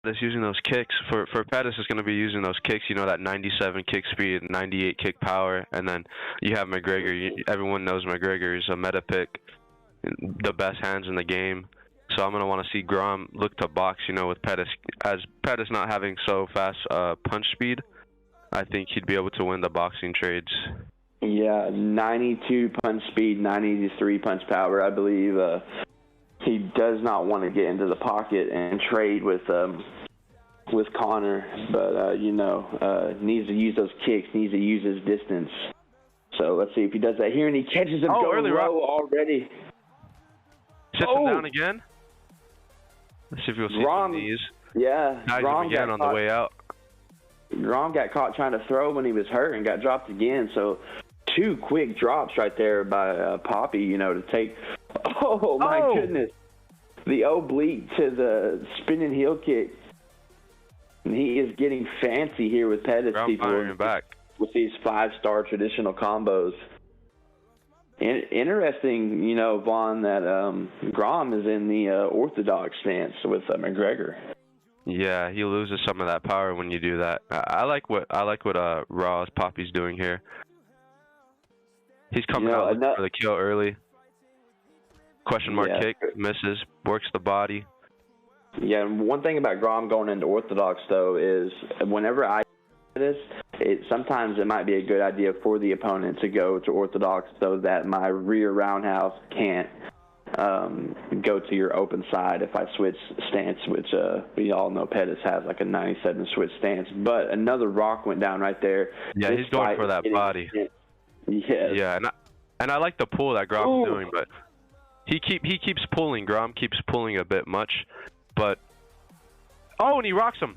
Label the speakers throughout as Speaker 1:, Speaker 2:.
Speaker 1: Pettis using those kicks. For Pettis, is going to be using those kicks, you know, that 97 kick speed, 98 kick power, and then you have McGregor. Everyone knows McGregor is a meta pick, the best hands in the game. So I'm going to want to see Grom look to box, you know, with Pettis. As Pettis not having so fast punch speed, I think he'd be able to win the boxing trades.
Speaker 2: Yeah, 92 punch speed, 93 punch power. I believe he does not want to get into the pocket and trade with Connor, but you know, needs to use those kicks, needs to use his distance. So let's see if he does that here, and he catches him go
Speaker 1: early
Speaker 2: low already.
Speaker 1: Sits him down again. Let's see if you'll see some of these.
Speaker 2: Yeah,
Speaker 1: Dives him again on the way out.
Speaker 2: Grom got caught trying to throw when he was hurt and got dropped again. So 2 quick drops right there by Poppy, you know, to take. Oh my goodness, the oblique to the spinning heel kick. And he is getting fancy here with Pettis, people,
Speaker 1: back
Speaker 2: with these 5-star traditional combos. Interesting, you know, Vaughn, that Grom is in the orthodox stance with McGregor.
Speaker 1: Yeah, he loses some of that power when you do that. I like what Raw's Poppy's doing here. He's coming out looking for the kill early. Question mark kick, misses, works the body.
Speaker 2: Yeah, and one thing about Grom going into orthodox, though, is whenever I do this, sometimes it might be a good idea for the opponent to go to orthodox so that my rear roundhouse can't go to your open side if I switch stance, which we all know Pettis has like a 97 switch stance. But another rock went down right there.
Speaker 1: Yeah, he's going for that body.
Speaker 2: Yes.
Speaker 1: Yeah, and I like the pull that Grom's doing, but he keeps pulling. Grom keeps pulling a bit much, but and he rocks him.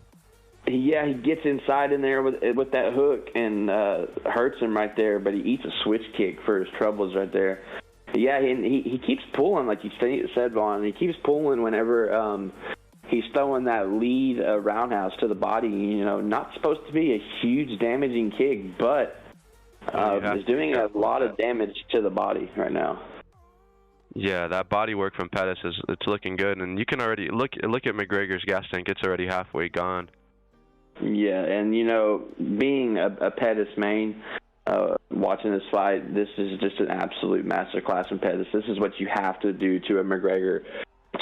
Speaker 2: Yeah, he gets inside in there with that hook and hurts him right there, but he eats a switch kick for his troubles right there. Yeah, he keeps pulling, like you said, Vaughn. He keeps pulling whenever he's throwing that lead roundhouse to the body. You know, not supposed to be a huge damaging kick, but is doing a lot of damage to the body right now.
Speaker 1: Yeah, that body work from Pettis it's looking good, and you can already look at McGregor's gas tank. It's already halfway gone.
Speaker 2: Yeah, and you know, being a Pettis main, watching this fight, this is just an absolute masterclass in Pettis. This is what you have to do to a McGregor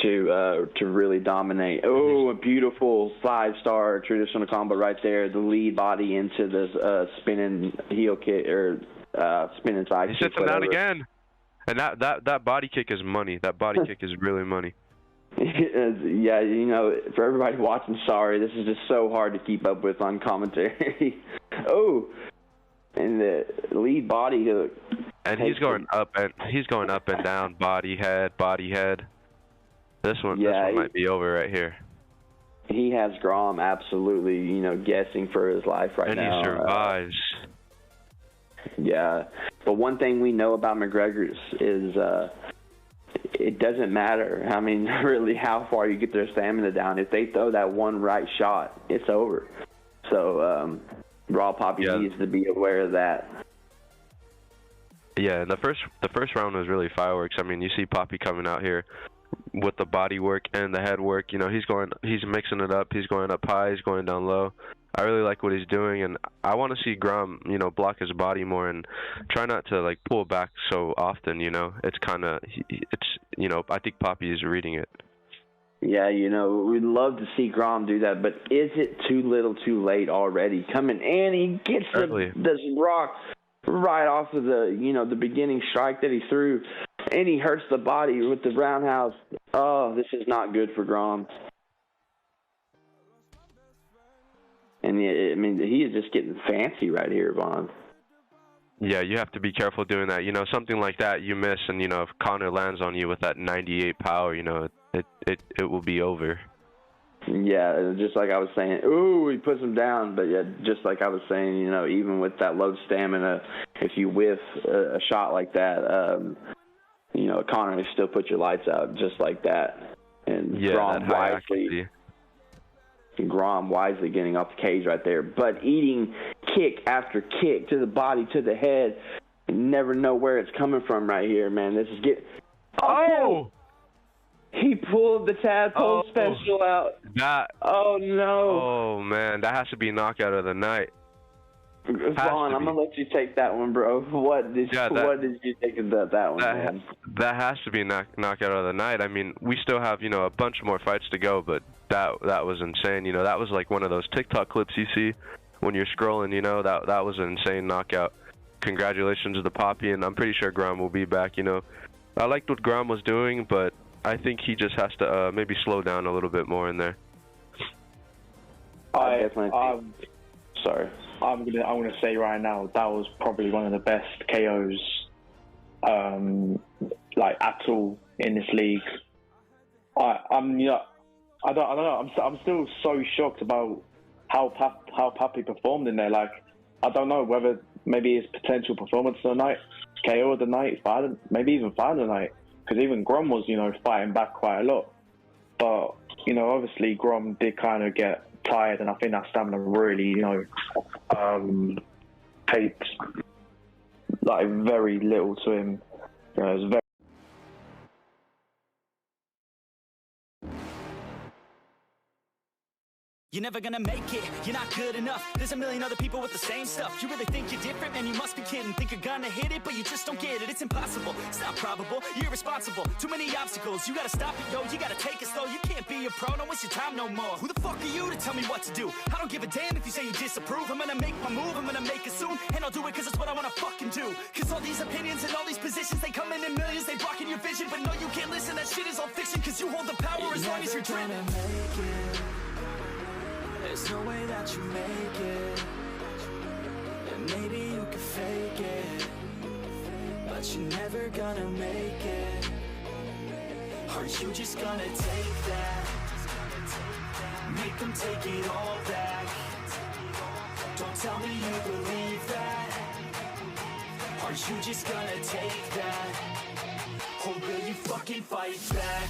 Speaker 2: to really dominate. Oh, a beautiful 5-star traditional combo right there. The lead body into the spinning heel kick or spinning side kick.
Speaker 1: He sits him down again, and that body kick is money. That body kick is really money.
Speaker 2: Yeah, you know, for everybody watching, sorry, this is just so hard to keep up with on commentary. And the lead body hook.
Speaker 1: And he's going up and down, body head. This one might be over right here.
Speaker 2: He has Grom absolutely, you know, guessing for his life right now.
Speaker 1: And he survives.
Speaker 2: Yeah, but one thing we know about McGregor's is it doesn't matter. I mean, really, how far you get their stamina down. If they throw that one right shot, it's over. So Raw Poppy needs to be aware of that.
Speaker 1: Yeah, the first round was really fireworks. I mean, you see Poppy coming out here with the body work and the head work. You know, he's mixing it up. He's going up high. He's going down low. I really like what he's doing, and I want to see Grom, you know, block his body more and try not to like pull back so often. You know, it's you know, I think Poppy is reading it.
Speaker 2: Yeah, you know, we'd love to see Grom do that, but is it too little, too late already? Coming in, he gets this rock right off of the beginning strike that he threw, and he hurts the body with the roundhouse. Oh, this is not good for Grom. And I mean, he is just getting fancy right here, Vaughn.
Speaker 1: Yeah, you have to be careful doing that. You know, something like that you miss, and you know, if Connor lands on you with that 98 power, you know, it will be over.
Speaker 2: Yeah, just like I was saying, he puts him down. But yeah, just like I was saying, you know, even with that low stamina, if you whiff a shot like that, you know, Connor will still put your lights out just like that. And Grom wisely getting off the cage right there, but eating kick after kick to the body, to the head. You never know where it's coming from right here, man. This is He pulled the tadpole special out. Oh no.
Speaker 1: Oh man, that has to be knockout of the night.
Speaker 2: Vaughn, I'm gonna let you take that one, bro. What did you think of that one, man?
Speaker 1: That has to be knockout of the night. I mean, we still have a bunch more fights to go, but that was insane. That was like one of those TikTok clips you see when you're scrolling. That was an insane knockout. Congratulations to the Poppy, and I'm pretty sure Grom will be back. I liked what Grom was doing, but I think he just has to maybe slow down a little bit more in there.
Speaker 3: Sorry. I'm gonna say right now that was probably one of the best KOs, like at all in this league. I don't know. I'm still so shocked about how Pappy performed in there. Like, I don't know whether maybe his potential performance of the night, KO of the night, maybe even fight of the night. Because even Grom was fighting back quite a lot. But obviously Grom did kind of get tired, and I think that stamina really, takes like very little to him. It was very.
Speaker 4: You're never gonna make it, you're not good enough. There's a million other people with the same stuff. You really think you're different? Man, you must be kidding. Think you're gonna hit it, but you just don't get it. It's impossible, it's not probable, you're irresponsible. Too many obstacles, you gotta stop it, yo. You gotta take it slow, you can't be a pro. Don't waste your time no more. Who the fuck are you to tell me what to do? I don't give a damn if you say you disapprove. I'm gonna make my move, I'm gonna make it soon. And I'll do it cause it's what I wanna fucking do. Cause all these opinions and all these positions, they come in millions, they blocking your vision. But no, you can't listen, that shit is all fiction. Cause you hold the power as long as you're dreaming. There's no way that you make it, and maybe you can fake it, but you're never gonna make it. Are you just gonna take that? Make them take it all back. Don't tell me you believe that. Are you just gonna take that? Or will you fucking fight back?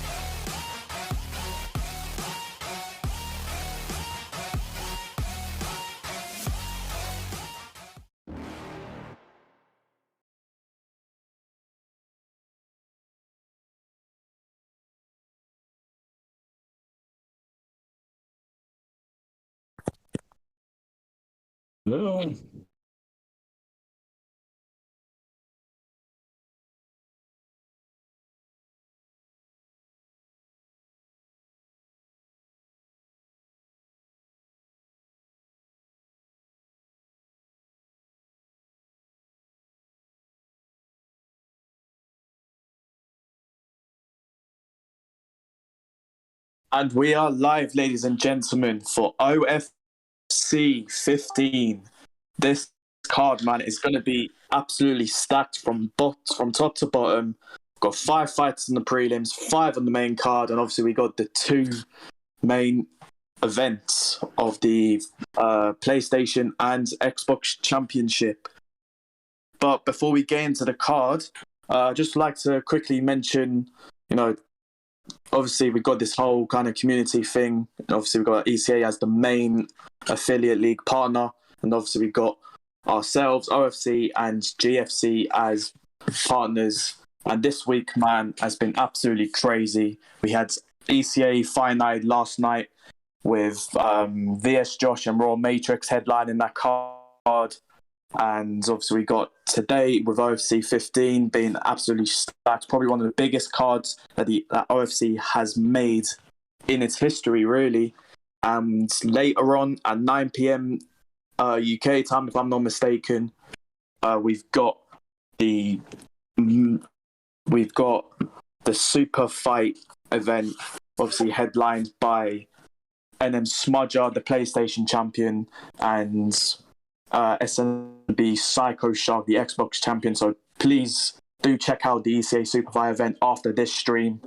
Speaker 5: Hello. And we are live, ladies and gentlemen, for OFC 15. This card, man, is going to be absolutely stacked from top to bottom. We've got 5 fights in the prelims, 5 on the main card, and obviously we got the 2 main events of the PlayStation and Xbox Championship. But before we get into the card, I'd just like to quickly mention, obviously we got this whole kind of community thing. Obviously we got ECA as the main affiliate league partner, and obviously we got ourselves, OFC and GFC, as partners. And this week, man, has been absolutely crazy. We had ECA Fight Night last night with VS Josh and Raw Matrix headlining that card. And obviously we got today with OFC 15 being absolutely stacked. Probably one of the biggest cards that OFC has made in its history, really. And later on at 9 p.m. UK time, if I'm not mistaken, we've got the Super Fight event, obviously headlined by NM Smudger, the PlayStation champion, and SNB Psycho Shark, the Xbox champion. So please do check out the ECA Super Fight event after this stream.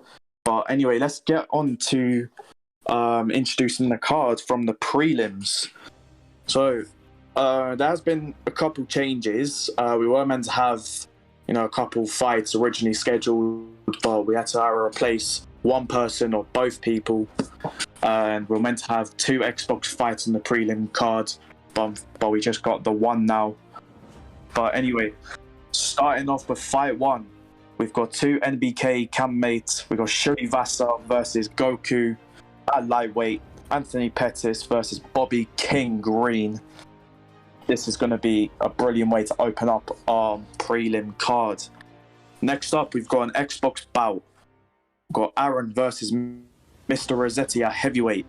Speaker 5: But anyway, let's get on to introducing the cards from the prelims. So there has been a couple changes. We were meant to have, a couple fights originally scheduled, but we had to either replace one person or both people. And we were meant to have 2 Xbox fights in the prelim card, but we just got the one now. But anyway, starting off with fight 1, we've got two NBK campmates. We've got Shuri Vasa versus Goku at lightweight. Anthony Pettis versus Bobby King Green. This is going to be a brilliant way to open up our prelim card. Next up, we've got an Xbox bout. We've got Aaron versus Mr. Rossetti at heavyweight.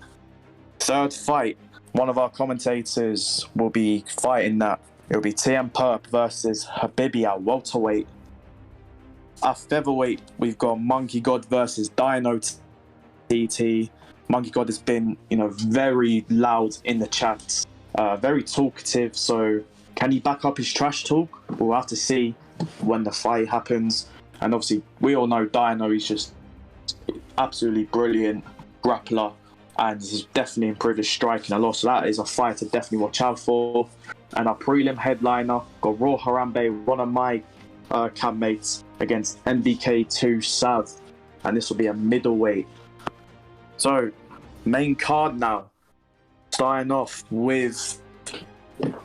Speaker 5: Third fight, one of our commentators will be fighting that. It'll be TM Perp versus Habibi at welterweight. At featherweight, we've got Monkey God versus Dino TT. Monkey God has been, very loud in the chats, very talkative. So can he back up his trash talk? We'll have to see when the fight happens. And obviously, we all know Dino is just absolutely brilliant grappler, and he's definitely improved his striking a lot. So that is a fight to definitely watch out for. And our prelim headliner got Raw Harambe, one of my campmates, against NBK2 Sav, and this will be a middleweight. So, main card now. Starting off with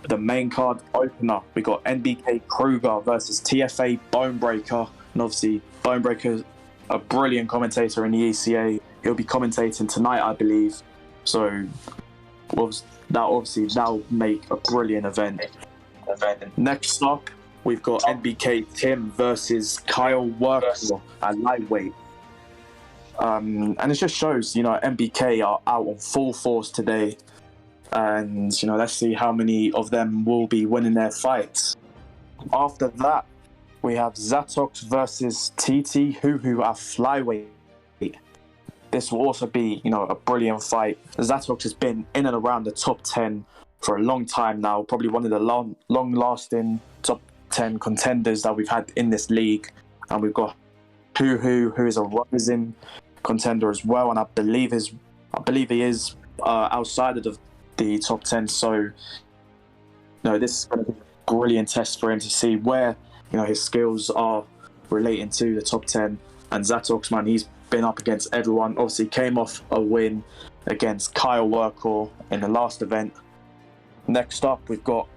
Speaker 5: the main card opener. We got NBK Kruger versus TFA Bonebreaker. And obviously, Bonebreaker, a brilliant commentator in the ECA. He'll be commentating tonight, I believe. So, that'll make a brilliant event. Next up, we've got NBK Tim versus Kyle Workler at lightweight. And it just shows, NBK are out on full force today. And, let's see how many of them will be winning their fights. After that, we have Zatox versus TT Huhu at flyweight. This will also be, a brilliant fight. Zatox has been in and around the top 10 for a long time now. Probably one of the long-lasting top 10 contenders that we've had in this league. And we've got Huhu, who is a rising contender as well, and I believe he is outside of the top 10. So, this is going to be a brilliant test for him to see where his skills are relating to the top 10. And Zatox, man, he's been up against everyone. Obviously, came off a win against Kyle Workle in the last event. Next up, we've got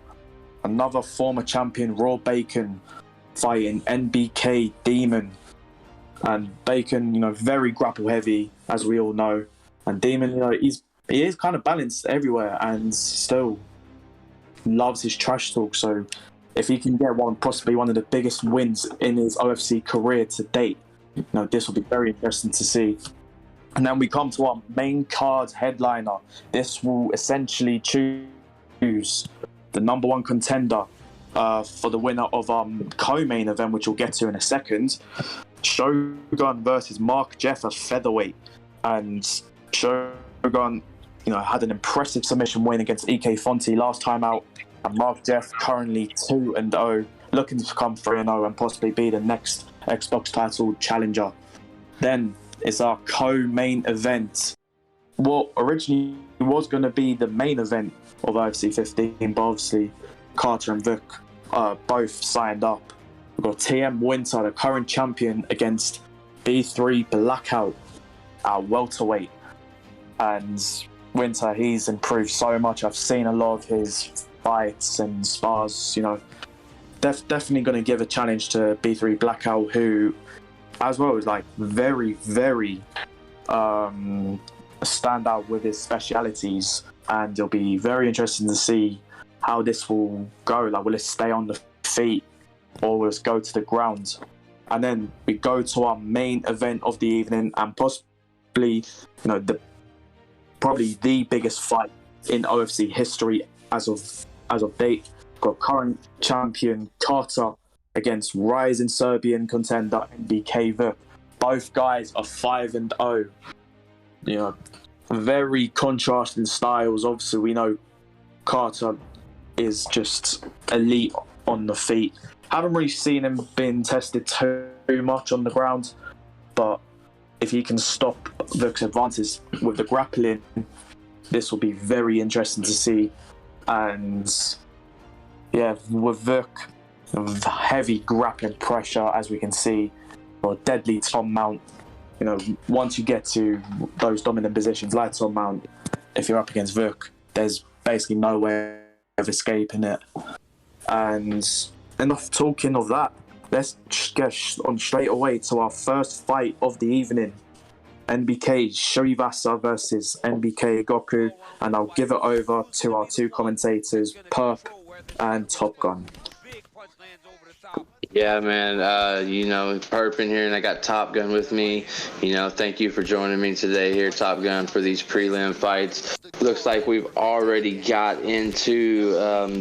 Speaker 5: another former champion, Raw Bacon, fighting NBK Demon. And Bacon, very grapple heavy, as we all know. And Demon, he is kind of balanced everywhere and still loves his trash talk. So if he can get possibly one of the biggest wins in his OFC career to date, this will be very interesting to see. And then we come to our main card headliner. This will essentially choose the number one contender for the winner of our co-main event, which we'll get to in a second. Shogun versus Mark Jeff at featherweight. And Shogun, had an impressive submission win against EK Fonte last time out. And Mark Jeff currently 2-0, looking to become 3-0 and possibly be the next Xbox title challenger. Then it's our co-main event. What originally was going to be the main event of OFC 15, but obviously Carter and Vic both signed up. We've got TM Winter, the current champion, against B3 Blackout at welterweight. And Winter, he's improved so much. I've seen a lot of his fights and spars, definitely going to give a challenge to B3 Blackout, who as well is very, very stand out with his specialities. And it'll be very interesting to see how this will go. Will it stay on the feet or will it go to the ground? And then we go to our main event of the evening, and possibly, probably the biggest fight in OFC history as of date. Got current champion Carter against rising Serbian contender NBK Vuk. Both guys are 5-0. Very contrasting styles. Obviously, we know Carter is just elite on the feet. Haven't really seen him being tested too much on the ground, but if he can stop Vuk's advances with the grappling, this will be very interesting to see. And yeah, with Vuk, heavy grappling pressure, as we can see, or deadly Tom Mount. Once you get to those dominant positions like Tom Mount, if you're up against Vuk, there's basically no way of escaping it. And enough talking of that. let's get on straight away to our first fight of the evening. NBK Shrivasa versus NBK Goku, and I'll give it over to our two commentators, Perp and Top Gun.
Speaker 2: Yeah, man. You know, Perp in here, and I got Top Gun with me. You know, thank you for joining me today here, Top Gun, for these prelim fights. Looks like we've already got into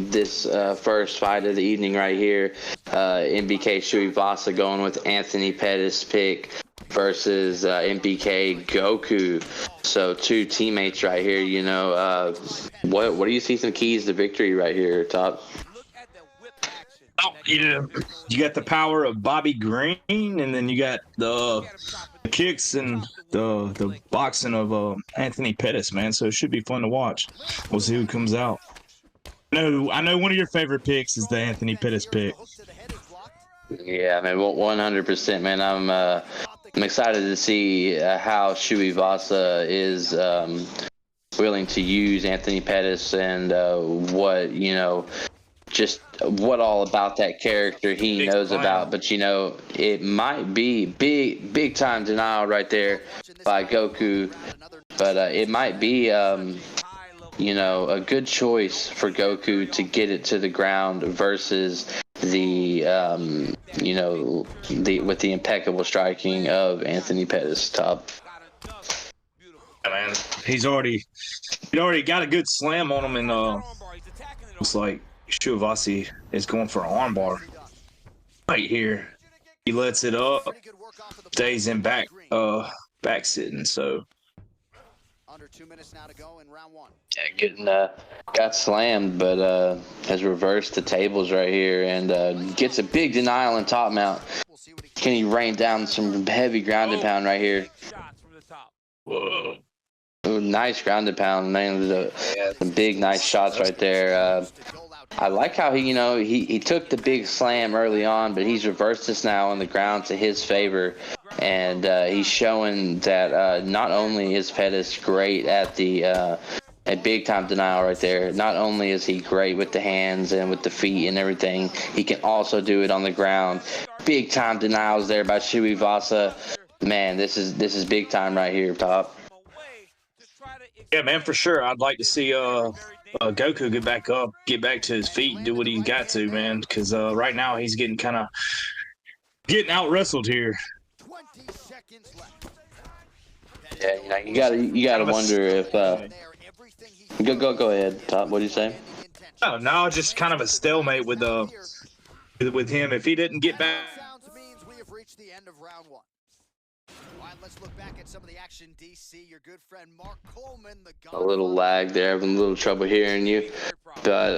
Speaker 2: this first fight of the evening right here. NBK Shrivasa going with Anthony Pettis' pick versus NBK Goku. So two teammates right here. You know, what do you see some keys to victory right here, Top?
Speaker 6: Oh, yeah. You got the power of Bobby Green, and then you got the kicks and the boxing of Anthony Pettis, man. So it should be fun to watch. We'll see who comes out. I know one of your favorite picks is the Anthony Pettis pick.
Speaker 2: Yeah, man, 100%, man. I'm excited to see how Shrivasa is willing to use Anthony Pettis and what, you know, just what all about that character he knows about. But, you know, it might be big time denial right there by Goku, but it might be you know, a good choice for Goku to get it to the ground versus the you know, with the impeccable striking of Anthony Pettis. Top.
Speaker 6: Yeah, man, he'd already got a good slam on him, and looks like Shrivasa is going for an armbar right here. He lets it up, stays in back sitting. So
Speaker 7: under 2 minutes now to go in round one.
Speaker 2: Yeah, getting got slammed, but has reversed the tables right here and gets a big denial in top mount. Can he rain down some heavy ground and pound right here?
Speaker 6: whoa.
Speaker 2: Ooh, nice ground and pound, man. Some big, nice shots right there. I like how he took the big slam early on, but he's reversed this now on the ground to his favor, and he's showing that not only is Pettis great at the a big time denial right there. Not only is he great with the hands and with the feet and everything, he can also do it on the ground. Big time denials there by Shrivasa. Man, this is big time right here, Top.
Speaker 6: Yeah, man, for sure. I'd like to see Goku get back up, get back to his feet, and do what he's got to, man. Because right now he's getting out wrestled here.
Speaker 7: 20 seconds left.
Speaker 2: Yeah, you gotta wonder if go ahead, Top. What do you say?
Speaker 6: Oh, no, just kind of a stalemate with him. If he didn't get back.
Speaker 7: Sounds means we have reached the end of round one. All right, let's look back at some of the action. DC, your good friend Mark Coleman,
Speaker 2: A little lag there, having a little trouble hearing you. But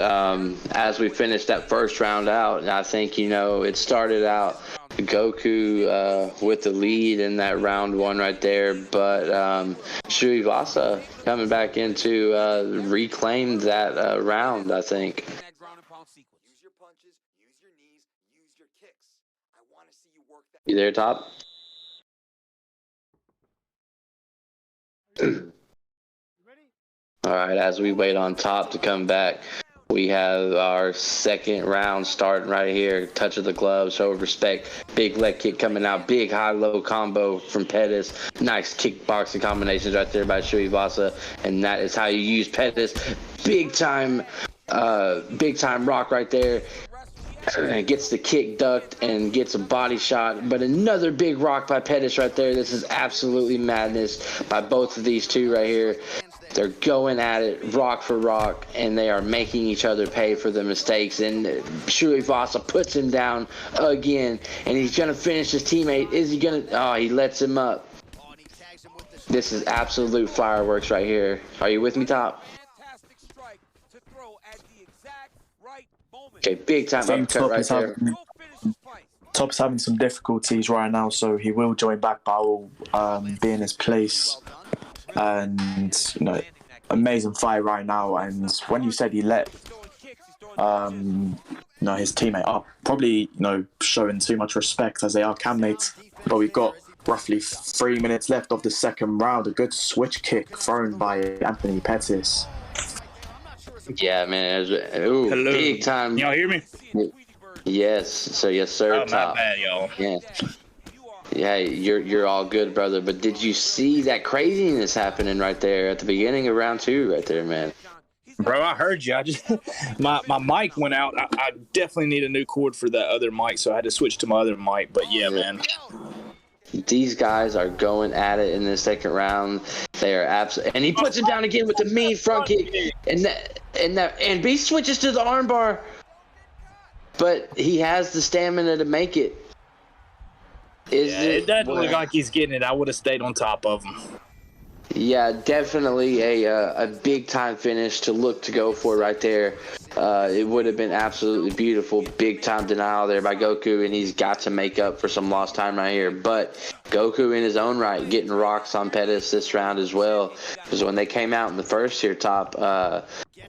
Speaker 2: as we finished that first round out, I think, it started out Goku with the lead in that round one right there, but Shrivasa coming back into reclaim that round, I think.
Speaker 7: Use your punches, use your knees, use your kicks. I want to see you work that.
Speaker 2: You there, Top? All right, as we wait on Top to come back, we have our second round starting right here. Touch of the glove, show of respect. Big leg kick coming out. Big high-low combo from Pettis. Nice kickboxing combinations right there by Shrivasa. And that is how you use Pettis. Big time rock right there. And gets the kick ducked and gets a body shot. But another big rock by Pettis right there. This is absolutely madness by both of these two right here. They're going at it rock for rock, and they are making each other pay for the mistakes. And Shrivasa puts him down again, and he's going to finish his teammate. Is he going to? Oh, he lets him up. This is absolute fireworks right here. Are you with me, Top? Okay, big time uppercut right there.
Speaker 5: Top's having some difficulties right now, so he will join back, but I will be in his place. And amazing fight right now. And when you said he let his teammate up, probably showing too much respect, as they are cammates. But we've got roughly 3 minutes left of the second round. A good switch kick thrown by Anthony Pettis.
Speaker 2: Yeah, man. Ooh,
Speaker 6: hello.
Speaker 2: Big time.
Speaker 6: Y'all hear me?
Speaker 2: Yes. So yes, sir.
Speaker 6: Oh,
Speaker 2: Top.
Speaker 6: my bad, y'all.
Speaker 2: Yeah. Yeah, you're all good, brother. But did you see that craziness happening right there at the beginning of round 2 right there, man?
Speaker 6: Bro, I heard you. I just my mic went out. I definitely need a new cord for that other mic, so I had to switch to my other mic. But yeah, man.
Speaker 2: These guys are going at it in the second round. They are absolutely, and he puts it down again with the mean front kick, and B switches to the armbar, but he has the stamina to make it.
Speaker 6: It doesn't look like he's getting it. I would have stayed on top of him.
Speaker 2: Yeah, definitely a big time finish to look to go for right there. It would have been absolutely beautiful. Big time denial there by Goku, and he's got to make up for some lost time right here. But Goku in his own right getting rocks on Pettis this round as well. Because when they came out in the first here, Top,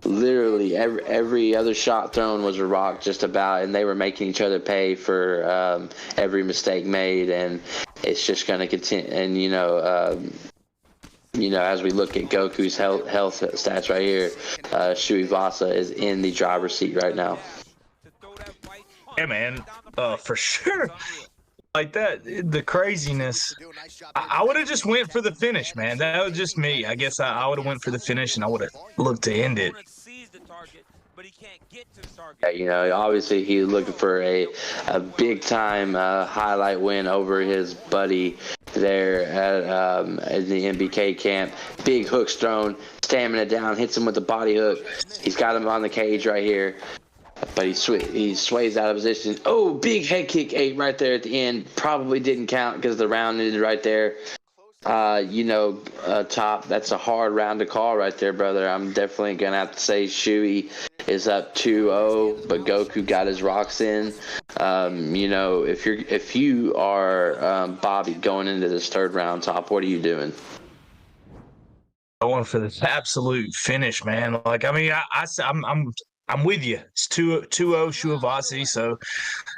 Speaker 2: literally every other shot thrown was a rock just about, and they were making each other pay for every mistake made, and it's just going to continue. And as we look at Goku's health stats right here, Shuivasa is in the driver's seat right now.
Speaker 6: Yeah, man, for sure. Like that, the craziness. I would have just went for the finish, man. That was just me. I guess I would have went for the finish, and I would have looked to end it.
Speaker 2: Yeah, obviously he's looking for a big time highlight win over his buddy there at the MBK camp. Big hooks thrown, stamina down, hits him with the body hook. He's got him on the cage right here, but he sways out of position. Oh, big head kick 8 right there at the end. Probably didn't count because the round ended right there. Top, that's a hard round to call right there, brother. I'm definitely going to have to say Shui is up 2-0, but Goku got his rocks in. If you are Bobby going into this third round, Top, what are you doing?
Speaker 6: I went for this absolute finish, man. Like, I mean, I'm with you. It's 2-0 Shuivasa, so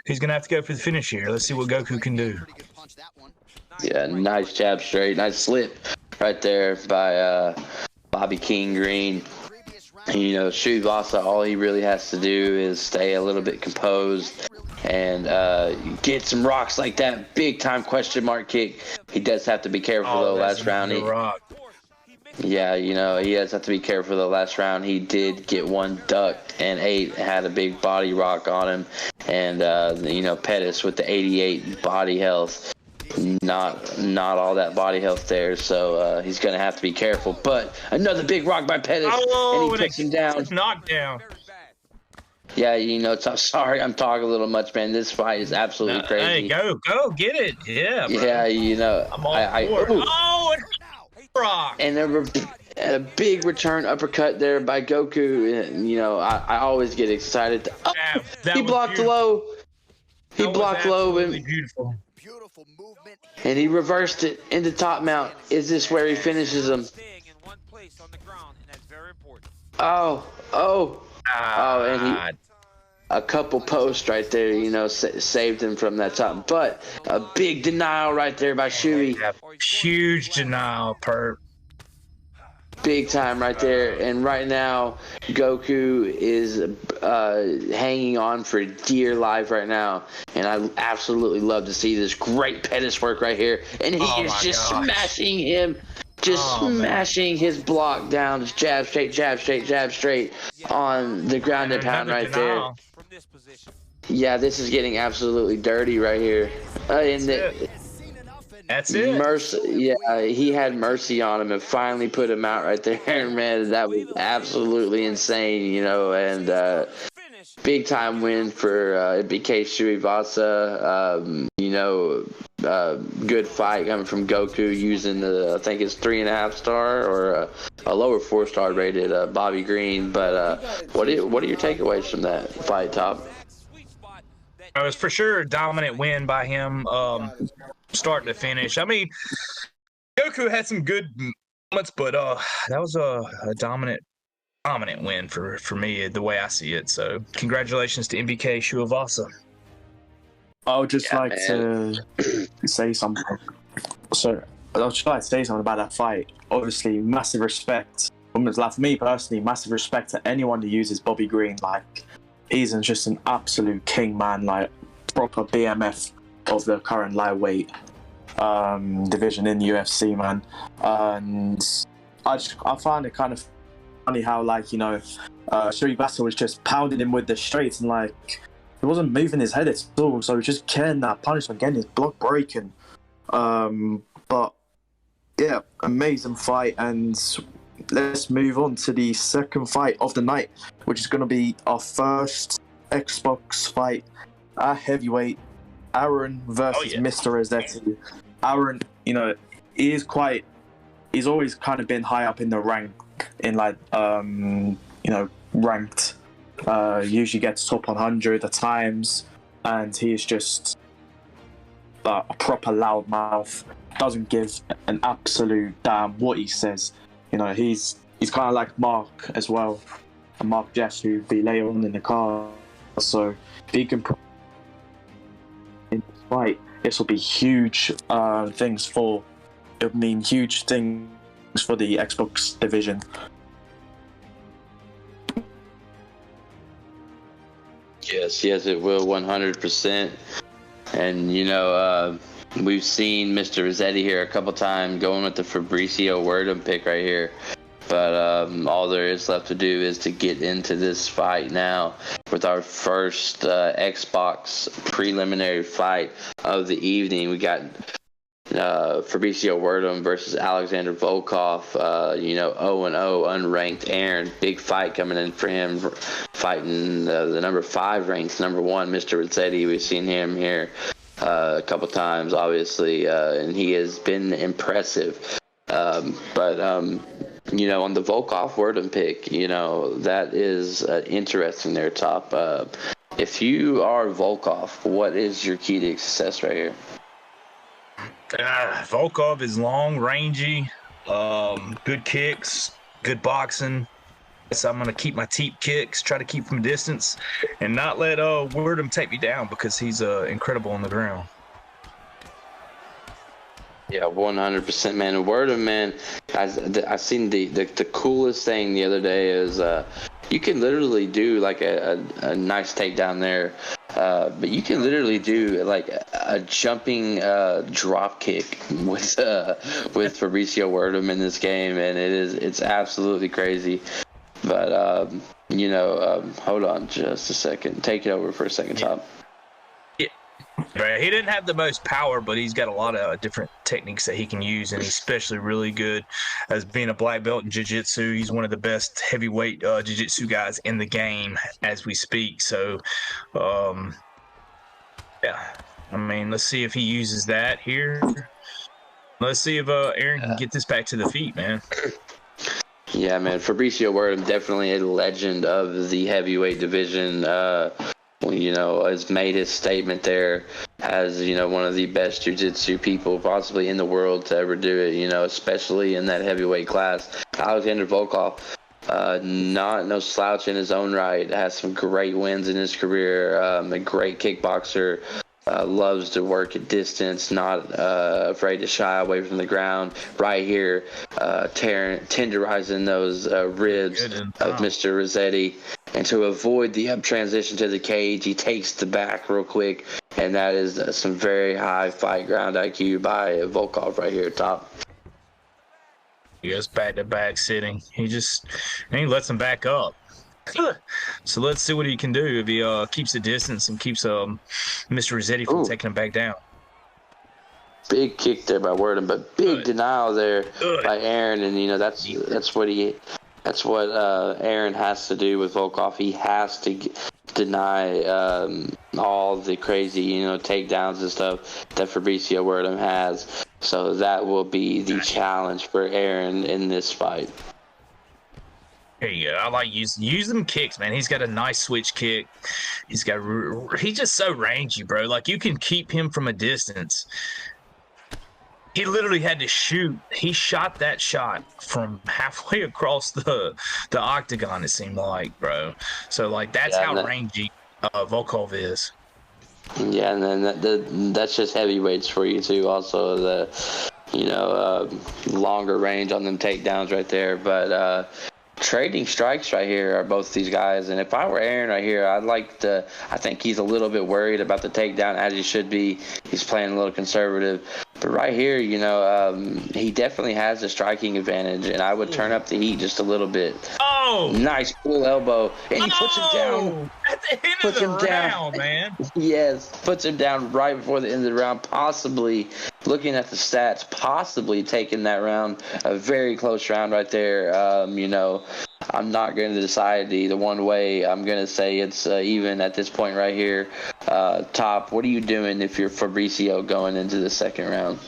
Speaker 6: he's going to have to go for the finish here. Let's see what Goku can do.
Speaker 2: Yeah, nice jab straight. Nice slip right there by Bobby King Green. Shuivasa, all he really has to do is stay a little bit composed and get some rocks like that. Big time question mark kick. He does have to be careful, though, last round. He does have to be careful the last round. He did get one ducked, and 8 had a big body rock on him. And, Pettis with the 88 body health. Not all that body health there, so he's going to have to be careful. But another big rock by Pettis, and he puts him down.
Speaker 6: Knockdown.
Speaker 2: Yeah, sorry I'm talking a little much, man. This fight is absolutely crazy.
Speaker 6: Hey, go, get it. Yeah, bro.
Speaker 2: Yeah,
Speaker 6: I'm all for it. Rock.
Speaker 2: And a big return uppercut there by Goku. And, I always get excited. He blocked low. He blocked low. And
Speaker 6: beautiful.
Speaker 2: And he reversed it into top mount. Is this where he finishes him? And he a couple posts right there, saved him from that top. But a big denial right there by Shui.
Speaker 6: Huge denial, Perp.
Speaker 2: Big time right there. And right now, Goku is hanging on for dear life right now. And I absolutely love to see this great Pettis work right here. And he is just smashing him. Smashing his block down. Just jab straight on the ground and pound right there. Yeah, this is getting absolutely dirty right here.
Speaker 6: That's it.
Speaker 2: Mercy, he had mercy on him and finally put him out right there. Man, that was absolutely insane, and big time win for BK Shuivasa. Good fight coming from Goku using I think it's 3.5 star or a lower 4-star rated Bobby Green. But what are your takeaways from that fight, Top?
Speaker 6: It was for sure a dominant win by him, start to finish. I mean, Goku had some good moments, but that was a dominant win for me, the way I see it. So congratulations to MBK Shuivasa.
Speaker 5: I would just like to say something. So I would just like to say something about that fight. Obviously, massive respect. For me personally, massive respect to anyone who uses Bobby Green. Like, he's just an absolute king, man. Like proper BMF of the current lightweight division in the UFC, man. And I find it kind of funny how, like, you know, Shrivastava was just pounding him with the straights, and like he wasn't moving his head at all, so he was just getting that punishment, getting his block breaking. But yeah, amazing fight, and let's move on to the second fight of the night, which is going to be our first Xbox fight at heavyweight. Aaron versus Mr. Rossetti. Aaron, you know, he's always kind of been high up in the rank, in like, you know, ranked. Usually gets top 100 at times, and he's just a proper loudmouth. Doesn't give an absolute damn what he says. You know, he's kind of like Mark as well, and Mark Jess, who be later on in the card. So if he can in this fight, this will be huge things for. It would mean huge things for the Xbox division.
Speaker 8: Yes, it will, 100%. And you know, we've seen Mr. Rossetti here a couple times going with the Fabricio Werdum pick right here. But all there is left to do is to get into this fight now with our first Xbox preliminary fight of the evening. We got Fabricio Werdum versus Alexander Volkov. You know, 0-0 unranked Aaron. Big fight coming in for him, fighting the number 5 ranked number 1 Mr. Rossetti. We've seen him here a couple times, obviously, and he has been impressive. But you know, on the Volkov Werdum pick, you know, that is interesting there, Top. If you are Volkov, what is your key to success right here?
Speaker 6: Volkov is long, rangy, good kicks, good boxing. So I'm going to keep my teep kicks, try to keep from distance, and not let Werdum take me down, because he's incredible on the ground.
Speaker 8: Yeah, 100%, man. And Werdum, man, I seen the coolest thing the other day is you can literally do like a nice takedown there, but you can literally do like a jumping drop kick with Fabricio Werdum in this game, and it's absolutely crazy. But you know, hold on just a second. Take it over for a second, Top.
Speaker 6: Right. He didn't have the most power, but he's got a lot of different techniques that he can use, and he's especially really good as being a black belt in jiu-jitsu. He's one of the best heavyweight jiu-jitsu guys in the game as we speak. So, yeah, I mean, let's see if he uses that here. Let's see if Aaron can get this back to the feet, man.
Speaker 8: Yeah, man, Fabricio Werdum, definitely a legend of the heavyweight division. You know, has made his statement there as, you know, one of the best jiu-jitsu people possibly in the world to ever do it, you know, especially in that heavyweight class. Alexander Volkov, not no slouch in his own right, has some great wins in his career, a great kickboxer, loves to work at distance, not afraid to shy away from the ground. Right here, tenderizing those ribs of Mr. Rossetti. And to avoid the up transition to the cage, he takes the back real quick. And that is some very high fight ground IQ by Volkov right here, Top.
Speaker 6: Yes, back-to-back sitting. He lets him back up. So let's see what he can do if he keeps the distance and keeps Mr. Rossetti from taking him back down.
Speaker 8: Big kick there by Werdum, but big denial there by Aaron, and you know that's what Aaron has to do with Volkov. He has to deny all the crazy, you know, takedowns and stuff that Fabricio Werdum has. So that will be the challenge for Aaron in this fight.
Speaker 6: There you go. I like use them kicks, man. He's got a nice switch kick. He's just so rangy, bro. Like, you can keep him from a distance. He literally had to shoot. He shot that shot from halfway across the octagon, it seemed like, bro. So, like, that's how rangy Volkov is.
Speaker 8: Yeah, and then that's just heavyweights for you, too. Also, the, you know, longer range on them takedowns right there. But, trading strikes right here are both these guys. And if I were Aaron right here, I think he's a little bit worried about the takedown, as he should be. He's playing a little conservative. But right here, he definitely has a striking advantage, and I would turn up the heat just a little bit.
Speaker 6: Oh!
Speaker 8: Nice full elbow, and he puts him down.
Speaker 6: At the end of the round, man.
Speaker 8: Yes, puts him down right before the end of the round, possibly, looking at the stats, possibly taking that round. A very close round right there. I'm not going to decide either one way. I'm going to say it's even at this point right here. Top, what are you doing if you're Fabricio going into the second round?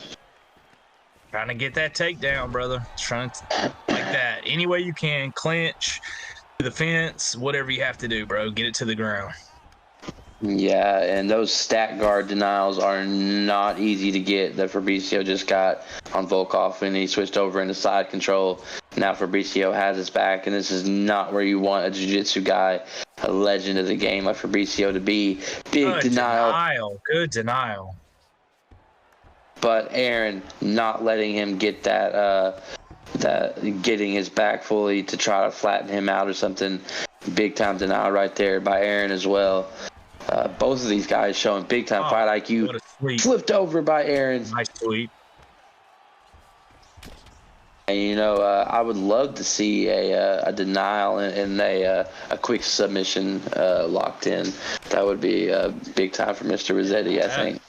Speaker 6: Trying to get that takedown, brother. Trying to, like that. Any way you can. Clinch, to the fence, whatever you have to do, bro. Get it to the ground.
Speaker 8: Yeah, and those stack guard denials are not easy to get that Fabricio just got on Volkov when he switched over into side control. Now Fabricio has his back, and this is not where you want a jiu-jitsu guy, a legend of the game like Fabricio to be. Big denial.
Speaker 6: Good denial.
Speaker 8: But Aaron not letting him get getting his back fully to try to flatten him out or something. Big time denial right there by Aaron as well. Both of these guys showing big time fight IQ. Flipped over by Aaron.
Speaker 6: Nice sweep.
Speaker 8: And I would love to see a denial and a quick submission locked in. That would be big time for Mr. Rossetti, I think.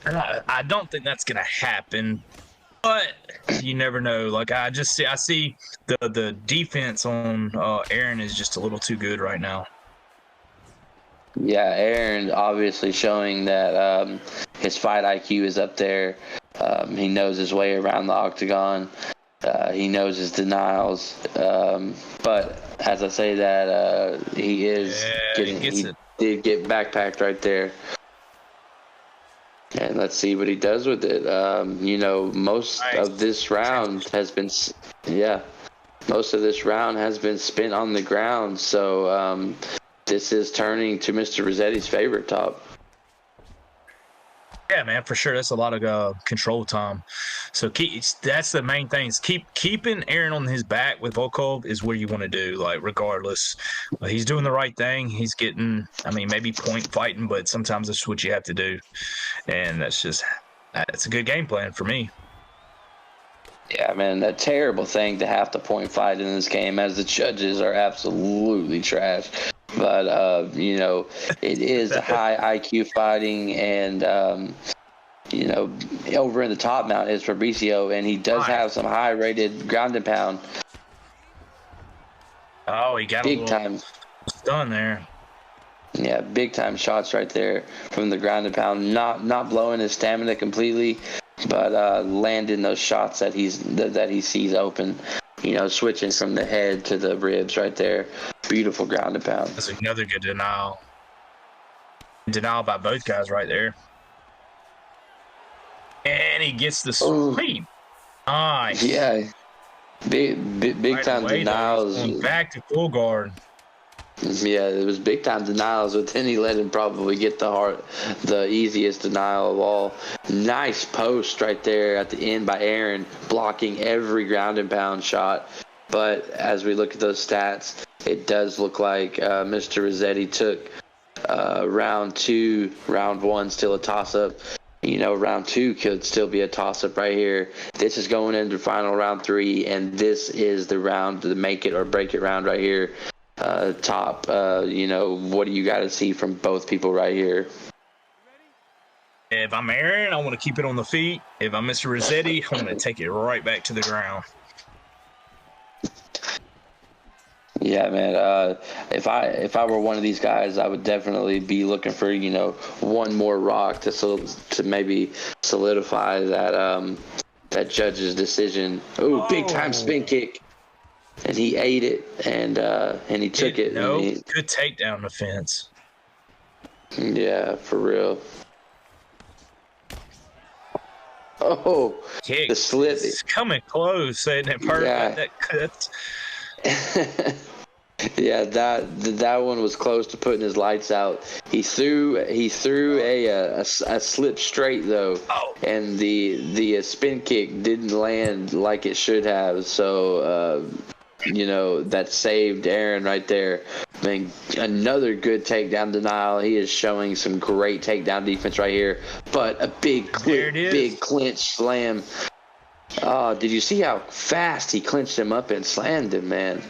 Speaker 6: I don't think that's gonna happen, but you never know. Like I see the defense on Aaron is just a little too good right now.
Speaker 8: Yeah, Aaron obviously showing that his fight IQ is up there. He knows his way around the octagon. He knows his denials. But as I say that, he did get backpacked right there. And let's see what he does with it. Most of this round has been, most of this round has been spent on the ground. So this is turning to Mr. Rossetti's favorite, Top.
Speaker 6: Yeah, man, for sure. That's a lot of control time. So that's the main thing. Is keeping Aaron on his back with Volkov is where you want to do. Like regardless, he's doing the right thing. He's getting, maybe point fighting, but sometimes that's what you have to do, and that's a good game plan for me.
Speaker 8: Yeah, man, a terrible thing to have to point fight in this game, as the judges are absolutely trash. But, it is a high IQ fighting, and, over in the top mount is Fabricio, and he does have some high-rated ground and pound.
Speaker 6: Oh, he got
Speaker 8: big time
Speaker 6: stun there.
Speaker 8: Yeah, big-time shots right there from the ground and pound. Not blowing his stamina completely, but landing those shots that he sees open. Switching from the head to the ribs right there. Beautiful ground and pound.
Speaker 6: That's another good denial. Denial by both guys right there. And he gets the sweep. Nice.
Speaker 8: Yeah. Big time denials.
Speaker 6: Back to full guard.
Speaker 8: Yeah, it was big time denials, but then he let him probably get the easiest denial of all. Nice post right there at the end by Aaron, blocking every ground and pound shot. But as we look at those stats, it does look like Mr. Rossetti took round 2, round 1 still a toss-up. Round 2 could still be a toss-up right here. This is going into final round 3, and this is the round, the make it or break it round right here. Top, what do you got to see from both people right here?
Speaker 6: If I'm Aaron, I want to keep it on the feet. If I'm Mr. Rossetti, I want to take it right back to the ground.
Speaker 8: Yeah, man. If I were one of these guys, I would definitely be looking for one more rock to maybe solidify that judge's decision. Ooh, big time spin kick. And he ate it, and he took it.
Speaker 6: Good takedown defense.
Speaker 8: Yeah, for real. Oh,
Speaker 6: kick.
Speaker 8: The slip.
Speaker 6: It's coming close, ain't it? Perfect.
Speaker 8: Yeah. Yeah, that one was close to putting his lights out. He threw a slip straight though, and the spin kick didn't land like it should have. So that saved Aaron right there. I mean, another good takedown denial. He is showing some great takedown defense right here, but a big clinch slam. Oh, did you see how fast he clinched him up and slammed him, man?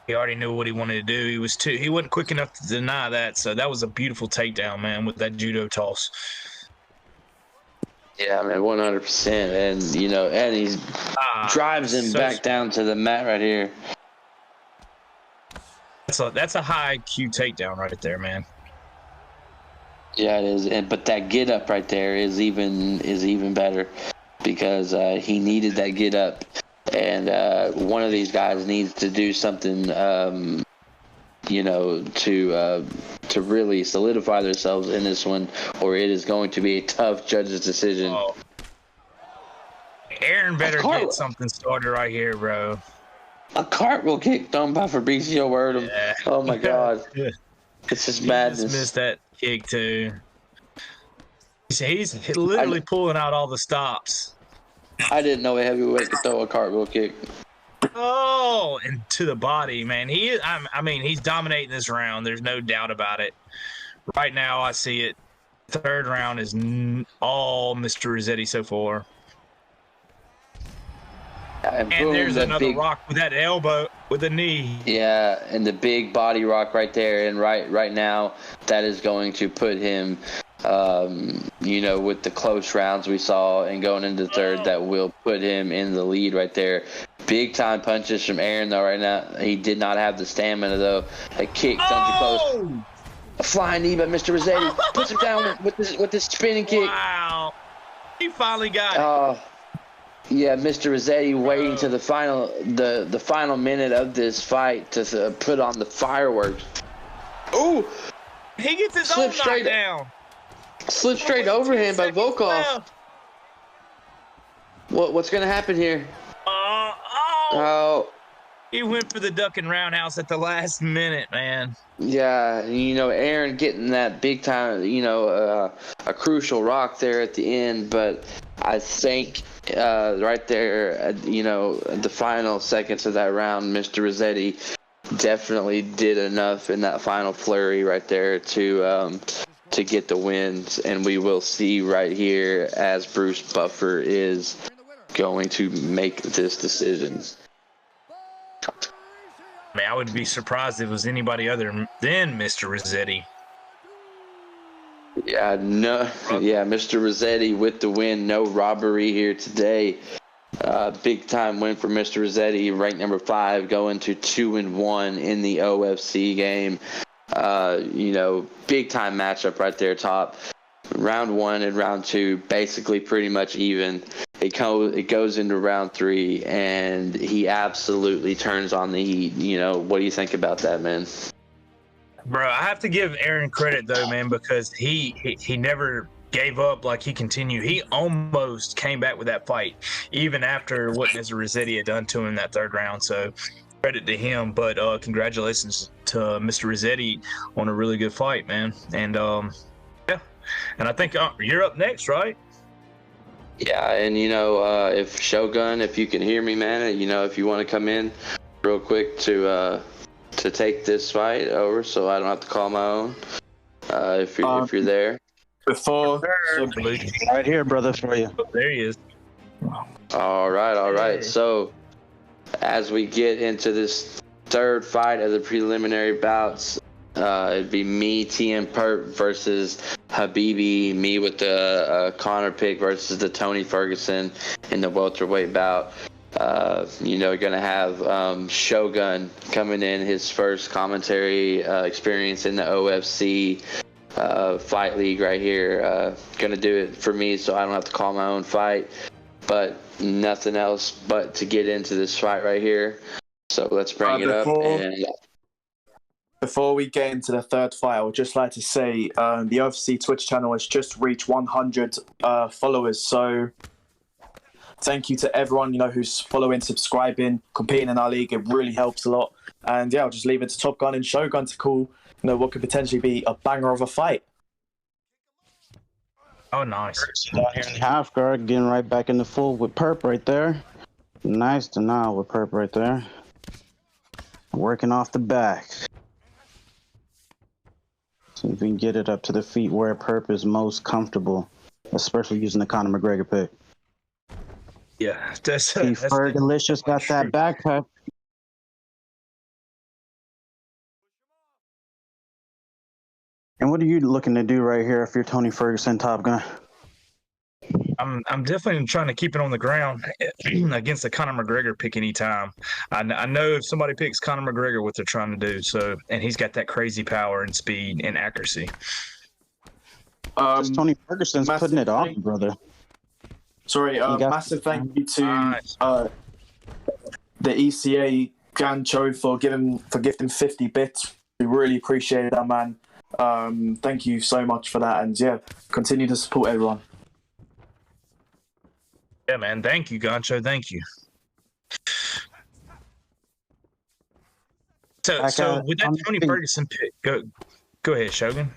Speaker 6: He already knew what he wanted to do. He wasn't quick enough to deny that. So that was a beautiful takedown, man, with that judo toss.
Speaker 8: Yeah, man, 100%. And and he drives him back down to the mat right here.
Speaker 6: That's a high IQ takedown right there, man.
Speaker 8: Yeah, it is. But that get up right there is even better, because he needed that get up. And one of these guys needs to do something, to really solidify themselves in this one, or it is going to be a tough judge's decision.
Speaker 6: Oh. Aaron better get something started right here, bro.
Speaker 8: A cartwheel kick done by Fabricio Werdum. Yeah. Oh my God, it's just madness.
Speaker 6: He just missed that kick too. He's literally pulling out all the stops.
Speaker 8: I didn't know a heavyweight could throw a cartwheel kick.
Speaker 6: Oh, and to the body, man. He's dominating this round. There's no doubt about it. Right now, I see it. Third round is all Mr. Rossetti so far. And boom, there's another rock with that elbow, with the knee.
Speaker 8: Yeah, and the big body rock right there. And right now, that is going to put him, with the close rounds we saw and going into third, that will put him in the lead right there. Big time punches from Aaron, though, right now. He did not have the stamina, though. A kick, done too close. A flying knee by Mr. Rossetti. Puts him down with this spinning kick.
Speaker 6: Wow. He finally got it.
Speaker 8: Yeah, Mr. Rossetti waiting to the final minute of this fight to put on the fireworks. Ooh!
Speaker 6: He gets his own knockdown.
Speaker 8: Slipped straight over him by Volkov. What's going to happen here?
Speaker 6: He went for the duck and roundhouse at the last minute, man.
Speaker 8: Yeah, Aaron getting that big time, a crucial rock there at the end, but I think right there, the final seconds of that round, Mr. Rossetti definitely did enough in that final flurry right there to get the wins, and we will see right here as Bruce Buffer is going to make this decision.
Speaker 6: I mean, I would be surprised if it was anybody other than Mr. Rossetti.
Speaker 8: Yeah, Mr. Rossetti with the win. No robbery here today. Big time win for Mr. Rossetti, ranked number 5, going to 2-1 in the OFC game. Big time matchup right there, top. Round 1 and round 2, basically pretty much even. It goes into round 3, and he absolutely turns on the heat. What do you think about that, man?
Speaker 6: Bro, I have to give Aaron credit, though, man, because he never gave up. Like, he continued. He almost came back with that fight, even after what Mr. Rossetti had done to him in that third round. So credit to him, but congratulations to Mr. Rossetti on a really good fight, man. And, and I think you're up next, right?
Speaker 8: Yeah, and if Shogun, if you can hear me, man, if you want to come in real quick to take this fight over, so I don't have to call my own. If you're there.
Speaker 9: Right here, brother, for you.
Speaker 6: Oh, there he is.
Speaker 8: All right. So as we get into this third fight of the preliminary bouts, it'd be me, TM Perp versus Habibi, me with the Connor pick versus the Tony Ferguson in the welterweight bout. Gonna have Shogun coming in, his first commentary experience in the OFC fight league right here. Gonna do it for me so I don't have to call my own fight, but nothing else but to get into this fight right here. So let's bring it up.
Speaker 5: Before we get into the third fight, I would just like to say the OFC Twitch channel has just reached 100 followers. So thank you to everyone who's following, subscribing, competing in our league. It really helps a lot. And yeah, I'll just leave it to Top Gun and Shogun to call what could potentially be a banger of a fight.
Speaker 6: Oh, nice.
Speaker 9: Down here in the half guard, getting right back in the full with Perp right there. Nice denial with Perp right there. Working off the back. See if we can get it up to the feet where Perp is most comfortable, especially using the Conor McGregor pick.
Speaker 6: Yeah, that's
Speaker 9: Fergalicious got that backpack. And what are you looking to do right here if you're Tony Ferguson, Top Gun?
Speaker 6: I'm definitely trying to keep it on the ground against the Conor McGregor pick anytime. I know if somebody picks Conor McGregor, what they're trying to do. So, and he's got that crazy power and speed and accuracy.
Speaker 9: Tony Ferguson's putting it on, brother.
Speaker 5: Sorry, massive thank you to the ECA Gancho for gifting 50 bits. We really appreciate that, man. Thank you so much for that, and yeah, continue to support everyone.
Speaker 6: Yeah, man. Thank you, Gancho. Thank you. So with that Tony Ferguson pick, go ahead, Shogun.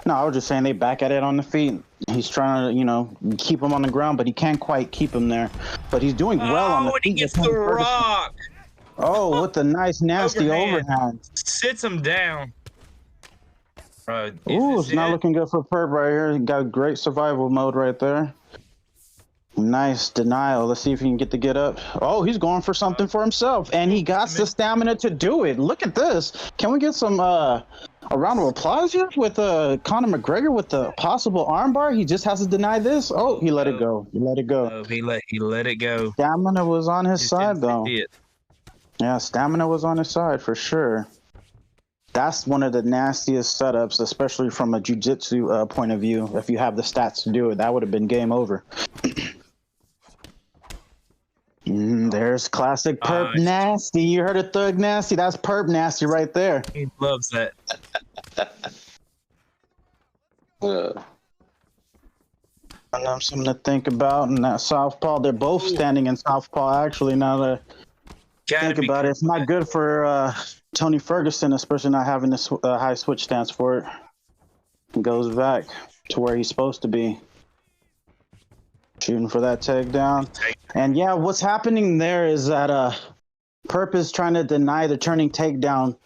Speaker 9: No, I was just saying they back at it on the feet. He's trying to, keep him on the ground, but he can't quite keep him there. But he's doing well on the feet.
Speaker 6: He gets the rock.
Speaker 9: Oh, with the nice, nasty overhand.
Speaker 6: Sits him down.
Speaker 9: Ooh, it's not looking good for Perp right here. He got great survival mode right there. Nice denial. Let's see if he can get up. Oh, he's going for something for himself, and he got the stamina to do it. Look at this. Can we get some a round of applause here with Conor McGregor with the possible armbar? He just has to deny this. Oh, he let it go. He let it go.
Speaker 6: Oh, he let it go.
Speaker 9: Stamina was on his side though. Yeah, stamina was on his side for sure. That's one of the nastiest setups, especially from a jiu-jitsu point of view. If you have the stats to do it, that would have been game over. There's classic Perp nasty. You heard of Thug nasty? That's Perp nasty right there.
Speaker 6: He loves that.
Speaker 9: Something to think about. And that southpaw, they're both standing in southpaw. Actually, now that I think about it, it's not good for Tony Ferguson, especially not having this high switch stance for it. He goes back to where he's supposed to be. Shooting for that takedown. And yeah, what's happening there is that Perp is trying to deny the turning takedown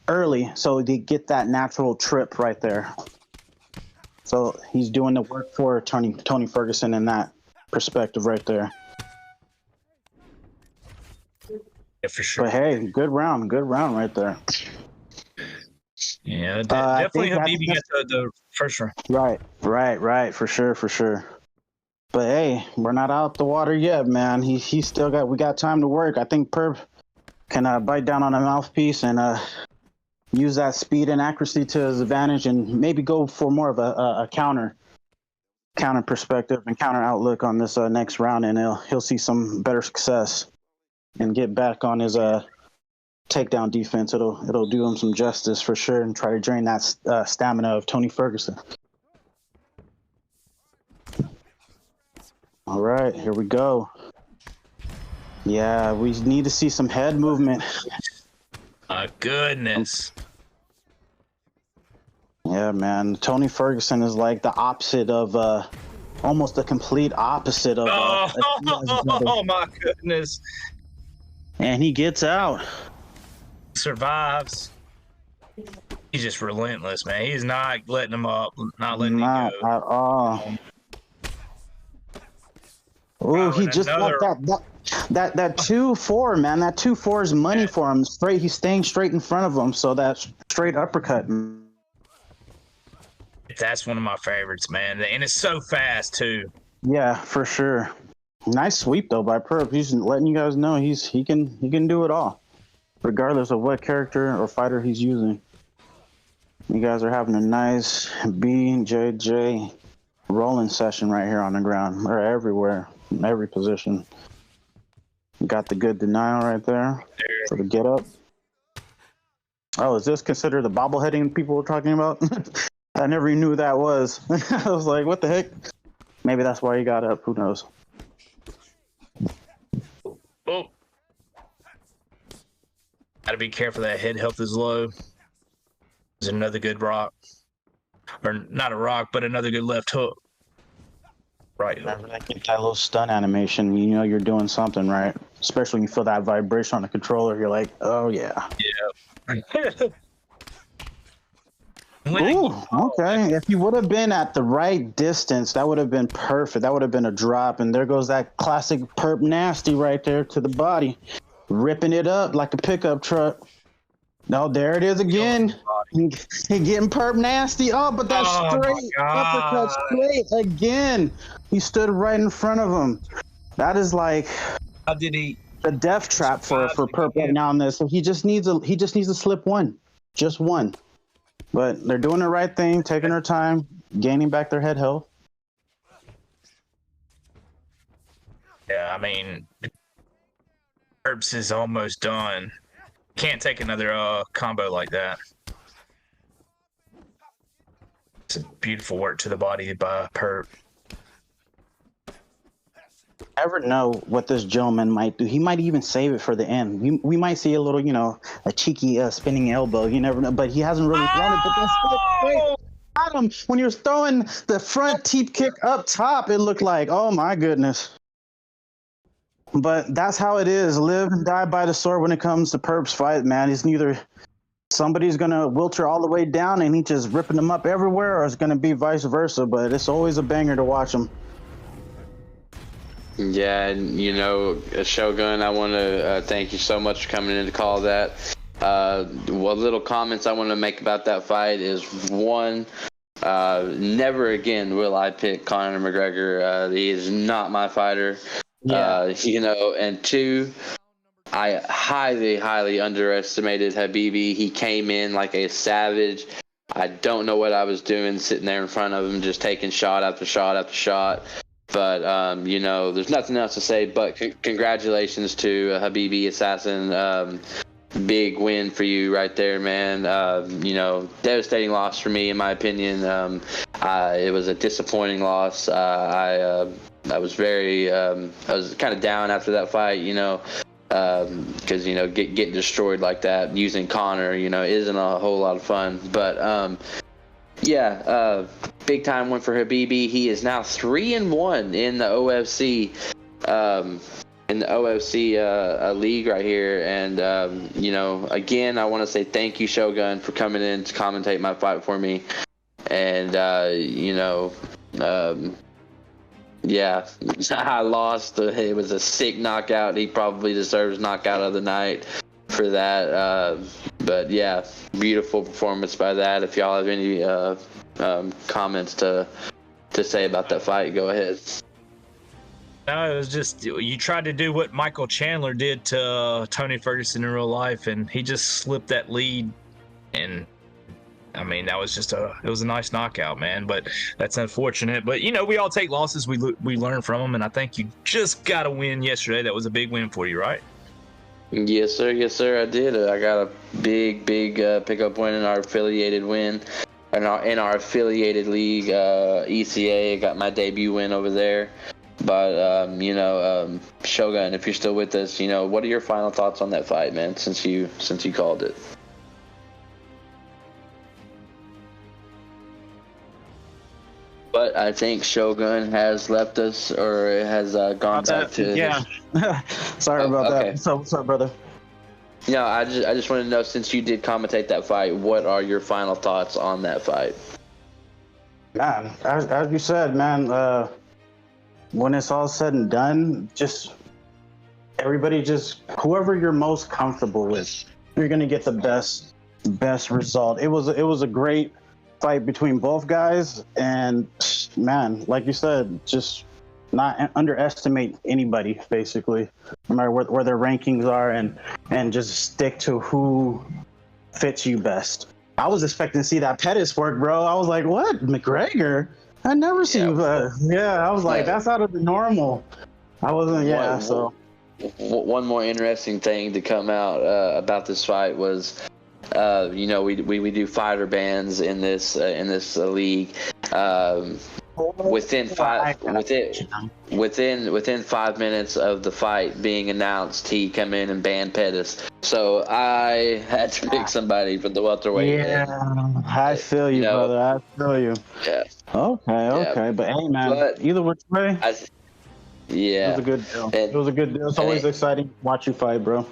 Speaker 9: early, so they get that natural trip right there. So he's doing the work for Tony Ferguson in that perspective right there.
Speaker 6: Yeah, for sure.
Speaker 9: But hey, good round right there.
Speaker 6: Yeah, definitely Habibi gets the first round.
Speaker 9: Right, for sure. But hey, we're not out the water yet, man. We got time to work. I think Perp can bite down on a mouthpiece and use that speed and accuracy to his advantage, and maybe go for more of a counter perspective and counter outlook on this next round, and he'll see some better success and get back on his takedown defense. It'll do him some justice for sure, and try to drain that stamina of Tony Ferguson. All right, here we go. Yeah, we need to see some head movement.
Speaker 6: My goodness.
Speaker 9: Yeah, man. Tony Ferguson is like the opposite of, almost the complete opposite of.
Speaker 6: Oh my goodness.
Speaker 9: And he gets out.
Speaker 6: Survives. He's just relentless, man. He's not letting him up, not letting him go.
Speaker 9: Not at all. Oh, he just got that 2-4, man. That 2-4 is money for him. He's staying straight in front of him, so that straight uppercut.
Speaker 6: That's one of my favorites, man. And it's so fast too.
Speaker 9: Yeah, for sure. Nice sweep though by Perp. He's letting you guys know he can do it all, regardless of what character or fighter he's using. You guys are having a nice BJJ rolling session right here on the ground, or everywhere, in every position. Got the good denial right there for the get up. Oh, is this considered the bobbleheading people were talking about? I never knew that was. I was like, what the heck? Maybe that's why he got up. Who knows?
Speaker 6: Oh. Gotta be careful, that head health is low. There's another good rock. Or not a rock, but another good left hook. Right.
Speaker 9: Whenever they get that little stun animation, you know you're doing something right. Especially when you feel that vibration on the controller, you're like, oh yeah.
Speaker 6: Yeah.
Speaker 9: Ooh, okay. If you would have been at the right distance, that would have been perfect. That would have been a drop. And there goes that classic perp nasty right there to the body, ripping it up like a pickup truck. No, there it is again. He getting perp nasty. Oh, but that's straight uppercut straight again. He stood right in front of him. That is like
Speaker 6: how did he
Speaker 9: a death trap for perp right now on this. So he just needs to slip one, just one. But they're doing the right thing, taking their time, gaining back their head health.
Speaker 6: Yeah, I mean, Herbs is almost done. Can't take another combo like that. It's a beautiful work to the body by Perp.
Speaker 9: Never know what this gentleman might do. He might even save it for the end. We might see a little, a cheeky spinning elbow. You never know, but he hasn't really thrown it. But that's great. Adam, when you're throwing the front teep kick up top, it looked like, oh my goodness. But that's how it is. Live and die by the sword when it comes to Perp's fight, man. It's neither somebody's gonna wilter all the way down and he just ripping them up everywhere, or it's gonna be vice versa. But it's always a banger to watch him.
Speaker 8: Yeah, and Shogun, I want to thank you so much for coming in to call that. What little comments I want to make about that fight is, one, never again will I pick Conor McGregor. He is not my fighter. Yeah. And two, I highly, highly underestimated Habibi. He came in like a savage. I don't know what I was doing sitting there in front of him, just taking shot after shot after shot. But, there's nothing else to say but congratulations to Habibi Assassin. Big win for you right there, man. Devastating loss for me, in my opinion. It was a disappointing loss. I was very, I was kind of down after that fight, because, getting destroyed like that using Conor, isn't a whole lot of fun. But, big time win for Habibi. He is now 3-1 in the OFC, league right here. And again, I want to say thank you, Shogun, for coming in to commentate my fight for me. And I lost. It was a sick knockout. He probably deserves knockout of the night for that. But yeah, beautiful performance by that. If y'all have any comments to say about that fight, go ahead.
Speaker 6: No, it was just, you tried to do what Michael Chandler did to Tony Ferguson in real life, and he just slipped that lead. And I mean, that was just it was a nice knockout, man. But that's unfortunate. But we all take losses. We learn from them, and I think you just got a win yesterday. That was a big win for you, right?
Speaker 8: Yes, sir. Yes, sir. I did. I got a big pickup win in our affiliated win, in our affiliated league, ECA. I got my debut win over there. But Shogun, if you're still with us, what are your final thoughts on that fight, man? Since you called it. But I think Shogun has left us, or has gone back to.
Speaker 9: Yeah. Sorry about that. What's up, brother?
Speaker 8: No, I just want to know, since you did commentate that fight, what are your final thoughts on that fight?
Speaker 9: Man, as you said, man, when it's all said and done, just everybody, whoever you're most comfortable with, you're gonna get the best result. It was a great fight between both guys, and man, like you said, just not underestimate anybody, basically, no matter where their rankings are, and just stick to who fits you best. I was expecting to see that Pettis work, bro. I was like, what, McGregor? I never seen I was like, that's out of the normal. I wasn't.
Speaker 8: One more interesting thing to come out about this fight was, we do fighter bans in this league. within 5 minutes of the fight being announced, he come in and banned Pettis. So I had to pick somebody for the welterweight.
Speaker 9: Yeah, I feel you, brother. I feel you.
Speaker 8: Yeah.
Speaker 9: Okay. But hey, man, either which way, it was a good deal. It was a good deal. It's always exciting to watch you fight, bro.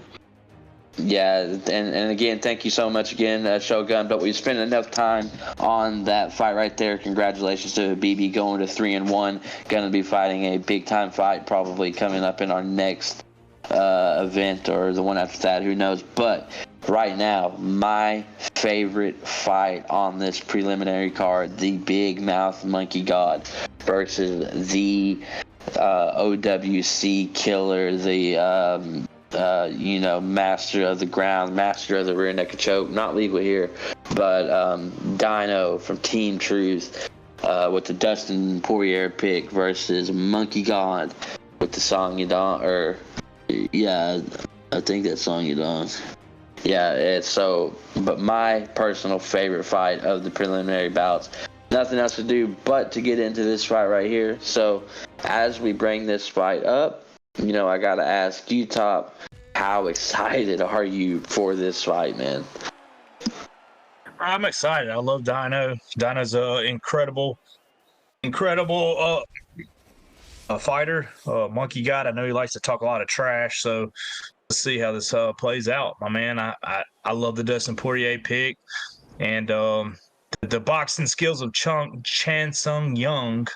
Speaker 8: Yeah, and again, thank you so much again, Shogun. But we spent enough time on that fight right there. Congratulations to BB going to 3-1. Going to be fighting a big time fight probably coming up in our next event or the one after that. Who knows? But right now, my favorite fight on this preliminary card: the Big Mouth Monkey God versus the OWC Killer, the master of the ground, master of the rear naked choke. Not legal here, but Dino from Team Truth with the Dustin Poirier pick versus Monkey God with the Song Yadong, or yeah, I think that Song Yadong. Yeah, it's so. But my personal favorite fight of the preliminary bouts. Nothing else to do but to get into this fight right here. So as we bring this fight up, I gotta ask you, Top, how excited are you for this fight, man?
Speaker 6: I'm excited. I love Dino. Dino's a incredible fighter. Monkey God. I know he likes to talk a lot of trash, so let's see how this plays out, my man. I love the Dustin Poirier pick, and the boxing skills of Chan Sung Young,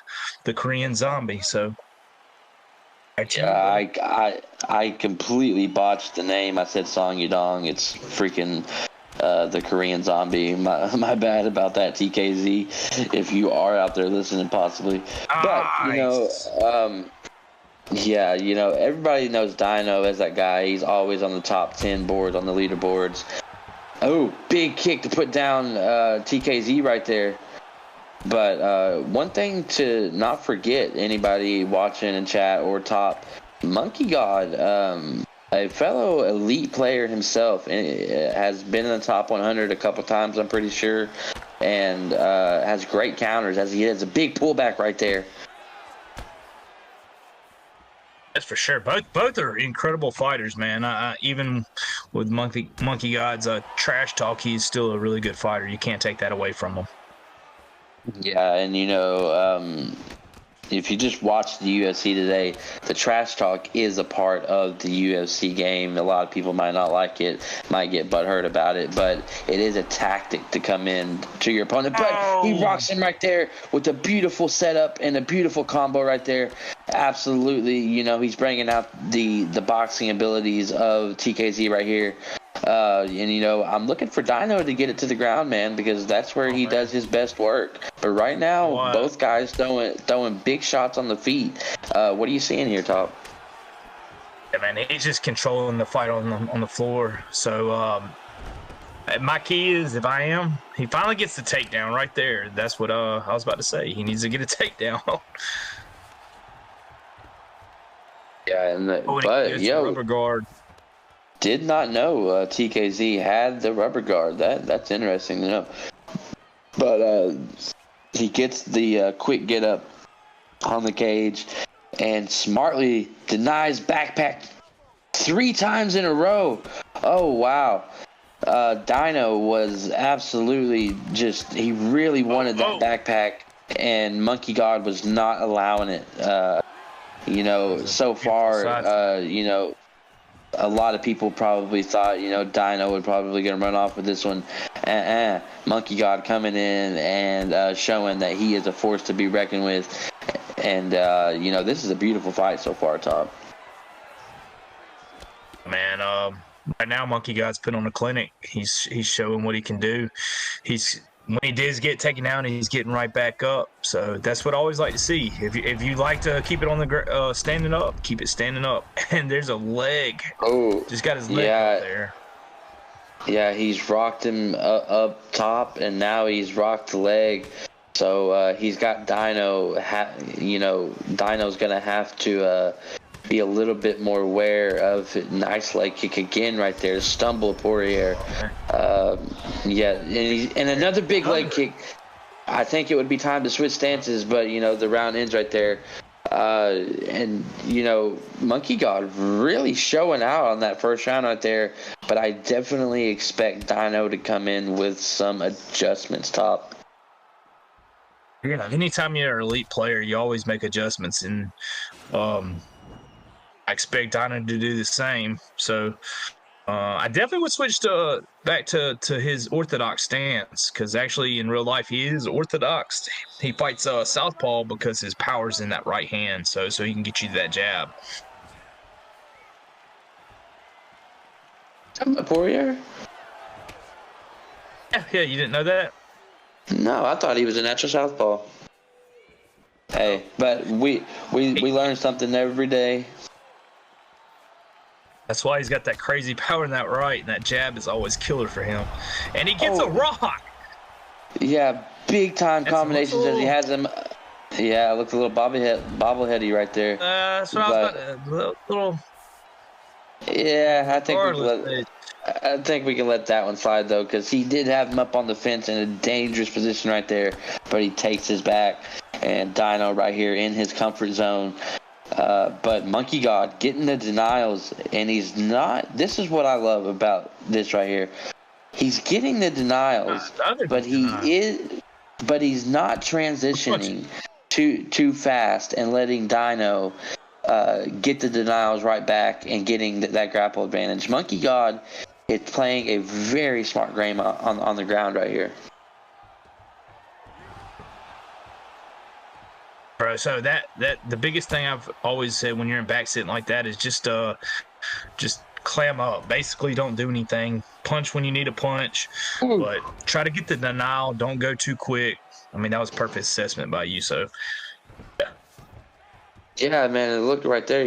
Speaker 6: the Korean Zombie. So.
Speaker 8: Yeah, I completely botched the name. I said Song Yadong. It's freaking the Korean Zombie. My bad about that, TKZ. If you are out there listening, possibly. But everybody knows Dino as that guy. He's always on the top 10 boards on the leaderboards. Oh, big kick to put down TKZ right there. But one thing to not forget, anybody watching in chat or Top, Monkey God, a fellow elite player himself, has been in the top 100 a couple times, I'm pretty sure, and has great counters as he has a big pullback right there.
Speaker 6: That's for sure. Both are incredible fighters, man. Even with Monkey God's trash talk, he's still a really good fighter. You can't take that away from him.
Speaker 8: Yeah, and if you just watch the UFC today, the trash talk is a part of the UFC game. A lot of people might not like it, might get butthurt about it, but it is a tactic to come in to your opponent. But he rocks him right there with a beautiful setup and a beautiful combo right there. Absolutely, he's bringing out the boxing abilities of TKZ right here. I'm looking for Dino to get it to the ground, man, because that's where he does his best work. But right now, both guys throwing big shots on the feet. What are you seeing here, Top?
Speaker 6: Yeah, man, he's just controlling the fight on the floor. So my key is, he finally gets the takedown right there. That's what I was about to say. He needs to get a takedown.
Speaker 8: Yeah,
Speaker 6: rubber guard.
Speaker 8: Did not know TKZ had the rubber guard. That's interesting to know. But he gets the quick get up on the cage and smartly denies backpack 3 times in a row. Oh, wow. Dino was absolutely he really wanted that backpack, and Monkey God was not allowing it. So far, a lot of people probably thought, Dino would probably going to run off with this one. Monkey God coming in and showing that he is a force to be reckoned with. And, this is a beautiful fight so far, Top.
Speaker 6: Man, right now Monkey God's put on a clinic. He's showing what he can do. When he does get taken down, he's getting right back up. So that's what I always like to see. If you like to keep it on the standing up, keep it standing up. And there's a leg.
Speaker 8: Oh,
Speaker 6: just got his leg up there.
Speaker 8: Yeah, he's rocked him up top, and now he's rocked the leg. So he's got Dino. Dino's gonna have to be a little bit more aware of it. Nice leg kick again right there to stumble Poirier. And another big leg kick. I think it would be time to switch stances, but the round ends right there. And Monkey God really showing out on that first round right there, but I definitely expect Dino to come in with some adjustments top.
Speaker 6: Yeah, anytime you're an elite player, you always make adjustments, and I expect Dino to do the same. So I definitely would switch back to his orthodox stance, because actually in real life he is orthodox. He fights southpaw because his power's in that right hand, so he can get you that jab.
Speaker 8: Poirier?
Speaker 6: Yeah, you didn't know that?
Speaker 8: No, I thought he was a natural southpaw. Hey, but we learn something every day.
Speaker 6: That's why he's got that crazy power in that right, and that jab is always killer for him. And he gets a rock.
Speaker 8: Yeah, big time combinations as he has him. Yeah, it looks a little bobbleheady right there.
Speaker 6: That's what I was about. Little.
Speaker 8: Yeah, I think we can let that one slide though, because he did have him up on the fence in a dangerous position right there, but he takes his back, and Dino right here in his comfort zone. But Monkey God getting the denials, and he's not. This is what I love about this right here. He's getting the denials, but he's not transitioning too fast and letting Dino get the denials right back and getting that grapple advantage. Monkey God is playing a very smart game on the ground right here.
Speaker 6: Bro, so that the biggest thing I've always said when you're in back sitting like that is just clam up. Basically, don't do anything. Punch when you need a punch, but try to get the denial. Don't go too quick. I mean, that was perfect assessment by you. So,
Speaker 8: yeah, man, it looked right there.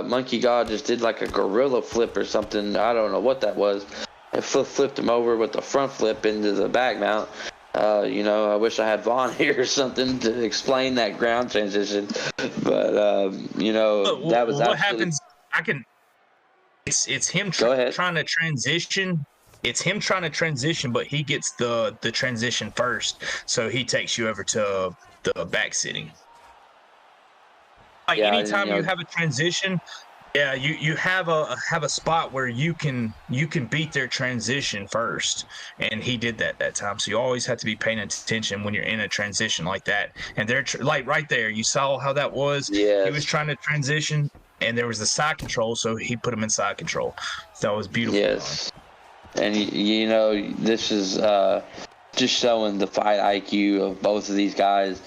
Speaker 8: Monkey God just did like a gorilla flip or something. I don't know what that was. It flipped him over with the front flip into the back mount. I wish I had Vaughn here or something to explain that ground transition, but that was
Speaker 6: what happens. It's him trying to transition. It's him trying to transition, but he gets the transition first, so he takes you over to the back sitting. Like anytime you have a transition, yeah, you have a spot where you can beat their transition first, and he did that time. So you always have to be paying attention when you're in a transition like that. And they're like right there, you saw how that was.
Speaker 8: Yes.
Speaker 6: He was trying to transition, and there was the side control, so he put him in side control. That was beautiful.
Speaker 8: Yes, and this is just showing the fight IQ of both of these guys.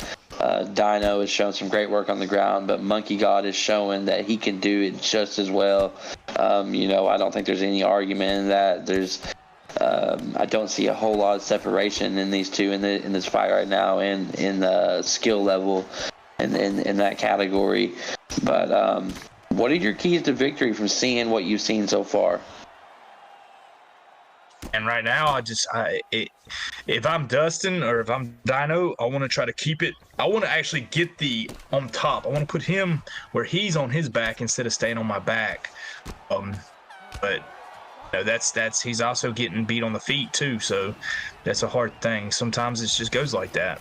Speaker 8: Dino has shown some great work on the ground, but Monkey God is showing that he can do it just as well. I don't think there's any argument in that. I don't see a whole lot of separation in these two in this fight right now, and in the skill level, and in that category. But what are your keys to victory from seeing what you've seen so far?
Speaker 6: And right now, if I'm Dustin or if I'm Dino, I want to try to keep it. I want to actually get on top. I want to put him where he's on his back instead of staying on my back. But he's also getting beat on the feet too, so that's a hard thing. Sometimes it just goes like that.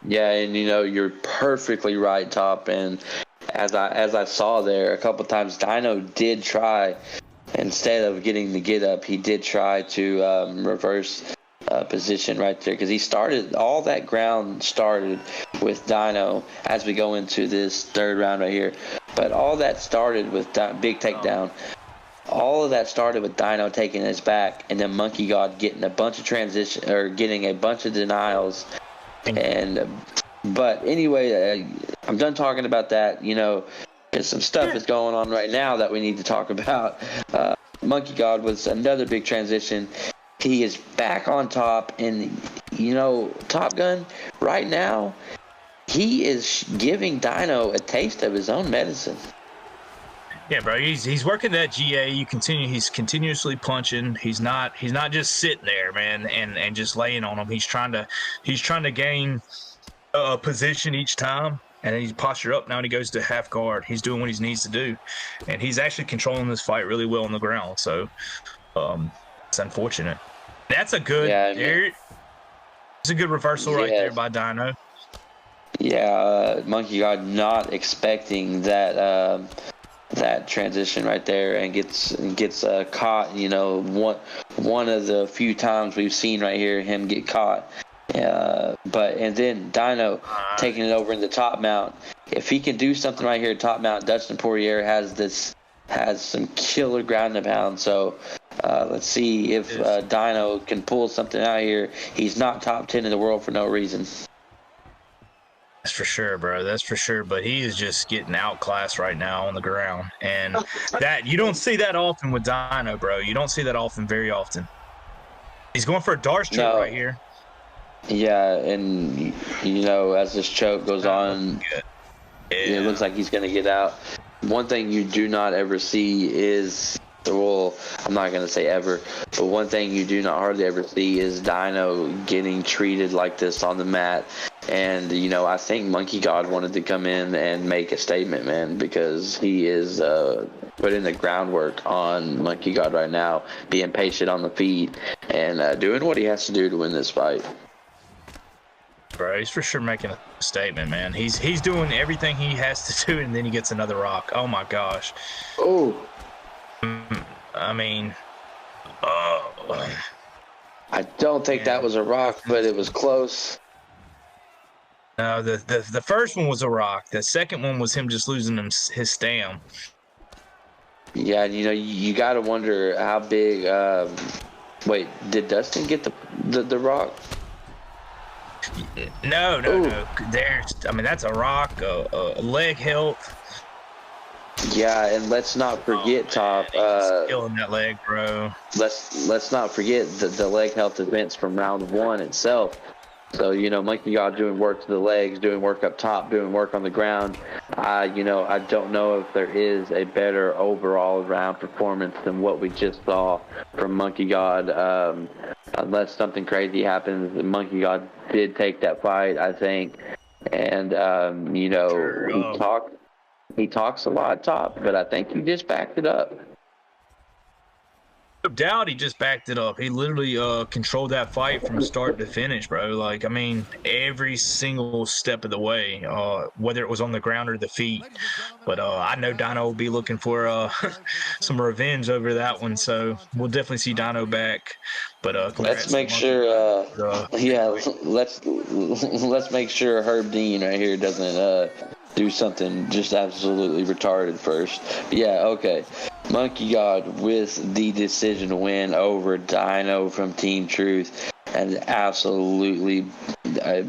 Speaker 8: Yeah, and you're perfectly right, Top. And as I saw there a couple times, Dino did try. Instead of getting the get up, he did try to reverse position right there, because he started all that ground started with Dino as we go into this third round right here. But all that started with big takedown. All of that started with Dino taking his back, and then Monkey God getting a bunch of transition or getting a bunch of denials. But anyway, I'm done talking about that. There's some stuff that's going on right now that we need to talk about. Monkey God was another big transition. He is back on top, and Top Gun right now, he is giving Dino a taste of his own medicine.
Speaker 6: Yeah, bro, he's working that GA. He's continuously punching. He's not just sitting there, man, and just laying on him. He's trying to gain a position each time. And then he's posture up now, and he goes to half guard. He's doing what he needs to do, and he's actually controlling this fight really well on the ground. So it's unfortunate. That's a good.
Speaker 8: Yeah,
Speaker 6: It's a good reversal right there by Dino.
Speaker 8: Yeah, Monkey God not expecting that that transition right there, and gets caught. You know, one of the few times we've seen right here him get caught. And then Dino taking it over in the top mount. If he can do something right here, top mount, Dustin Poirier has some killer ground and pound. So let's see if Dino can pull something out here. He's not top 10 in the world for no reason.
Speaker 6: That's for sure, bro. That's for sure. But he is just getting outclassed right now on the ground. And that you don't see that often with Dino, bro. You don't see that very often. He's going for a Darce choke right here.
Speaker 8: Yeah, and, you know, as this choke goes on, it looks like he's going to get out. One thing you do not ever see is, well, I'm not going to say ever, but one thing you do not hardly ever see is Dino getting treated like this on the mat. And, you know, I think Monkey God wanted to come in and make a statement, man, because he is putting the groundwork on Monkey God right now, being patient on the feet and doing what he has to do to win this fight.
Speaker 6: Bro, he's for sure making a statement, man. He's doing everything he has to do, and then he gets another rock. Oh, my gosh.
Speaker 8: Oh.
Speaker 6: I mean,
Speaker 8: I don't think that was a rock, but it was close.
Speaker 6: No, the first one was a rock. The second one was him just losing his stam. Yeah,
Speaker 8: you know, you got to wonder how big. Wait, did Dustin get the rock?
Speaker 6: No. I mean, that's a rock, a leg health.
Speaker 8: Yeah, and let's not forget, Top.
Speaker 6: Killing that leg, bro.
Speaker 8: Let's not forget the leg health events from round 1 itself. So, you know, Monkey God doing work to the legs, doing work up top, doing work on the ground. You know, I don't know if there is a better overall round performance than what we just saw from Monkey God. Unless something crazy happens, Monkey God did take that fight, I think. And, you know, he talks a lot, Top, but I think he just backed it up.
Speaker 6: No doubt he just backed it up. He literally controlled that fight from start to finish, bro. Like, I mean, every single step of the way, whether it was on the ground or the feet. But I know Dino will be looking for some revenge over that one, so we'll definitely see Dino back. But
Speaker 8: let's make sure, let's make sure Herb Dean right here doesn't do something just absolutely retarded first. Yeah, okay. Monkey God with the decision win over Dino from Team Truth, and absolutely a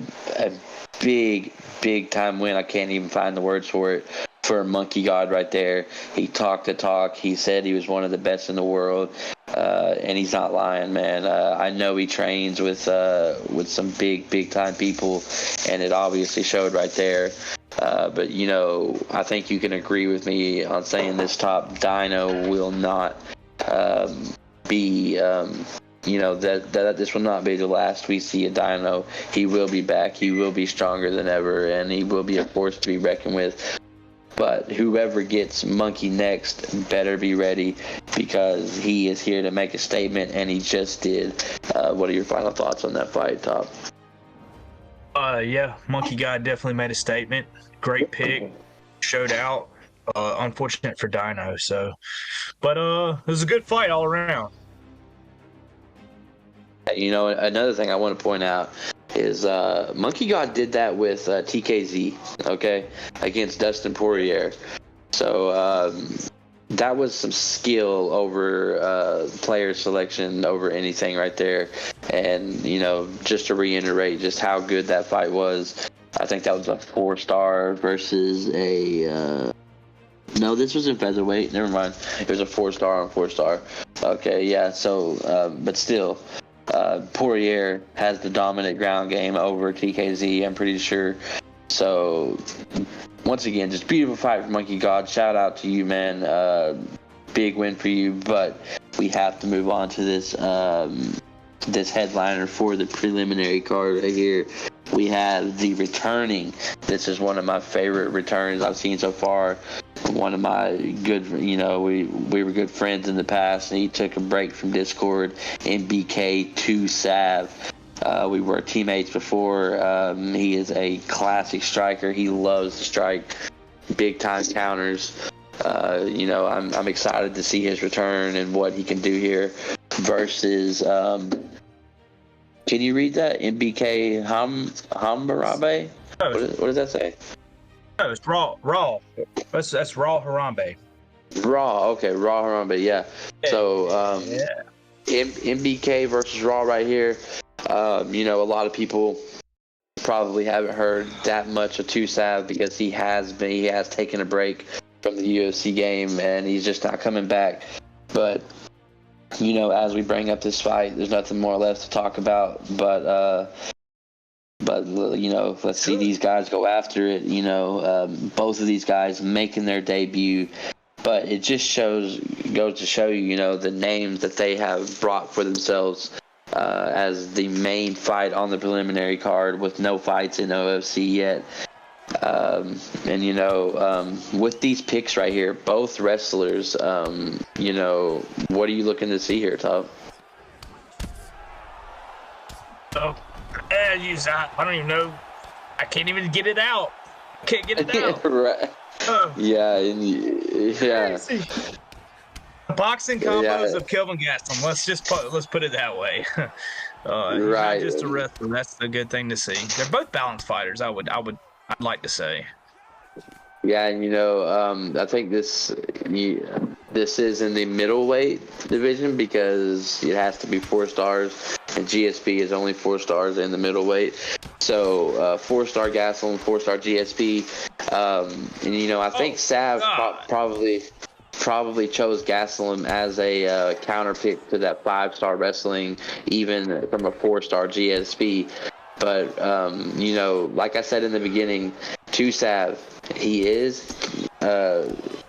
Speaker 8: big time win. I can't even find the words for it for Monkey God right there. He talked the talk. He said he was one of the best in the world, and he's not lying, man. I know he trains with some big time people, and it obviously showed right there. But, you know, I think you can agree with me on saying this, Top. Dino will not be, you know, that this will not be the last we see of Dino. He will be back. He will be stronger than ever, and he will be a force to be reckoned with. But whoever gets Monkey next better be ready, because he is here to make a statement, and he just did. What are your final thoughts on that fight, Top?
Speaker 6: Yeah, Monkey God definitely made a statement. Great pick, showed out. Unfortunate for Dino, so, but it was a good fight all around.
Speaker 8: You know, another thing I want to point out is Monkey God did that with TKZ, okay, against Dustin Poirier. So that was some skill over player selection over anything right there. And, you know, just to reiterate just how good that fight was, I think that was a 4-star versus a... no, this was in featherweight. Never mind. It was a 4-star on 4-star. Okay, yeah, so, but still... Poirier has the dominant ground game over TKZ, I'm pretty sure. So, once again, just beautiful fight for Monkey God. Shout out to you, man. Big win for you, but we have to move on to this this headliner for the preliminary card right here. We have the returning. This is one of my favorite returns I've seen so far. One of my good, you know, we were good friends in the past, and he took a break from Discord. MBK2 Sav We were teammates before. He is a classic striker. He loves to strike big time counters. You know, I'm excited to see his return and what he can do here versus. Can you read that? MBK Hammurabi? What does that say?
Speaker 6: No, it's Raw. That's Raw Harambe.
Speaker 8: Raw. Okay, Raw Harambe. Yeah. So MBK versus Raw right here. You know, a lot of people probably haven't heard that much of Tusav because he has taken a break from the UFC game and he's just not coming back. But you know, as we bring up this fight, there's nothing more left to talk about. But you know, let's see these guys go after it. You know, both of these guys making their debut. But it just goes to show you, you know, the names that they have brought for themselves as the main fight on the preliminary card with no fights in OFC yet. And, you know, with these picks right here, both wrestlers, you know, what are you looking to see here, Top?
Speaker 6: Oh, I don't even know. I can't even get it out. I can't get it out.
Speaker 8: Right. Yeah.
Speaker 6: The boxing combos of Kelvin Gastelum. Let's put it that way. He's
Speaker 8: right.
Speaker 6: Not just a wrestler. That's a good thing to see. They're both balanced fighters. I'd like to say.
Speaker 8: Yeah, and you know, I think this is in the middleweight division because it has to be 4 stars, and GSP is only 4 stars in the middleweight. So 4-star Gastelum, 4-star GSP, and you know, I think Sav probably chose Gastelum as a counter pick to that 5-star wrestling, even from a 4-star GSP. But you know, like I said in the beginning, Tusav, he is,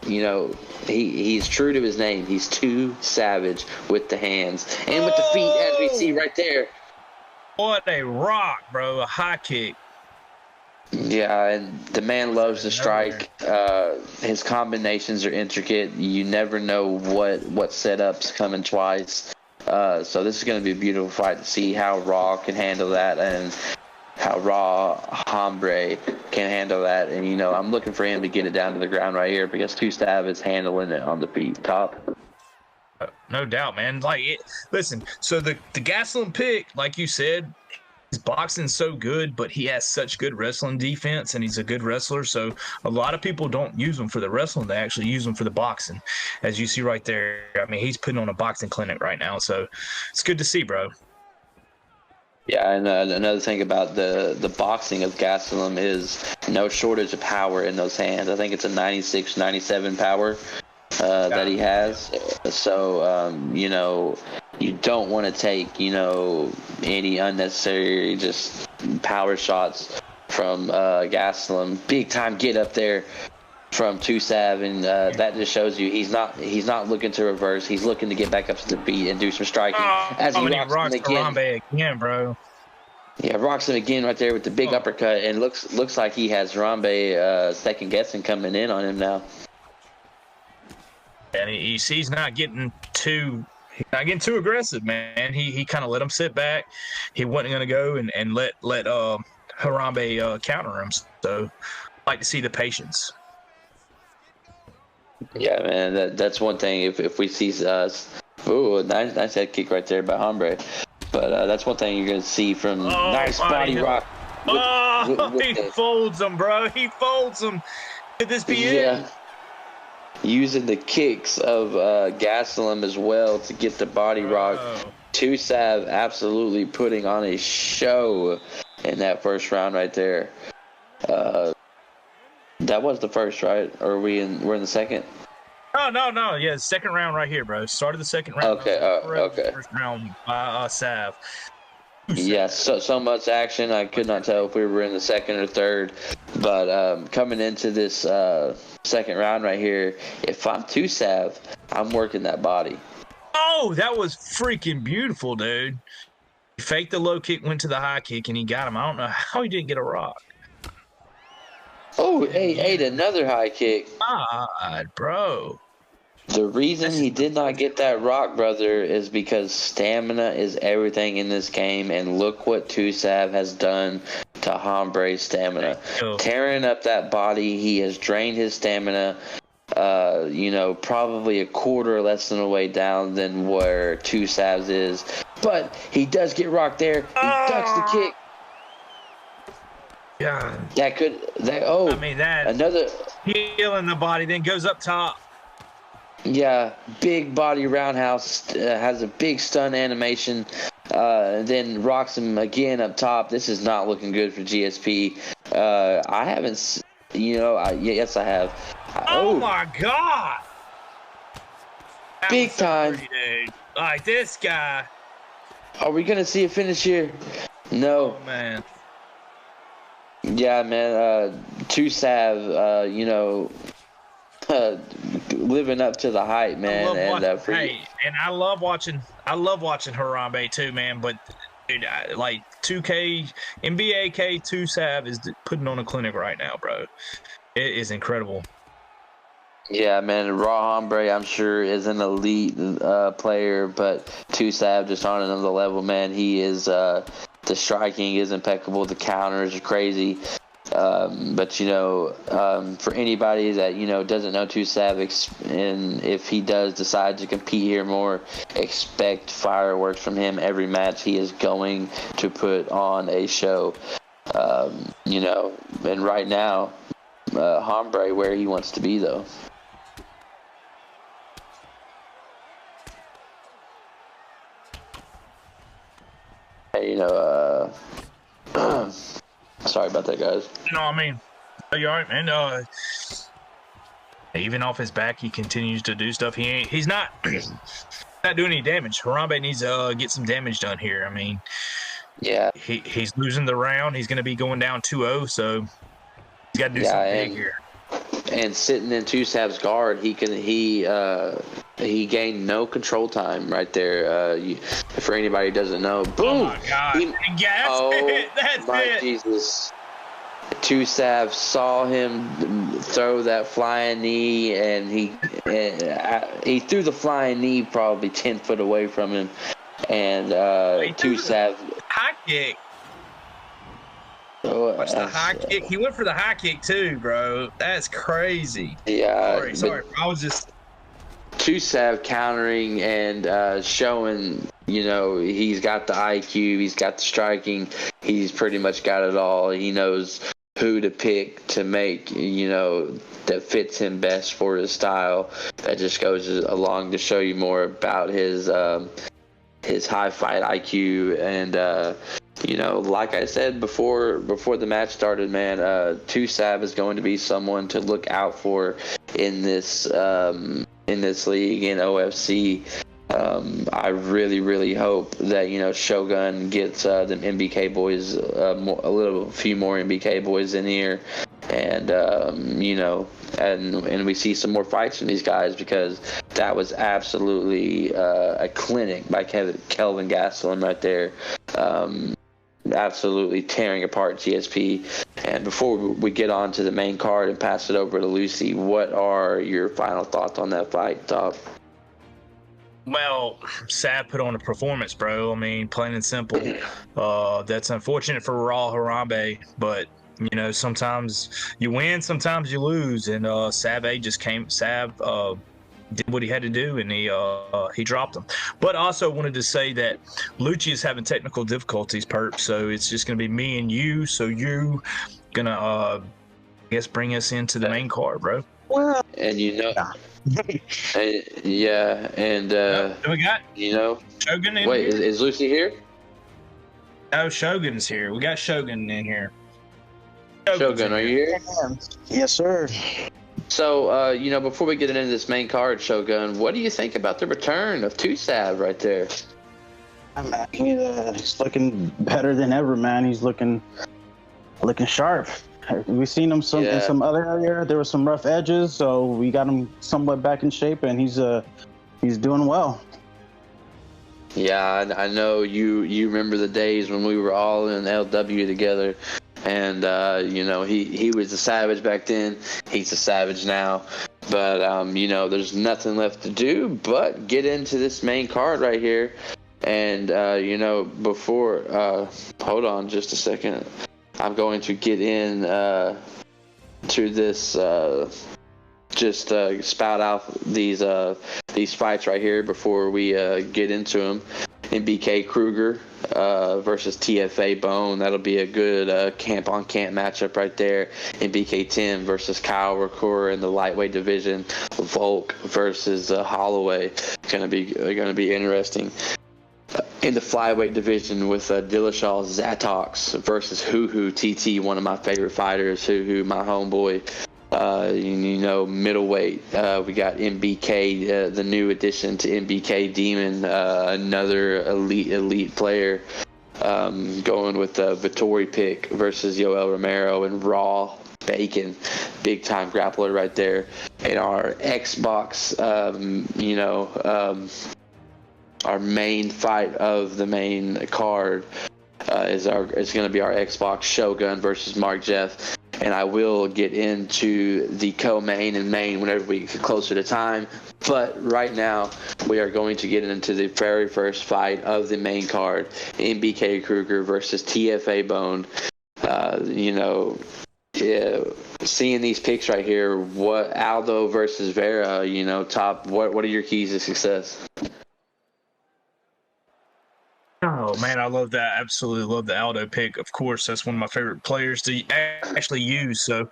Speaker 8: you know, he's true to his name. He's too savage with the hands and with the feet, as we see right there.
Speaker 6: What a rock, bro! A high kick.
Speaker 8: Yeah, and the man loves to strike. His combinations are intricate. You never know what setup's coming twice. So this is going to be a beautiful fight to see how Raw can handle that and how Raw Hambre can handle that. And, you know, I'm looking for him to get it down to the ground right here because Tusav is handling it on the feet, Top.
Speaker 6: No doubt, man. Listen, so the Gastelum pick, like you said, his boxing's so good, but he has such good wrestling defense, and he's a good wrestler. So a lot of people don't use him for the wrestling; they actually use him for the boxing, as you see right there. I mean, he's putting on a boxing clinic right now, so it's good to see, bro.
Speaker 8: Yeah, and another thing about the boxing of Gastelum is no shortage of power in those hands. I think it's a 96, 97 power that he has. So, you know, you don't want to take, you know, any unnecessary just power shots from Gastelum. Big time get up there from Tusav, and that just shows you he's not looking to reverse. He's looking to get back up to the feet and do some striking. As he rocks him
Speaker 6: again, bro.
Speaker 8: Yeah, rocks him again right there with the big uppercut, and looks like he has Harambe second guessing coming in on him now.
Speaker 6: And he's not getting too aggressive, man. He kind of let him sit back. He wasn't going to go and let Harambe counter him. So I like to see the patience.
Speaker 8: Yeah, man, that's one thing. If we see nice head kick right there by Hambre. But that's one thing you're going to see from nice body rock.
Speaker 6: He folds him, bro. He folds him. Could this be it?
Speaker 8: Using the kicks of Gastelum as well to get the body rock. Tusav absolutely putting on a show in that first round right there. That was the first, right? Or we're in the second?
Speaker 6: Oh, no. Yeah, second round right here, bro. Started the second round.
Speaker 8: Okay, okay.
Speaker 6: First round by Sav.
Speaker 8: Yeah, so much action. I could not tell if we were in the second or third. But coming into this second round right here, if I'm Tusav, I'm working that body.
Speaker 6: Oh, that was freaking beautiful, dude. He faked the low kick, went to the high kick, and he got him. I don't know how he didn't get a rock.
Speaker 8: Oh, ate another high kick.
Speaker 6: God, bro.
Speaker 8: The reason he did not get that rock, brother, is because stamina is everything in this game, and look what Tusav has done to Hombre's stamina. Tearing up that body, he has drained his stamina, probably a quarter less than a way down than where Tusav's is. But he does get rocked there. He ducks the kick.
Speaker 6: Yeah.
Speaker 8: Another
Speaker 6: heel in the body, then goes up top.
Speaker 8: Yeah, big body roundhouse, has a big stun animation, then rocks him again up top. This is not looking good for GSP. I haven't, yes I have.
Speaker 6: Oh my God!
Speaker 8: Big time.
Speaker 6: Dude. Like this guy.
Speaker 8: Are we going to see a finish here? No.
Speaker 6: Oh, man.
Speaker 8: Yeah, man, Tusav, living up to the hype, man.
Speaker 6: And I love watching Harambe too, man. But dude, like 2K NBA K Tusav is putting on a clinic right now, bro. It is incredible.
Speaker 8: Yeah, man. Raw Hombre, I'm sure, is an elite player, but Tusav just on another level, man. He is the striking is impeccable. The counters are crazy. But for anybody that doesn't know Tusav, and if he does decide to compete here more, expect fireworks from him every match. He is going to put on a show. And right now, Hombre where he wants to be though. Hey, sorry about that, guys.
Speaker 6: No, I mean, you're all right, man. Even off his back, he continues to do stuff. He's not doing any damage. Harambe needs to get some damage done here. I mean,
Speaker 8: yeah,
Speaker 6: he's losing the round. He's going to be going down 2-0, so he's got to do something big here.
Speaker 8: And sitting in Tusav's guard, he gained no control time right there. For anybody who doesn't know, boom!
Speaker 6: Oh my God! That's it.
Speaker 8: Jesus! Tusav saw him throw that flying knee, and he threw the flying knee probably 10 foot away from him, and Tusav
Speaker 6: high kick. Watch the high kick. He went for the high kick too, bro. That's crazy.
Speaker 8: Yeah.
Speaker 6: Sorry. I was just
Speaker 8: Tusav countering and showing, he's got the IQ, he's got the striking, he's pretty much got it all. He knows who to pick to make, that fits him best for his style. That just goes along to show you more about his high fight IQ and. Like I said before the match started, man, Tusav is going to be someone to look out for in this league in OFC. I really, really hope that Shogun gets them MBK boys a few more MBK boys in here, and and we see some more fights from these guys, because that was absolutely a clinic by Kelvin Gastelum right there. Absolutely tearing apart GSP. And before we get on to the main card and pass it over to Lucy, what are your final thoughts on that fight, Top?
Speaker 6: Well, Sav put on a performance, bro. I mean, plain and simple. That's unfortunate for Raw Harambe, but sometimes you win, sometimes you lose, and Sav did what he had to do, and he dropped him. But I also wanted to say that Lucci is having technical difficulties, Perp, so it's just going to be me and you. So you going to, I guess, bring us into the main card, bro.
Speaker 8: Well, and we got
Speaker 6: Shogun in
Speaker 8: wait,
Speaker 6: here?
Speaker 8: is Lucy here?
Speaker 6: No, Shogun's here. We got Shogun in here.
Speaker 8: Shogun, are you here?
Speaker 9: Yes, sir.
Speaker 8: So, before we get into this main card, Shogun, what do you think about the return of Tusav right there?
Speaker 9: He's looking better than ever, man. He's looking sharp. We've seen him in some other area. There were some rough edges, so we got him somewhat back in shape, and he's doing well.
Speaker 8: Yeah, I know you remember the days when we were all in LW together. And, he was a savage back then. He's a savage now. But you know, there's nothing left to do but get into this main card right here. And you know, before hold on just a second, I'm going to get in to this. Just spout out these fights right here before we get into them. MBK Kruger versus TFA Bone. That'll be a good camp-on-camp matchup right there. MBK Tim versus Kyle Ricor in the lightweight division. Volk versus Holloway. Gonna be interesting. In the flyweight division with Dillashaw Zatox versus Hoo TT, one of my favorite fighters. Hoo, my homeboy. You know, middleweight, we got MBK, the new addition to MBK Demon, another elite player, going with Vittori Pick versus Yoel Romero and Raw Bacon, big time grappler right there. In our Xbox, you know, our main fight of the main card is going to be our Xbox Shogun versus Mark Jeff. And I will get into the co-main and main whenever we get closer to time. But right now, we are going to get into the very first fight of the main card, MBK Kruger versus TFA Bone. You know, seeing these picks right here, what Aldo versus Vera, you know, top. What are your keys to success?
Speaker 6: Oh man, I love that. Absolutely love the Aldo pick. Of course, that's one of my favorite players to actually use. So,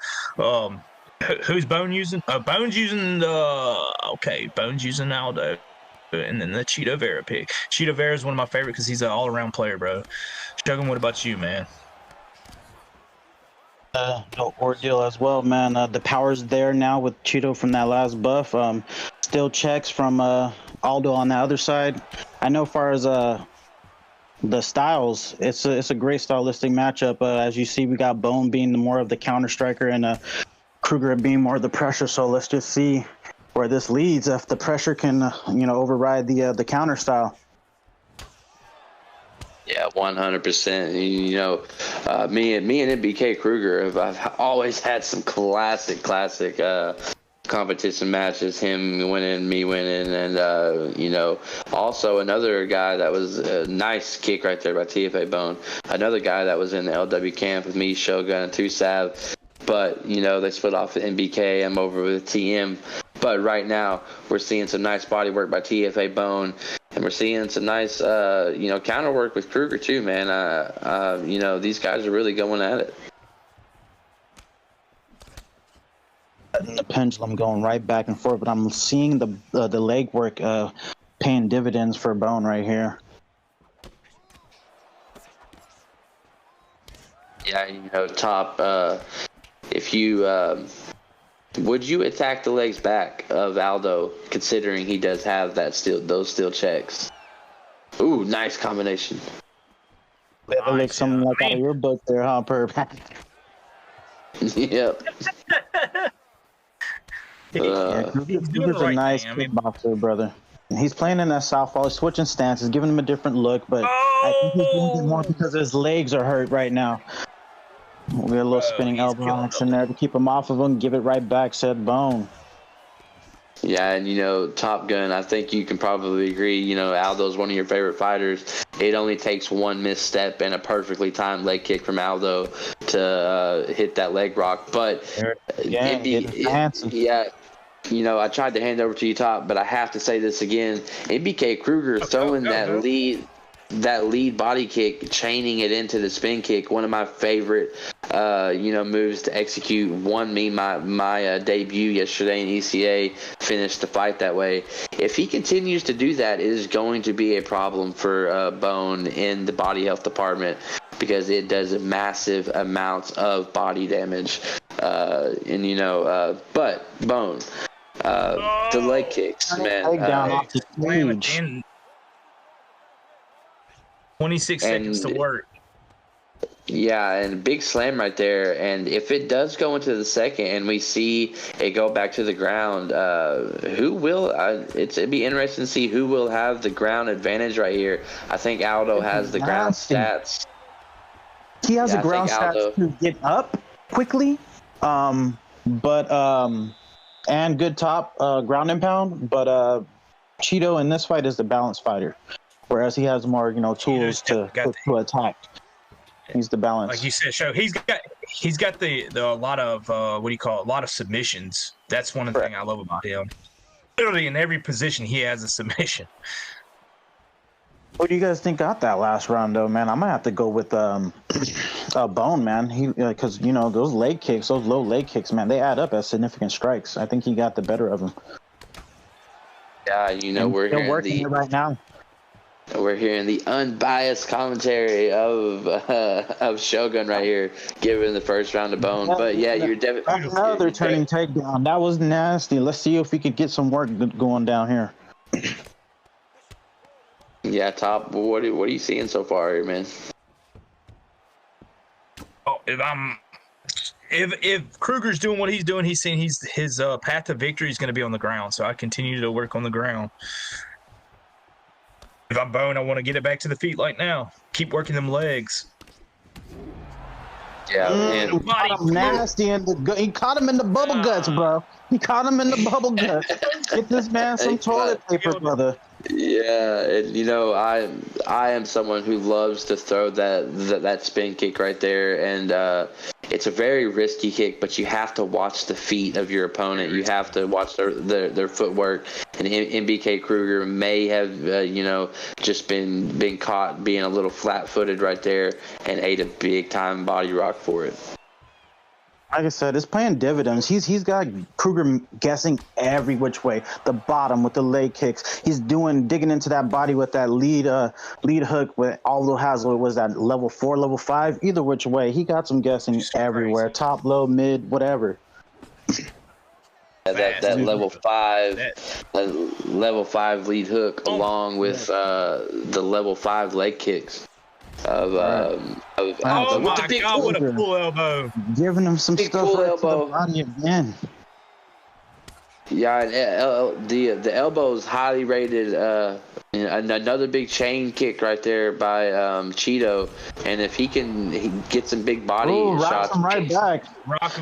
Speaker 6: who's Bone using? Bone's using Bone's using Aldo, and then the Cheeto Vera pick. Cheeto Vera is one of my favorite because he's an all-around player, bro. Shogun, what about you, man?
Speaker 9: No ordeal as well, man. The power's there now with Cheeto from that last buff. Still checks from Aldo on the other side. I know, far as the styles, it's a great stylistic matchup. As you see, we got Bone being more of the counter striker and Kruger being more of the pressure. So let's just see where this leads. If the pressure can, you know, override the counter style.
Speaker 8: Yeah, 100%. You know, me and MBK Kruger I've always had some classic competition matches, him winning, me winning, and you know, also another guy that was a nice kick right there by TFA Bone. Another guy that was in the LW camp with me, Shogun, and 2Sav, but you know, they split off at MBK. I'm over with TM, but right now we're seeing some nice body work by TFA Bone, and we're seeing some nice you know, counter work with Kruger too, man. You know, these guys are really going at it.
Speaker 9: And the pendulum going right back and forth, but I'm seeing the leg work paying dividends for Bone right here.
Speaker 8: Yeah, you know, top. If you would you attack the legs back of Aldo, considering he does have those steel checks? Ooh, nice combination.
Speaker 9: That looks something like out of your book there, huh, Perp?
Speaker 8: Yep.
Speaker 9: He's a nice kickboxer, brother. He's playing in that southpaw, switching stances, giving him a different look, but I think he's doing it more because his legs are hurt right now. We got a little spinning elbow action there to keep him off of him, give it right back, said Bone.
Speaker 8: Yeah, and you know, Top Gun, I think you can probably agree, you know, Aldo's one of your favorite fighters. It only takes one misstep and a perfectly timed leg kick from Aldo to hit that leg rock. But
Speaker 9: yeah,
Speaker 8: you know, I tried to hand over to you, Top, but I have to say this again. MBK Kruger throwing that lead body kick, chaining it into the spin kick, one of my favorite you know, moves to execute. Won me my debut yesterday in ECA, finished the fight that way. If he continues to do that, it is going to be a problem for Bone in the body health department, because it does massive amounts of body damage. And you know, but Bone, the leg kicks, man.
Speaker 9: Down off the cage.
Speaker 6: 26 seconds to work.
Speaker 8: Yeah, and big slam right there. And if it does go into the second and we see it go back to the ground, who will? It'd be interesting to see who will have the ground advantage right here. I think Aldo has the ground stats.
Speaker 9: He has the ground stats to get up quickly, but and good top ground and pound, but Cheeto in this fight is the balanced fighter, whereas he has more tools to attack. He's the balance.
Speaker 6: Like you said, Show. He's got the a lot of what do you call it? A lot of submissions. That's one of the things I love about him. Literally in every position, he has a submission.
Speaker 9: What do you guys think got that last round, though, man? I'm gonna have to go with Bone, man. He because those leg kicks, those low leg kicks, man, they add up as significant strikes. I think he got the better of him.
Speaker 8: Yeah, we're hearing
Speaker 9: working it right now.
Speaker 8: We're hearing the unbiased commentary of Shogun right here, giving the first round of Bone. But yeah, you're definitely
Speaker 9: another turning takedown. That was nasty. Let's see if we could get some work going down here.
Speaker 8: Yeah, Top. What are you seeing so far here, man?
Speaker 6: Oh, if Kruger's doing what he's doing, he's saying his path to victory is going to be on the ground. So I continue to work on the ground. If I'm Bone, I want to get it back to the feet like now. Keep working them legs.
Speaker 8: Yeah, man.
Speaker 9: He caught him nasty he caught him in the bubble guts, bro. He caught him in the bubble guts. Get this man some toilet paper, brother.
Speaker 8: Yeah, and I am someone who loves to throw that spin kick right there, and it's a very risky kick, but you have to watch the feet of your opponent. You have to watch their footwork. And MBK Kruger may have just been caught being a little flat-footed right there and ate a big time body rock for it.
Speaker 9: Like I said, it's paying dividends. He's got Kruger guessing every which way. The bottom with the leg kicks. He's digging into that body with that lead hook. With although Hazlitt was that level 4, level 5, either which way, he got some guessing everywhere. Top, low, mid, whatever.
Speaker 8: That level 5 lead hook, along with the level 5 leg kicks.
Speaker 6: Oh my God! What a cool elbow!
Speaker 9: Giving him some stuff right to the body again.
Speaker 8: Yeah, the elbow is highly rated. Another big chain kick right there by Cheeto, and if he get some big body shots,
Speaker 9: rocks him right back.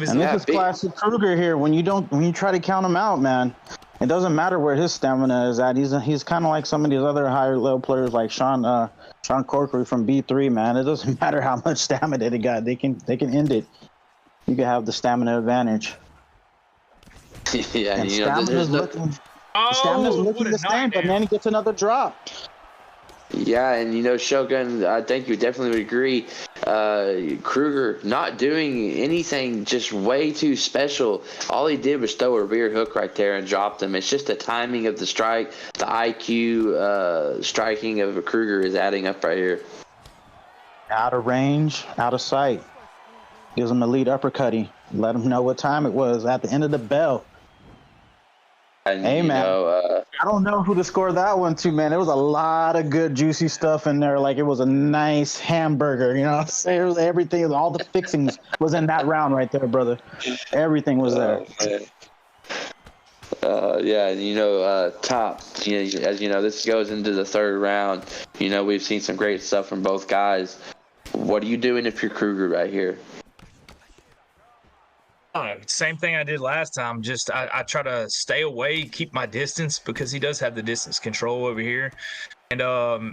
Speaker 9: And this is classic Kruger here. When you try to count him out, man, it doesn't matter where his stamina is at. He's kind of like some of these other higher level players, like Sean Corkery from B3, man. It doesn't matter how much stamina they got. They can end it. You can have the stamina advantage.
Speaker 8: Yeah,
Speaker 9: and stamina's looking the same, but then he gets another drop.
Speaker 8: Yeah, and Shogun, I think you definitely would agree. Kruger not doing anything just way too special. All he did was throw a rear hook right there and dropped him. It's just the timing of the strike, the IQ striking of Kruger is adding up right here.
Speaker 9: Out of range, out of sight. Gives him a lead uppercutty. Let him know what time it was at the end of the bell.
Speaker 8: And,
Speaker 9: hey, man, I don't know who to score that one to, man. There was a lot of good, juicy stuff in there. Like, it was a nice hamburger, everything, all the fixings was in that round right there, brother. Everything was there.
Speaker 8: Yeah, Top, as you know, this goes into the third round. We've seen some great stuff from both guys. What are you doing if you're Kruger right here?
Speaker 6: Same thing I did last time. Just I try to stay away, keep my distance, because he does have the distance control over here, and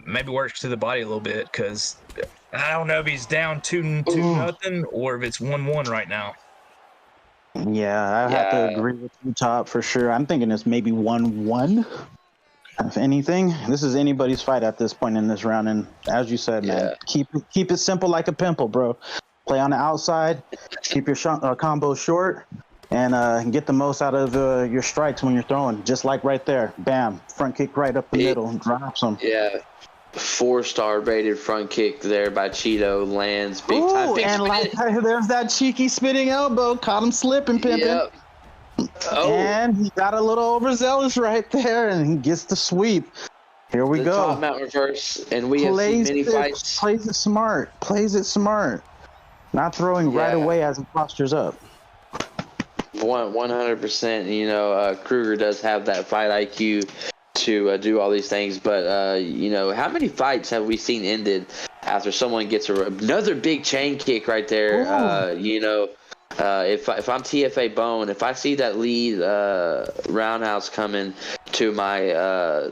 Speaker 6: maybe works to the body a little bit, because I don't know if he's down 2-0 or if it's 1-1 right now.
Speaker 9: Yeah, I have to agree with you, Top, for sure. I'm thinking it's maybe 1-1. If anything, this is anybody's fight at this point in this round, and as you said, man, keep it simple like a pimple, bro. Play on the outside, keep your combos short, and get the most out of your strikes when you're throwing. Just like right there, bam, front kick right up the middle, drops them.
Speaker 8: Yeah, 4-star rated front kick there by Cheeto, lands big time.
Speaker 9: And there's that cheeky spinning elbow, caught him slipping, pimping.
Speaker 8: Yep.
Speaker 9: And he got a little overzealous right there, and he gets the sweep. Here we go.
Speaker 8: Top mount reverse, and we have seen many fights.
Speaker 9: Plays it smart. Not throwing right away as he postures up.
Speaker 8: 100%. Kruger does have that fight IQ to do all these things, but how many fights have we seen ended after someone gets another big chain kick right there? If I'm TFA Bone, if I see that lead roundhouse coming to my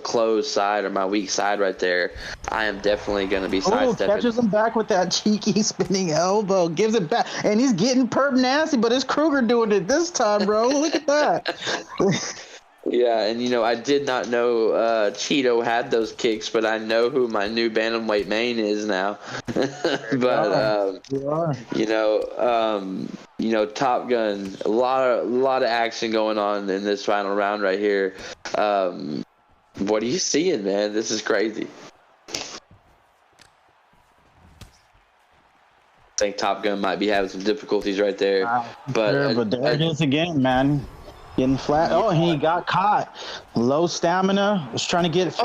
Speaker 8: closed side or my weak side right there, I am definitely going to be sidestepping.
Speaker 9: Catches him back with that cheeky spinning elbow, gives it back, and he's getting perp nasty, but it's Kruger doing it this time, bro. Look at that.
Speaker 8: Yeah, and I did not know Cheeto had those kicks, but I know who my new bantamweight main is now. But Top Gun, a lot of action going on in this final round right here. What are you seeing, man? This is crazy. I think Top Gun might be having some difficulties right there,
Speaker 9: but there it is again, man. Getting flat. Oh, and he got caught. Low stamina. Was trying to get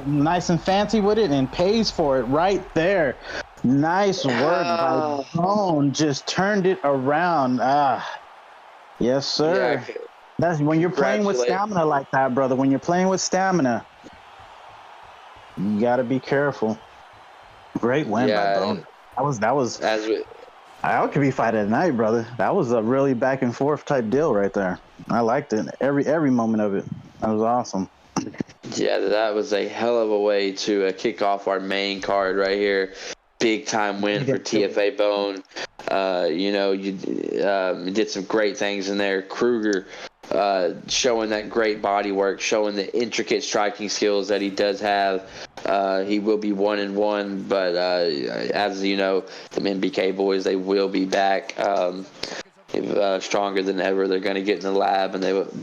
Speaker 9: nice and fancy with it and pays for it right there. Nice work by Bone. Just turned it around. Yes, sir. Yeah, that's when you're playing with stamina like that, brother. When you're playing with stamina, you got to be careful. Great win by Bone. That was. I could be fighting tonight, brother. That was a really back and forth type deal right there. I liked it. Every moment of it. That was awesome.
Speaker 8: Yeah, that was a hell of a way to kick off our main card right here. Big time win for TFA Bone. You did some great things in there. Kruger showing that great body work, showing the intricate striking skills that he does have. He will be 1-1, but as you know, the MBK boys, they will be back stronger than ever. They're going to get in the lab,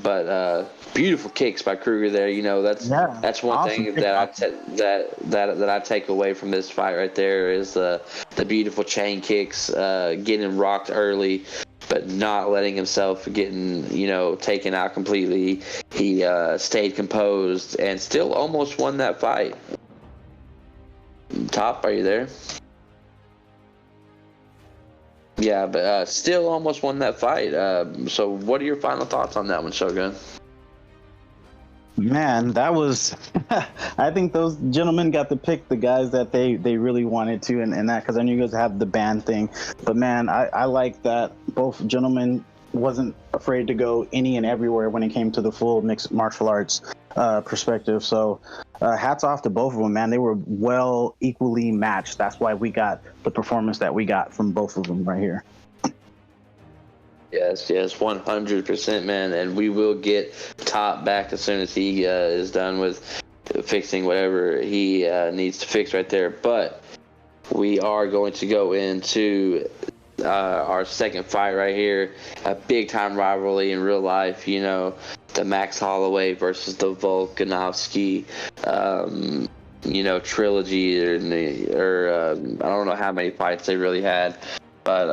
Speaker 8: but beautiful kicks by Kruger there. That's one awesome thing that I take away from this fight right there is the beautiful chain kicks, getting rocked early, but not letting himself getting taken out completely. He stayed composed and still almost won that fight. Top, are you there? Yeah, but still almost won that fight. So what are your final thoughts on that one, Shogun?
Speaker 9: Man, that was I think those gentlemen got to pick the guys that they really wanted to, and that because I knew you guys have the band thing. But man, I like that both gentlemen wasn't afraid to go any and everywhere when it came to the full mixed martial arts perspective. So hats off to both of them, man. They were well equally matched. That's why we got the performance that we got from both of them right here.
Speaker 8: Yes, 100%, man. And we will get Top back as soon as he is done with fixing whatever he needs to fix right there. But we are going to go into our second fight right here. A big-time rivalry in real life, the Max Holloway versus the Volkanovski, trilogy, or I don't know how many fights they really had. But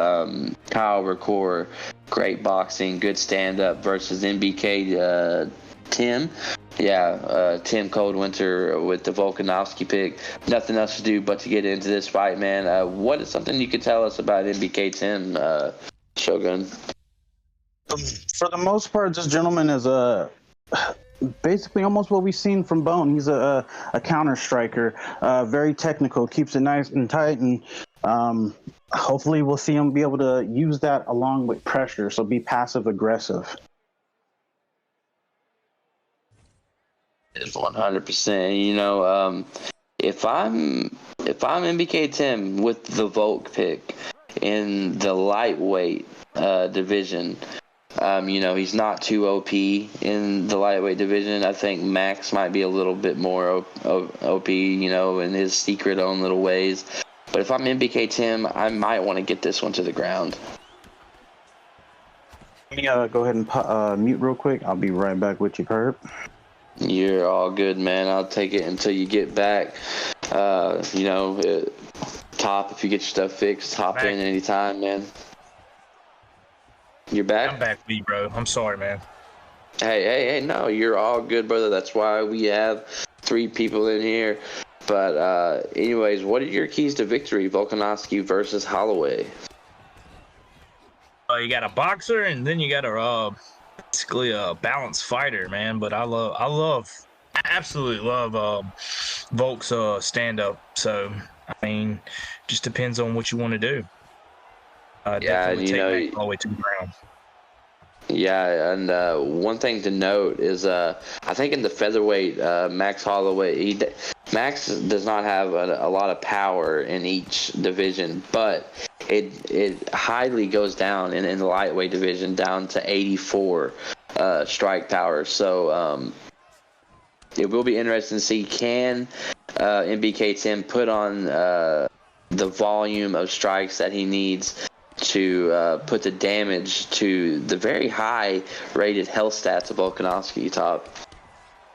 Speaker 8: Kyle Ricord, great boxing, good stand-up versus MBK Tim. Tim Coldwinter with the Volkanovski pick. Nothing else to do but to get into this fight, man. What is something you could tell us about MBK Tim, Shogun?
Speaker 9: For the most part, this gentleman is basically almost what we've seen from Bone. He's a counter striker, very technical, keeps it nice and tight, and hopefully we'll see him be able to use that along with pressure, so be passive aggressive.
Speaker 8: It's 100%. If I'm MBK Tim with the Volk pick in the lightweight division, he's not too OP in the lightweight division. I think Max might be a little bit more OP, in his secret own little ways. But if I'm MBK Tim, I might want to get this one to the ground.
Speaker 9: Let me go ahead and mute real quick. I'll be right back with you, Perp.
Speaker 8: You're all good, man. I'll take it until you get back. Top, if you get your stuff fixed, hop in anytime, man. You're back?
Speaker 6: I'm back with you, bro. I'm sorry, man.
Speaker 8: Hey, no, you're all good, brother. That's why we have 3 people in here. But anyways, what are your keys to victory, Volkanovski versus Holloway?
Speaker 6: You got a boxer, and then you got a basically a balanced fighter, man. But I absolutely love Volk's stand-up. So, I mean, just depends on what you want to do. Definitely
Speaker 8: you
Speaker 6: take
Speaker 8: know,
Speaker 6: Max all the way to the ground.
Speaker 8: yeah, and one thing to note is I think in the featherweight, Max Holloway, Max does not have a lot of power in each division, but it highly goes down in the lightweight division down to 84 strike power. So it will be interesting to see, can MBK10 put on the volume of strikes that he needs to put the damage to the very high rated health stats of Volkanovski, Top.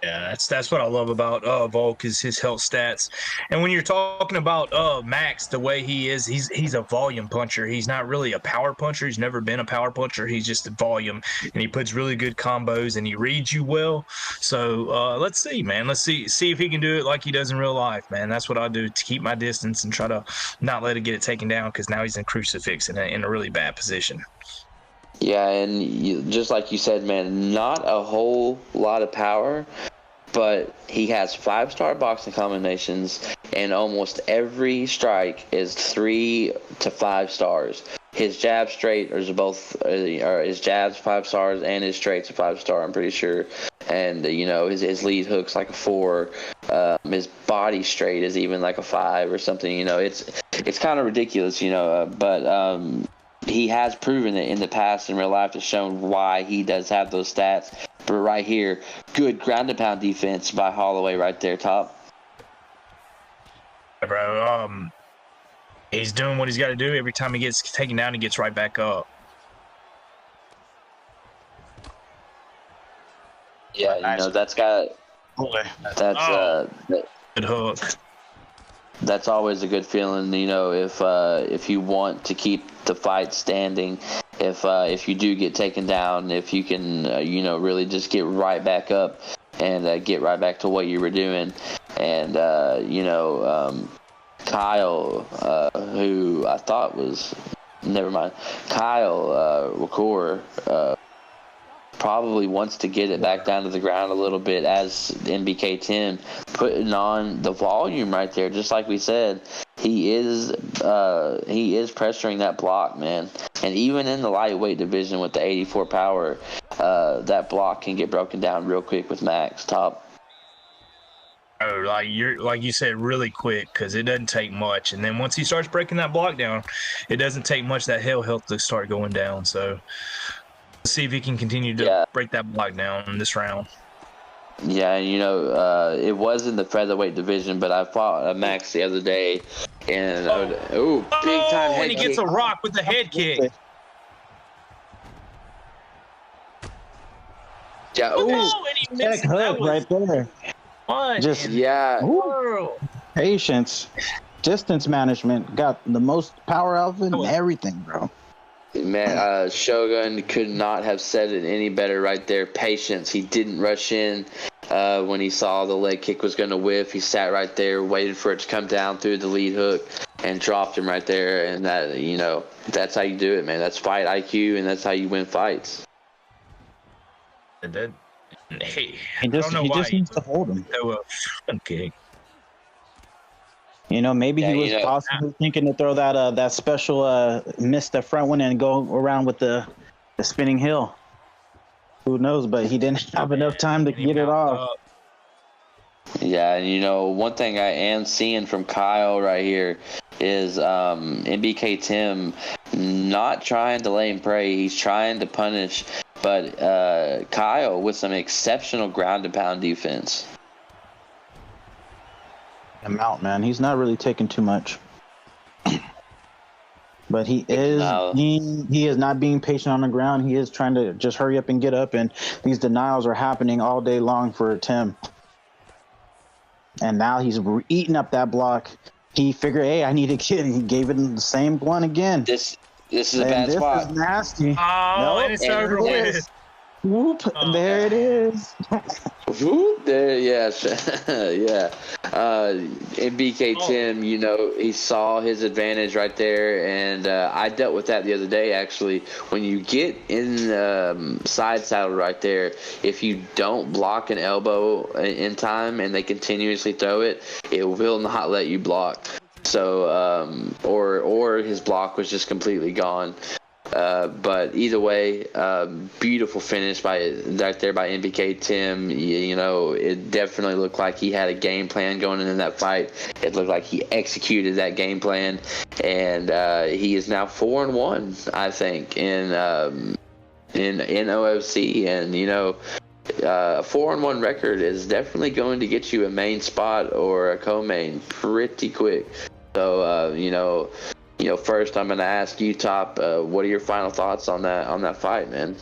Speaker 6: Yeah, that's what I love about Volk is his health stats. And when you're talking about Max, the way he is, he's a volume puncher. He's not really a power puncher. He's never been a power puncher. He's just a volume, and he puts really good combos, and he reads you well. So let's see, man. Let's see if he can do it like he does in real life, man. That's what I do to keep my distance and try to not let it get it taken down, because now he's in crucifix in a really bad position.
Speaker 8: Yeah, and just like you said, man, not a whole lot of power, but he has 5-star boxing combinations, and almost every strike is 3 to 5 stars. His jab straight is both, or his jabs 5 stars and his straights a 5-star, I'm pretty sure. And his lead hook's like a 4. His body straight is even like a 5 or something. It's kind of ridiculous, but he has proven it in the past in real life, has shown why he does have those stats. But right here, good ground and pound defense by Holloway right there, Top.
Speaker 6: Bro, he's doing what he's got to do. Every time he gets taken down, he gets right back up.
Speaker 8: Yeah, that's good
Speaker 6: hook.
Speaker 8: That's always a good feeling, if you want to keep the fight standing, if you do get taken down, if you can, really just get right back up and get right back to what you were doing. And, Kyle, who I thought was, never mind, Kyle Wakor, probably wants to get it back down to the ground a little bit, as MBK10 putting on the volume right there. Just like we said, he is pressuring that block, man. And even in the lightweight division with the 84 power, that block can get broken down real quick with Max, Top.
Speaker 6: Oh, like you said, really quick, because it doesn't take much. And then once he starts breaking that block down, it doesn't take much that health to start going down. So let's see if he can continue to break that block down in this round.
Speaker 8: Yeah, it was in the featherweight division, but I fought Max the other day, and big time head
Speaker 6: and he gets a rock with the head kick.
Speaker 8: Yeah,
Speaker 6: and he missed
Speaker 9: hook right there.
Speaker 6: Fun.
Speaker 9: Just patience, distance management, got the most power out of it and everything, bro.
Speaker 8: Man, Shogun could not have said it any better right there. Patience. He didn't rush in when he saw the leg kick was going to whiff. He sat right there, waited for it to come down through the lead hook, and dropped him right there. And that, that's how you do it, man. That's fight IQ, and that's how you win fights.
Speaker 6: He
Speaker 9: just needs to hold him.
Speaker 6: Okay.
Speaker 9: Maybe he was possibly thinking to throw that special miss the front one and go around with the spinning heel. Who knows? But he didn't have enough time to get it off.
Speaker 8: Yeah, one thing I am seeing from Kyle right here is MBK Tim not trying to lay and pray. He's trying to punish, but Kyle with some exceptional ground and pound defense.
Speaker 9: Him out, man. He's not really taking too much. But he is not being patient on the ground. He is trying to just hurry up and get up, and these denials are happening all day long for Tim. And now he's eating up that block. He figured, hey, I need to get it. He gave it the same one again.
Speaker 8: This is a bad spot.
Speaker 9: This is nasty.
Speaker 6: Oh, and it's over with.
Speaker 9: Whoop, there it is.
Speaker 8: Whoop, there, yes. Yeah. MBK Tim, he saw his advantage right there, and I dealt with that the other day, actually. When you get in side saddle right there, if you don't block an elbow in time and they continuously throw it, it will not let you block. So, or his block was just completely gone. But either way, beautiful finish right there by MBK Tim. You know, it definitely looked like he had a game plan going into that fight. It looked like he executed that game plan, and he is now 4-1, I think, in OFC. And you know, a 4-1 record is definitely going to get you a main spot or a co-main pretty quick. So you know, first I'm going to ask you, Top. What are your final thoughts on that fight, man?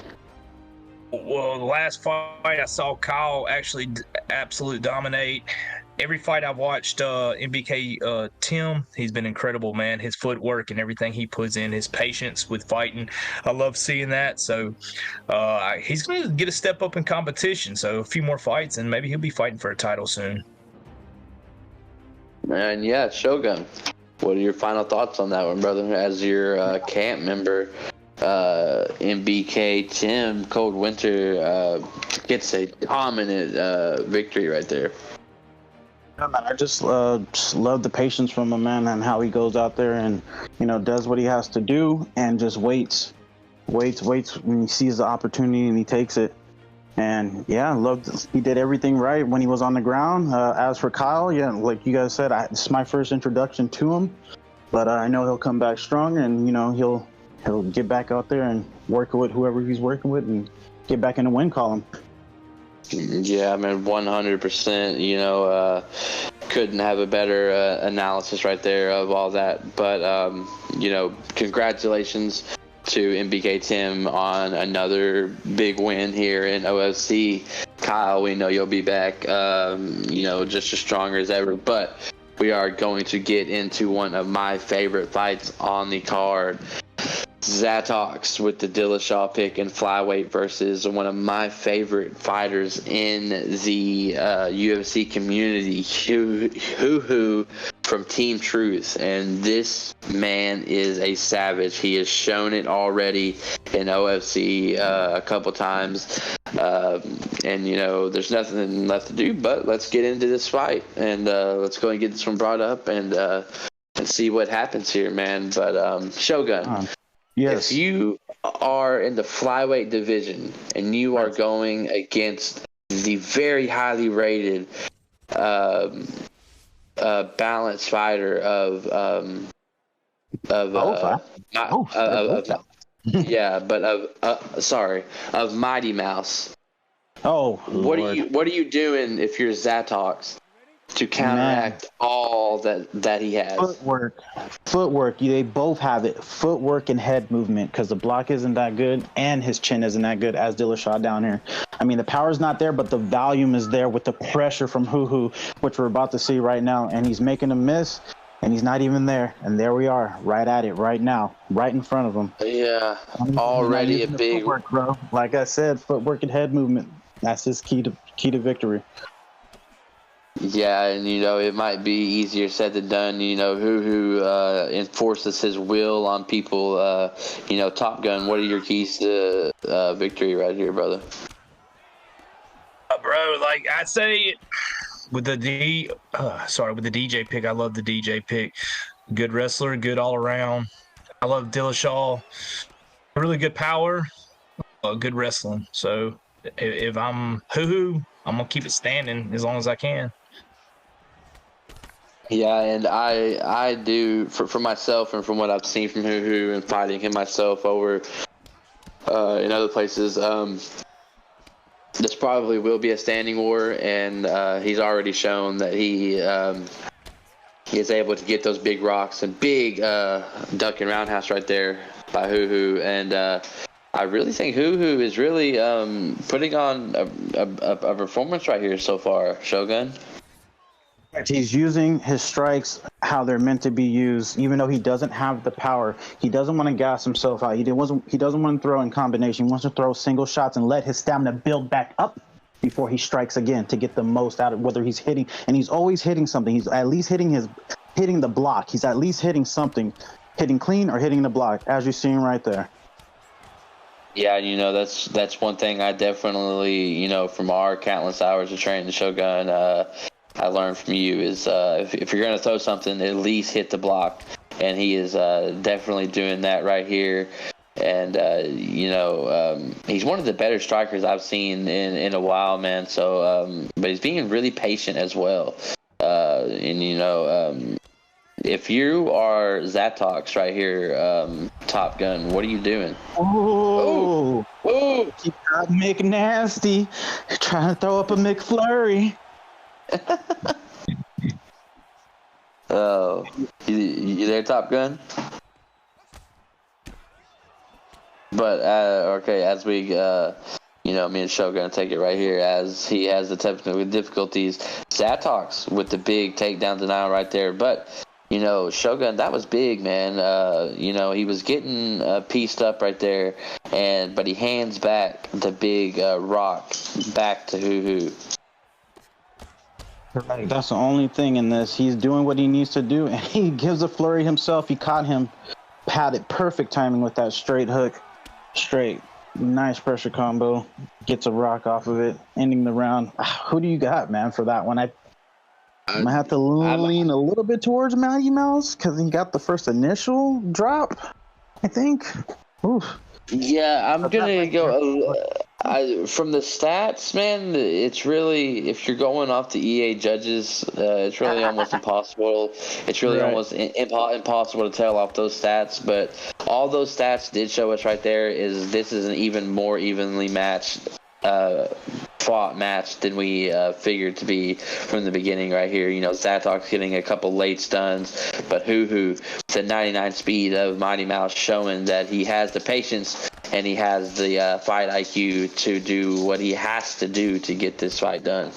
Speaker 6: Well, the last fight I saw Kyle actually absolute dominate. Every fight I've watched MBK Tim, he's been incredible, man. His footwork and everything he puts in, his patience with fighting, I love seeing that. So he's going to get a step up in competition. So a few more fights, and maybe he'll be fighting for a title soon.
Speaker 8: And yeah, Shogun, what are your final thoughts on that one, brother? As your camp member, MBK Tim Cold Winter gets a dominant victory right there.
Speaker 9: Yeah, man, I just love the patience from a man and how he goes out there and, you know, does what he has to do and just waits when he sees the opportunity and he takes it. And yeah, he did everything right when he was on the ground. As for Kyle, yeah, like you guys said, this is my first introduction to him, but I know he'll come back strong, and you know he'll get back out there and work with whoever he's working with and get back in the win column.
Speaker 8: Yeah, I mean, 100%. You know, couldn't have a better analysis right there of all that. But you know, congratulations to MBK Tim on another big win here in OFC. Kyle, we know you'll be back, you know, just as stronger as ever. But we are going to get into one of my favorite fights on the card. Zatox with the Dillashaw pick in flyweight versus one of my favorite fighters in the UFC community, Hoo from Team Truth. And this man is a savage. He has shown it already in OFC a couple times. And, you know, there's nothing left to do but let's get into this fight. And let's go and get this one brought up and see what happens here, man. But Shogun.
Speaker 9: Yes.
Speaker 8: If you are in the flyweight division and you are going against the very highly rated balanced fighter of Mighty Mouse.
Speaker 9: Oh,
Speaker 8: what are you doing if you're Zatox to counteract all that he has?
Speaker 9: Footwork. They both have it. Footwork and head movement, because the block isn't that good and his chin isn't that good as Dillashaw down here. I mean, the power's not there, but the volume is there with the pressure from Hoo, which we're about to see right now. And he's making a miss, and he's not even there. And there we are, right at it, right now, right in front of him.
Speaker 8: Yeah, already a big
Speaker 9: footwork, bro. Like I said, footwork and head movement. That's his key to victory.
Speaker 8: Yeah, and you know, it might be easier said than done. You know, who enforces his will on people. You know, Top Gun, what are your keys to victory right here, brother?
Speaker 6: Bro, like I say, with the DJ pick, I love the DJ pick. Good wrestler, good all around. I love Dillashaw. Really good power, good wrestling. So if I'm Hoo, I'm gonna keep it standing as long as I can.
Speaker 8: Yeah, and I do for myself and from what I've seen from Hoo and fighting him myself over in other places. This probably will be a standing war, and he's already shown that he is able to get those big rocks and big duck and roundhouse right there by Hoo. And I really think Hoo is really putting on a performance right here so far, Shogun.
Speaker 9: He's using his strikes how they're meant to be used, even though he doesn't have the power. He doesn't want to gas himself out. He doesn't want to throw in combination. He wants to throw single shots and let his stamina build back up before he strikes again to get the most out of whether he's hitting. And he's always hitting something. He's at least hitting the block. He's at least hitting something, hitting clean or hitting the block, as you're seeing right there.
Speaker 8: Yeah, you know, that's one thing I definitely, you know, from our countless hours of training the Shogun, I learned from you is if you're going to throw something, at least hit the block. And he is definitely doing that right here. And, he's one of the better strikers I've seen in a while, man. So, but he's being really patient as well. If you are Zatox right here, Top Gun, what are you doing?
Speaker 9: Oh, keep that McNasty. Trying to throw up a McFlurry.
Speaker 8: Oh, you there, Top Gun? But okay, as we me and Show gonna take it right here as he has the technical difficulties. Zatox with the big takedown denial right there, but Shogun, that was big, man. He was getting pieced up right there, but he hands back the big rock back to Hoo.
Speaker 9: Right, that's the only thing in this. He's doing what he needs to do, and he gives a flurry himself. He caught him, had it perfect timing with that straight hook. Straight. Nice pressure combo. Gets a rock off of it, ending the round. Who do you got, man, for that one? I'm going to have to lean a little bit towards Mighty Mouse because he got the first initial drop, I think. Oof.
Speaker 8: Yeah, I'm going to go... from the stats, man, it's really, if you're going off the EA judges, it's really almost impossible. It's really almost impossible to tell off those stats. But all those stats did show us right there this is an even more evenly matched fought match than we figured to be from the beginning right here. Zatox getting a couple late stuns, but Hoo, the 99 speed of Mighty Mouse showing that he has the patience and he has the fight IQ to do what he has to do to get this fight done.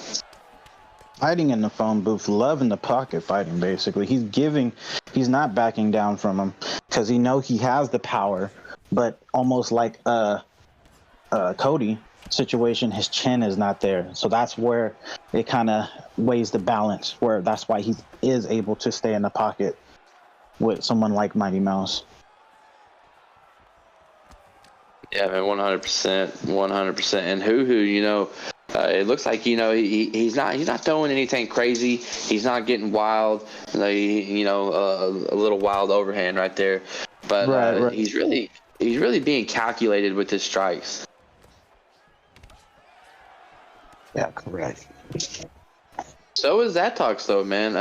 Speaker 9: Fighting in the phone booth, loving the pocket fighting, basically. He's not backing down from him because he has the power, but almost like Cody situation, his chin is not there. So that's where it kind of weighs the balance, where that's why he is able to stay in the pocket with someone like Mighty Mouse.
Speaker 8: Yeah, man, 100%. And Hoo, it looks like he's not throwing anything crazy. He's not getting wild, a little wild overhand right there. But right. He's really being calculated with his strikes.
Speaker 9: Yeah, correct.
Speaker 8: So is Zatox though, man.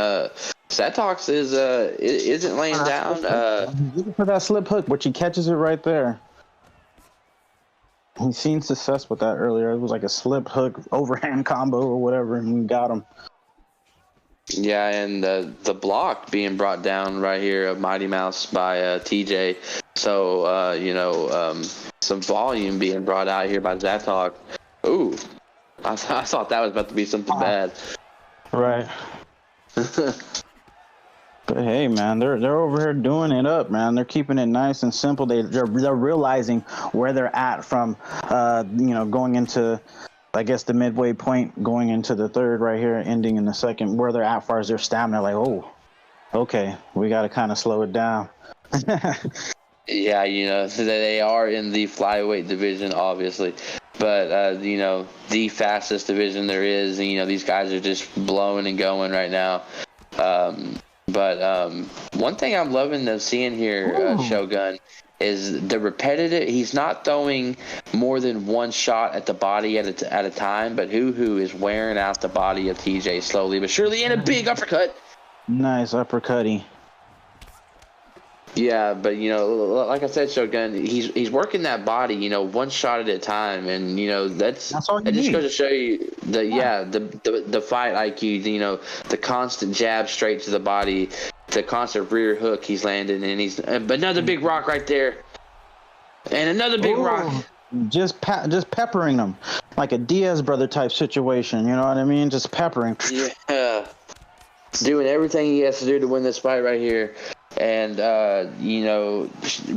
Speaker 8: Zatox isn't laying down.
Speaker 9: Looking for that slip hook, which he catches it right there. He's seen success with that earlier. It was like a slip hook overhand combo or whatever, and we got him.
Speaker 8: Yeah, and the block being brought down right here of Mighty Mouse by TJ. So, some volume being brought out here by Zatox. Ooh, I thought that was about to be something bad.
Speaker 9: Right. But hey, man, they're over here doing it up, man. They're keeping it nice and simple. They're realizing where they're at from, going into, I guess, the midway point, going into the third right here, ending in the second, where they're at as far as their stamina. Like, oh, okay, we got to kind of slow it down.
Speaker 8: Yeah, so they are in the flyweight division, obviously. But, the fastest division there is, and, these guys are just blowing and going right now. But one thing I'm loving to seeing here, Shogun, is the repetitive. He's not throwing more than one shot at the body at a time, but Hoo is wearing out the body of TJ slowly but surely, and a big uppercut.
Speaker 9: Nice uppercutty.
Speaker 8: Yeah, but like I said, Shogun, he's working that body, one shot at a time, and that's all you just goes to show you the fight IQ, the constant jab straight to the body, the constant rear hook he's landing, and he's another big rock right there, and another big rock.
Speaker 9: Just peppering them like a Diaz brother type situation. You know what I mean? Just peppering.
Speaker 8: Yeah, doing everything he has to do to win this fight right here. And,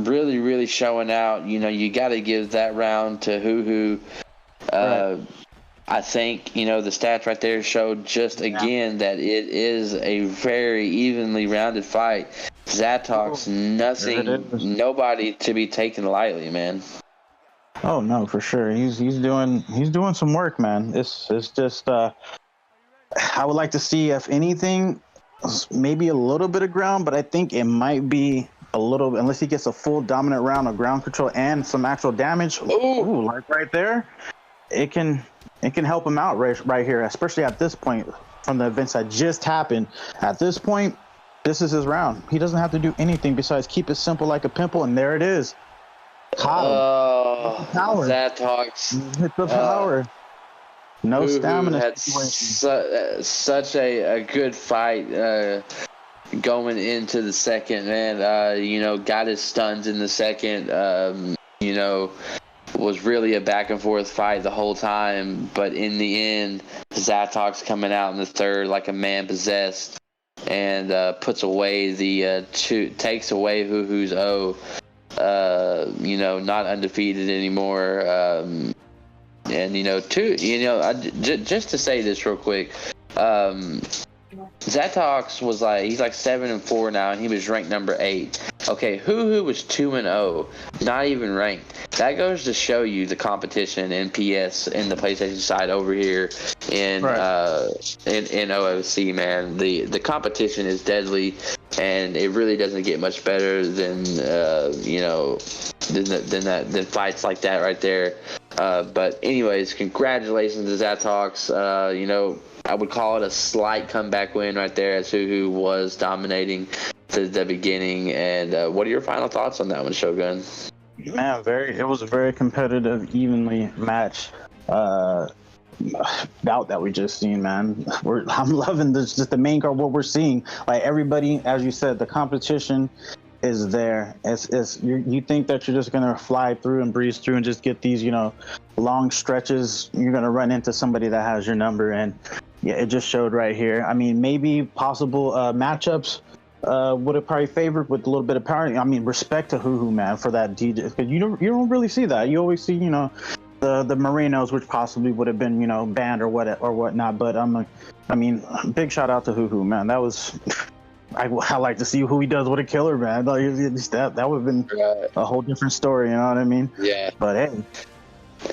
Speaker 8: really, really showing out. You got to give that round to Hoo. Right. I think, the stats right there showed just again that it is a very evenly rounded fight. Zatox, nobody to be taken lightly, man.
Speaker 9: Oh no, for sure. He's doing some work, man. It's just I would like to see, if anything, maybe a little bit of ground, but I think it might be a little, unless he gets a full dominant round of ground control and some actual damage. Ooh, like right there, it can help him out right here, especially at this point from the events that just happened. At this point, this is his round. He doesn't have to do anything besides keep it simple like a pimple, and there it is.
Speaker 8: Oh,
Speaker 9: Power.
Speaker 8: Zatox.
Speaker 9: Hit the power. No stamina.
Speaker 8: Had such a good fight going into the second, man. You know, got his stuns in the second. You know, was really a back and forth fight the whole time, but in the end, Zatox coming out in the third like a man possessed, and puts away the takes away Huhu's O. You know, not undefeated anymore. And just to say this real quick, Zatox was he's 7-4 now, and he was ranked number 8. Okay, Huhu was 2-0, not even ranked. That goes to show you the competition in PS in the PlayStation side over here in OFC, man. The competition is deadly, and it really doesn't get much better than than fights like that right there. But anyways, congratulations to Zatox. I would call it a slight comeback win right there, as Huhu was dominating the beginning. And what are your final thoughts on that one, Shogun?
Speaker 9: Man, it was a very competitive, evenly matched bout that we just seen, man. I'm loving this, just the main card, what we're seeing. Like everybody, as you said, the competition is there. You think that you're just gonna fly through and breeze through and just get these, long stretches. You're gonna run into somebody that has your number, and yeah, it just showed right here. I mean, maybe possible matchups would have probably favored with a little bit of power. I mean, respect to Huhu, man, for that DJ, because you don't really see that. You always see, the Marinos, which possibly would have been, banned or whatnot. But I mean, big shout out to Huhu, man. That was. I like to see who he does with a killer, man. That would have been a whole different story, you know what I mean?
Speaker 8: Yeah.
Speaker 9: But hey.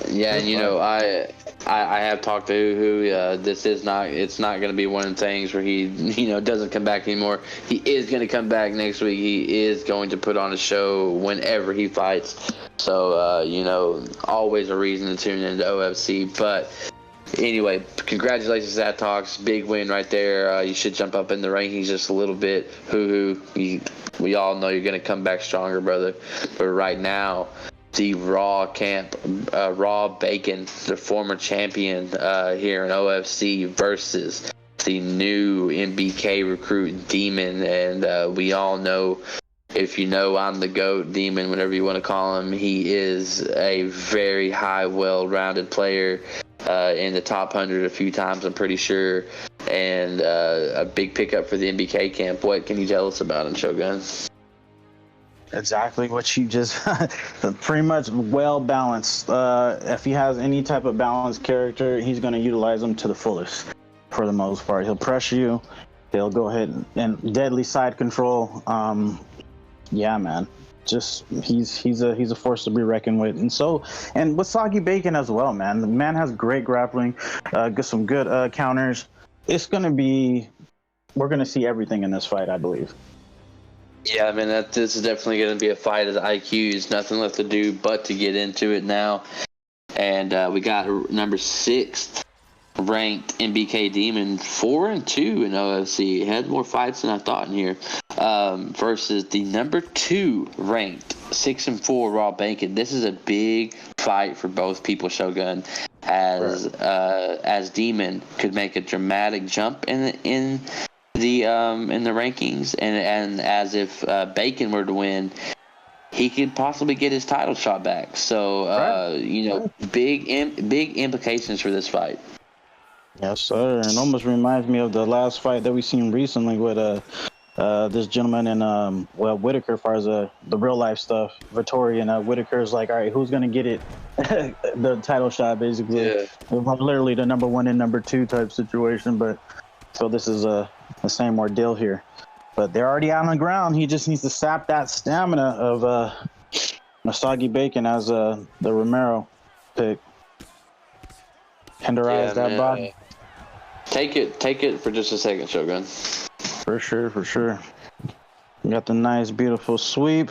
Speaker 8: Yeah, and I have talked to Huhu. It's not going to be one of the things where he doesn't come back anymore. He is going to come back next week. He is going to put on a show whenever he fights. So always a reason to tune into OFC. But anyway, congratulations, Zatox. Big win right there. You should jump up in the rankings just a little bit. Huhu, we all know you're going to come back stronger, brother. But right now, the Raw Bacon, the former champion here in OFC, versus the new MBK recruit Demon. And we all know, if you know, I'm the GOAT, Demon, whatever you want to call him. He is a very high, well-rounded player. In the top 100 a few times, I'm pretty sure, and a big pickup for the MBK camp. What can you tell us about him, Shogun?
Speaker 9: Exactly what you just pretty much well balanced. If he has any type of balanced character, he's going to utilize them to the fullest for the most part. He'll pressure you. He'll go ahead and deadly side control. Yeah, man. Just he's a force to be reckoned with, and with Soggy Bacon as well, man. The man has great grappling, get some good counters. We're gonna see everything in this fight, I believe.
Speaker 8: Yeah, I mean, this is definitely going to be a fight of the IQs. Nothing left to do but to get into it now. And we got number 6 ranked MBK Demon, 4-2 in OFC. Had more fights than I thought in here. Versus the number 2 ranked 6-4 Raw Bacon. This is a big fight for both people, Shogun, as Demon could make a dramatic jump in the rankings, and as if Bacon were to win, he could possibly get his title shot back. So big implications for this fight.
Speaker 9: Yes, sir. And almost reminds me of the last fight that we seen recently with this gentleman and Whitaker, as far as the real life stuff. Vittori and Whitaker's like, all right, who's gonna get it? The title shot, basically. Yeah. Literally the number 1 and number 2 type situation. But so this is the same ordeal here. But they're already out on the ground. He just needs to sap that stamina of Soggy Bacon as the Romero pick. Tenderize that body.
Speaker 8: Take it for just a second, Shogun.
Speaker 9: For sure, for sure. We got the nice, beautiful sweep.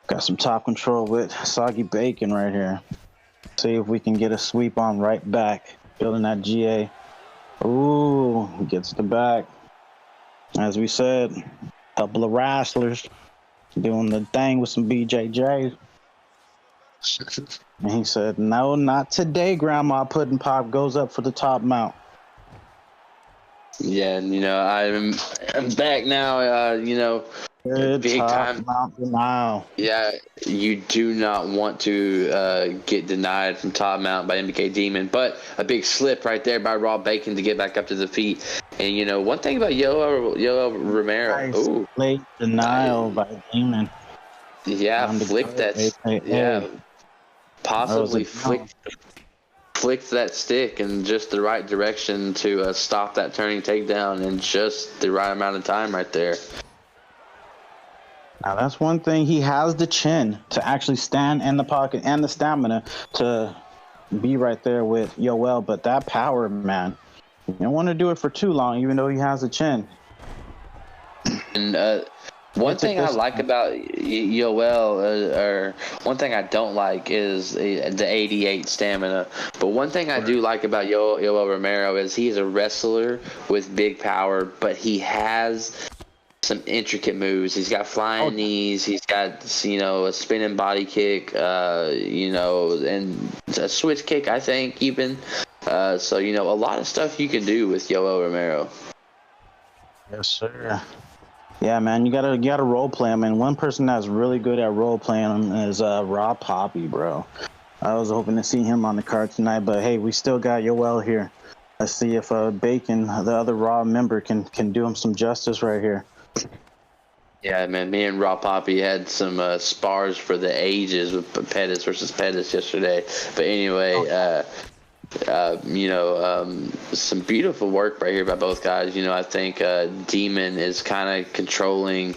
Speaker 9: Got some top control with Soggy Bacon right here. See if we can get a sweep on right back. Building that GA. Ooh, gets the back. As we said, a couple of wrestlers doing the thing with some BJJ. And he said, no, not today, Grandma. Pudding Pop goes up for the top mount.
Speaker 8: Yeah, and I'm back now.
Speaker 9: Good
Speaker 8: big
Speaker 9: top
Speaker 8: time.
Speaker 9: mount denial.
Speaker 8: Yeah, you do not want to get denied from top mount by MBK Demon, but a big slip right there by Raw Bacon to get back up to the feet. And one thing about Yoel Romero,
Speaker 9: Nice late denial by Demon.
Speaker 8: Yeah, flicked that. Yeah, possibly flicked that stick in just the right direction to stop that turning takedown in just the right amount of time right there.
Speaker 9: Now that's one thing. He has the chin to actually stand in the pocket and the stamina to be right there with Yoel, but that power, man, you don't want to do it for too long, even though he has the chin.
Speaker 8: And one thing I like about Yoel, or one thing I don't like, is the 88 stamina. But one thing I do like about Yoel Romero is he's a wrestler with big power, but he has some intricate moves. He's got flying knees. He's got, a spinning body kick, and a switch kick, I think, even. So, a lot of stuff you can do with Yoel Romero.
Speaker 9: Yes, sir. Yeah, man, you gotta role play him, and one person that's really good at role playing him is Rob Poppy, bro. I was hoping to see him on the card tonight, but hey, we still got Yoel here. Let's see if Bacon, the other Raw member, can do him some justice right here.
Speaker 8: Yeah, man, me and Raw Poppy had some spars for the ages with Pettis versus Pettis yesterday. But anyway, some beautiful work right here by both guys. I think Demon is kind of controlling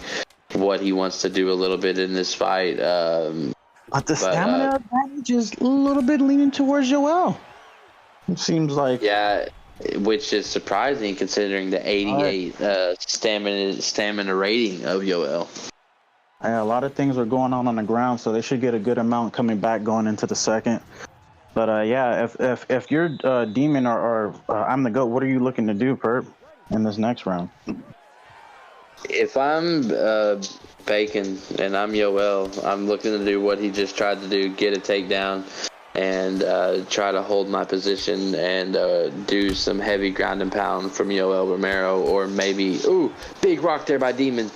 Speaker 8: what he wants to do a little bit in this fight.
Speaker 9: But the stamina advantage is a little bit leaning towards Yoel. It seems like.
Speaker 8: Yeah, which is surprising considering the 88 stamina rating of Yoel.
Speaker 9: Yeah, a lot of things are going on the ground, so they should get a good amount coming back going into the second. But if you're Demon or I'm the GOAT, what are you looking to do, Perp, in this next round?
Speaker 8: If I'm Bacon and I'm Yoel, I'm looking to do what he just tried to do, get a takedown, and try to hold my position and do some heavy ground and pound from Yoel Romero, or maybe, big rock there by Demon.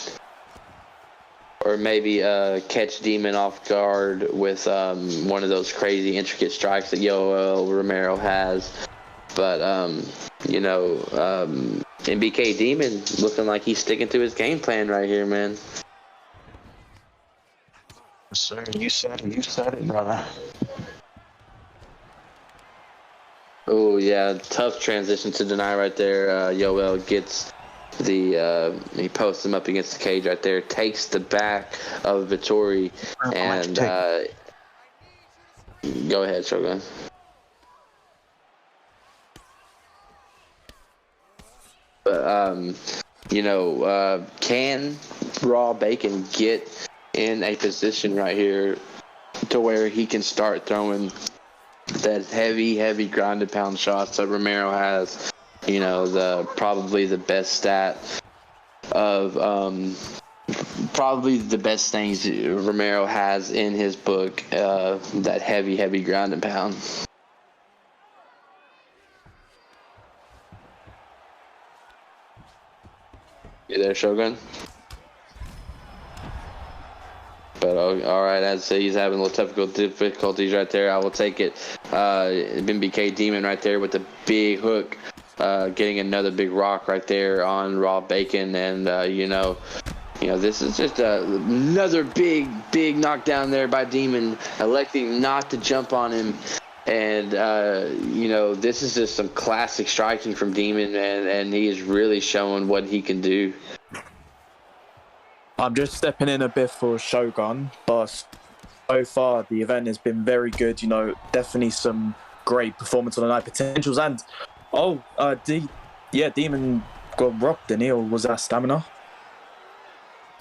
Speaker 8: Or maybe catch Demon off guard with one of those crazy intricate strikes that Yoel Romero has. But, MBK Demon looking like he's sticking to his game plan right here, man.
Speaker 9: Sir, you said it, brother.
Speaker 8: Oh, yeah, tough transition to deny right there. Yoel gets he posts him up against the cage right there, takes the back of Vittori, and go ahead, Shogun. But can Raw Bacon get in a position right here to where he can start throwing that heavy ground and pound shots that Romero has? Probably the best stat of probably the best things Romero has in his book, that heavy ground and pound. You there, Shogun? But all right, I'd say he's having a little technical difficulties right there. I will take it. MBK Demon right there with the big hook. Getting another big rock right there on Raw Bacon, and this is just another big knockdown there by Demon, electing not to jump on him, and this is just some classic striking from Demon, and he is really showing what he can do.
Speaker 5: I'm just stepping in a bit for Shogun, but so far the event has been very good. Definitely some great performance on the night potentials, and yeah, Demon got rocked, didn't he? Or was that stamina?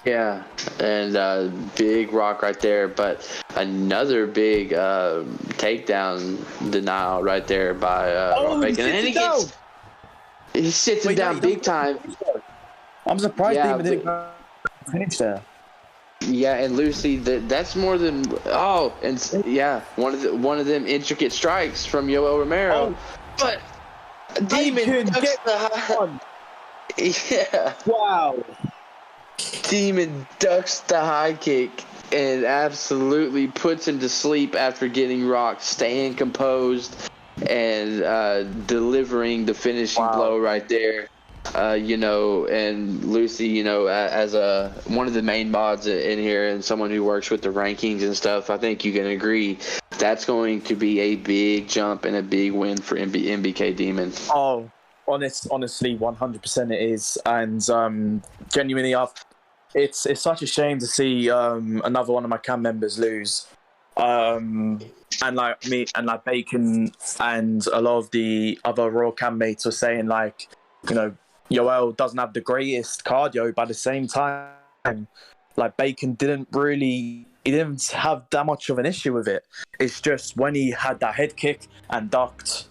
Speaker 8: Yeah, and big rock right there, but another big takedown denial right there by Bacon. And he sits him down big time.
Speaker 5: I'm surprised
Speaker 8: Yeah,
Speaker 5: Demon didn't finish there.
Speaker 8: Yeah, and Lucy, that's more than one of them intricate strikes from Yoel Romero, but Demon ducks the high. Yeah.
Speaker 5: Wow.
Speaker 8: Demon ducks the high kick and absolutely puts him to sleep after getting rocked, staying composed and delivering the finishing blow right there. And Lucy, as one of the main mods in here and someone who works with the rankings and stuff, I think you can agree that's going to be a big jump and a big win for MBK Demon.
Speaker 5: Oh, honestly, 100% it is. And genuinely, it's such a shame to see another one of my cam members lose. And like me and like Bacon and a lot of the other Raw cam mates were saying, like, Yoel doesn't have the greatest cardio, but at the same time, like Bacon didn't have that much of an issue with it. It's just when he had that head kick and ducked,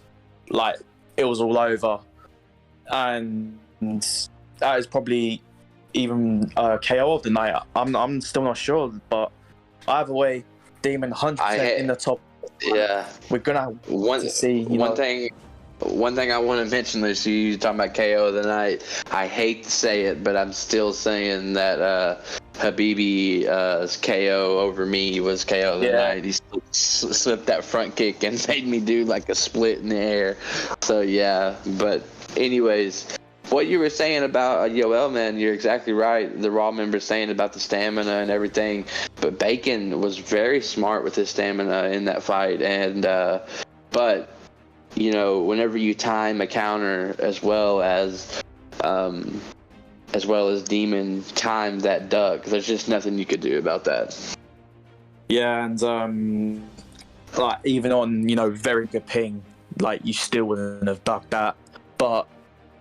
Speaker 5: like, it was all over. And that is probably even KO of the night. I'm still not sure, but either way, Demon 100% in the top.
Speaker 8: Yeah,
Speaker 5: we're gonna have to see.
Speaker 8: One thing I want to mention, Lucy, you talking about KO of the night. I hate to say it, but I'm still saying that Habibi's KO over me was KO of the night. He slipped that front kick and made me do like a split in the air. So yeah, but anyways, what you were saying about Yoel, man, you're exactly right. The Raw members saying about the stamina and everything, but Bacon was very smart with his stamina in that fight, and but whenever you time a counter as well as Demon timed that duck, there's just nothing you could do about that.
Speaker 5: Yeah, and like even on very good ping, like you still wouldn't have ducked that. But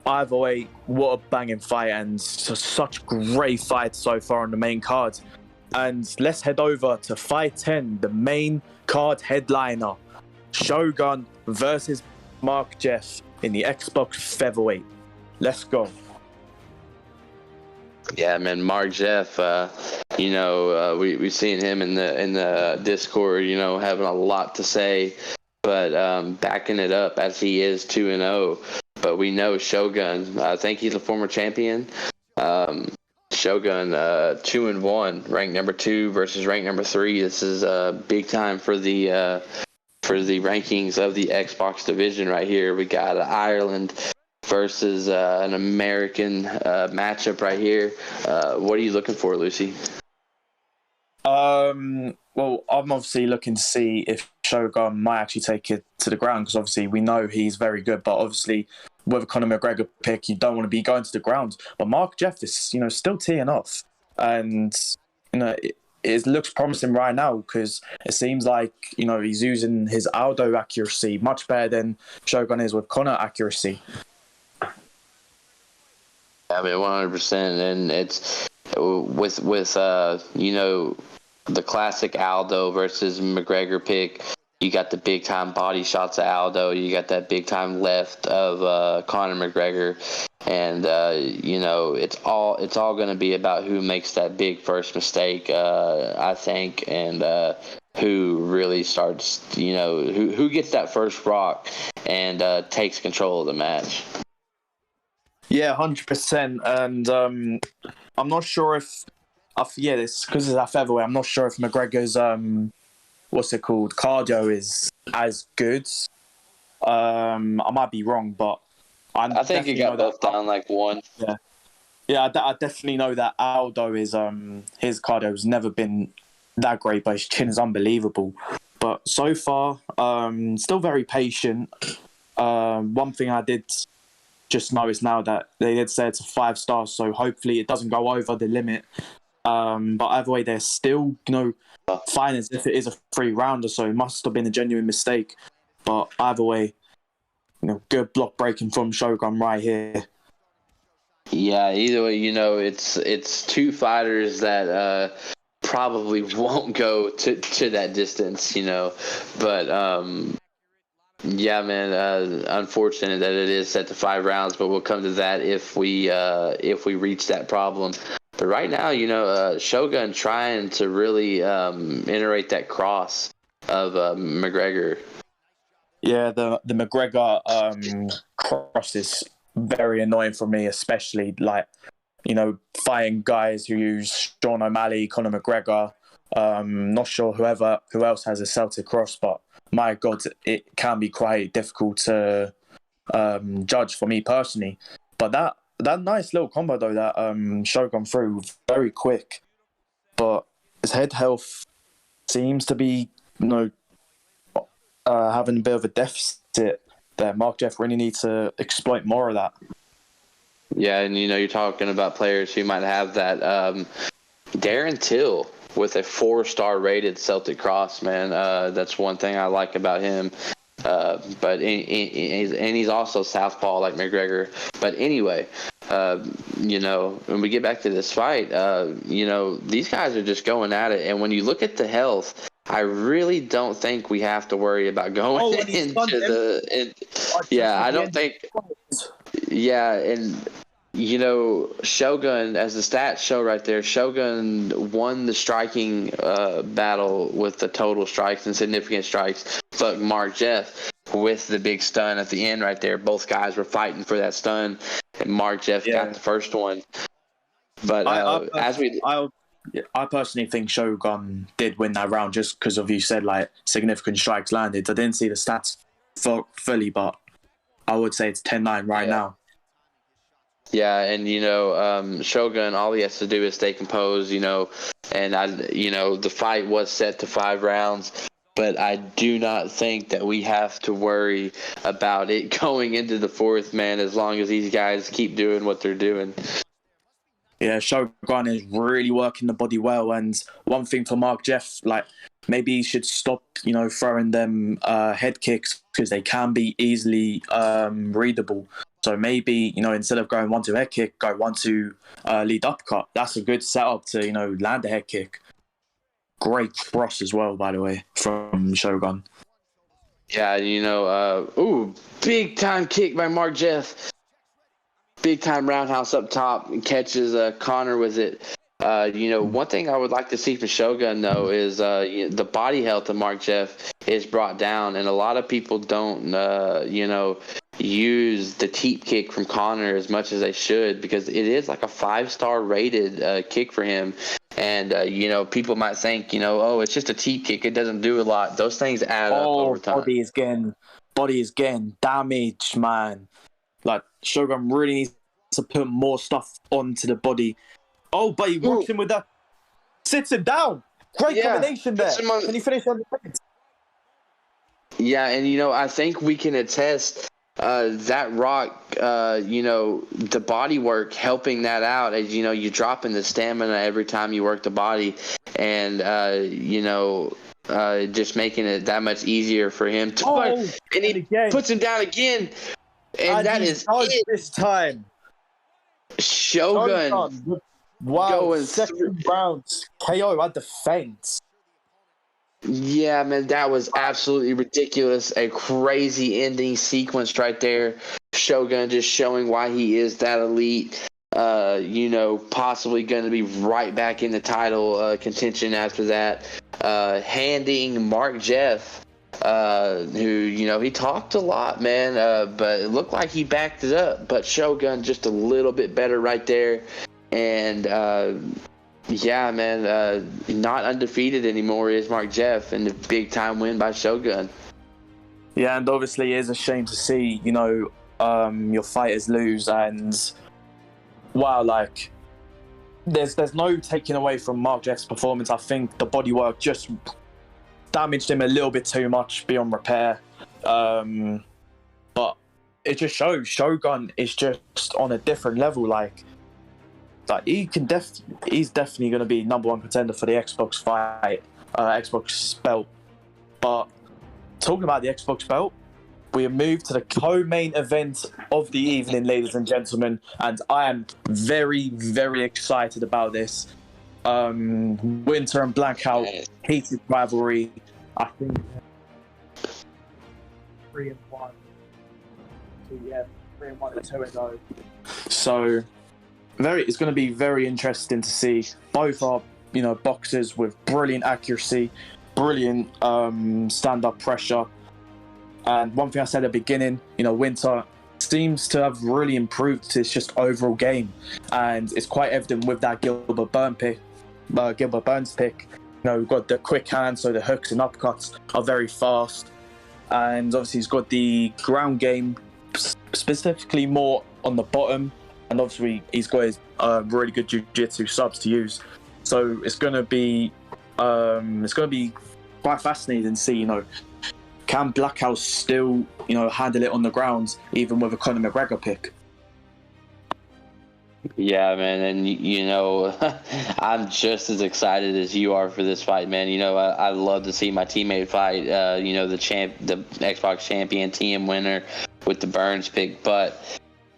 Speaker 5: either way, what a banging fight, and such great fights so far on the main card. And let's head over to Fight 10, the main card headliner. Shogun versus Mark Jeff in the Xbox Featherweight. Let's go.
Speaker 8: Yeah, man, Mark Jeff. We've seen him in the Discord. Having a lot to say, but backing it up as he is 2-0. But we know Shogun. I think he's a former champion. Shogun 2-1, ranked number 2 versus ranked number 3. This is big time for the rankings of the Xbox division right here. We got Ireland versus an American matchup right here. What are you looking for, Lucy?
Speaker 5: Well, I'm obviously looking to see if Shogun might actually take it to the ground, because obviously we know he's very good, but obviously with a Conor McGregor pick, you don't want to be going to the ground. But Mark Jeff is, still teeing off, and it looks promising right now, because it seems like he's using his Aldo accuracy much better than Shogun is with Conor accuracy.
Speaker 8: I mean, 100%, and it's with the classic Aldo versus McGregor pick. You got the big time body shots of Aldo. You got that big time left of Conor McGregor, and it's all going to be about who makes that big first mistake, I think, and who really starts, who gets that first rock and takes control of the match.
Speaker 5: Yeah, 100%. And I'm not sure if this, because it's a featherweight, I'm not sure if McGregor's cardio is as good. I might be wrong, but
Speaker 8: I think he got both down like one.
Speaker 5: Yeah, I definitely know that Aldo is his cardio has never been that great, but his chin is unbelievable. But so far, still very patient. One thing I did just notice now that they did say it's a 5 stars, so hopefully it doesn't go over the limit. But either way, they're still, fine as if it is a 3-rounder, so it must have been a genuine mistake. But either way, good block breaking from Shogun right here.
Speaker 8: Yeah, either way, it's two fighters that probably won't go to that distance, But yeah, man, unfortunate that it is set to 5 rounds, but we'll come to that if we reach that problem. But right now, Shogun trying to really iterate that cross of McGregor.
Speaker 5: Yeah, the McGregor cross is very annoying for me, especially fighting guys who use Sean O'Malley, Conor McGregor. Not sure who else has a Celtic cross, but my God, it can be quite difficult to judge for me personally. But that nice little combo though that Shogun threw, very quick, but his head health seems to be having a bit of a deficit there. Mark Jeff really needs to exploit more of that.
Speaker 8: Yeah, and you're talking about players who might have that. Darren Till with a 4-star rated Celtic cross, man. That's one thing I like about him. But he's also southpaw like McGregor. But anyway, when we get back to this fight, these guys are just going at it. And when you look at the health, I really don't think we have to worry about going into the. I don't think. Yeah, and Shogun, as the stats show right there, Shogun won the striking battle with the total strikes and significant strikes. Fuck Mark Jeff with the big stun at the end right there. Both guys were fighting for that stun, and Mark Jeff got the first one. But I personally think Shogun did win that round just because of, you said, significant strikes landed. I didn't see the stats fully, but I would say it's 10-9 right now. Yeah, and Shogun, all he has to do is stay composed, and the fight was set to 5 rounds, but I do not think that we have to worry about it going into the 4th, man, as long as these guys keep doing what they're doing. Yeah, Shogun is really working the body well, and one thing for Mark Jeff, maybe he should stop, throwing them head kicks because they can be easily readable. So maybe, instead of going 1-2 head kick, go 1-2 lead uppercut. That's a good setup to, land a head kick. Great cross as well, by the way, from Shogun. Yeah, big time kick by Mark Jeff. Big time roundhouse up top and catches Connor with it. One thing I would like to see from Shogun, though, is the body health of Mark Jeff is brought down, and a lot of people don't, use the teep kick from Connor as much as they should, because it is like a 5-star rated kick for him. And, people might think, it's just a teep kick. It doesn't do a lot. Those things add up over time. Body is getting damaged, man. Shogun really needs to put more stuff onto the body. Oh, but he rocks him with that. Sits him down. Great combination there. Can you finish on the point? Yeah, and, I think we can attest that rock, the body work helping that out, as you're dropping the stamina every time you work the body, and just making it that much easier for him to and he puts him down again, and that is it this time. Shogun going 2 rounds KO at the fence. Yeah, man, that was absolutely ridiculous. A crazy ending sequence right there. Shogun just showing why he is that elite. Possibly going to be right back in the title contention after that. Handing Mark Jeff, who, he talked a lot, man, but it looked like he backed it up. But Shogun just a little bit better right there. And, yeah, man, not undefeated anymore is Mark Jeff, and the big-time win by Shogun. Yeah, and obviously it is a shame to see, your fighters lose, and, wow, there's no taking away from Mark Jeff's performance. I think the bodywork just damaged him a little bit too much beyond repair. But it just shows Shogun is just on a different level, he's definitely going to be #1 contender for the Xbox fight, Xbox belt. But talking about the Xbox belt,
Speaker 5: we have moved to the co-main event of the evening, ladies and gentlemen, and I am very, very excited about this. Winter and Blackout, heated rivalry. I think 3-1. So yeah, 3-1 and 2-0. So it's going to be very interesting to see. Both are, boxers with brilliant accuracy, brilliant stand-up pressure. And one thing I said at the beginning, Winter seems to have really improved his just overall game, and it's quite evident with that Gilbert Burns pick. We've got the quick hands, so the hooks and uppercuts are very fast, and obviously he's got the ground game, specifically more on the bottom, and obviously he's got his really good jiu-jitsu subs to use. So it's going to be quite fascinating to see, can Blackout still, handle it on the ground, even with a Conor McGregor pick? Yeah, man, and I'm just as excited as you are for this fight, man. I love to see my teammate fight. The Xbox champion, TM winner with the Burns pick, but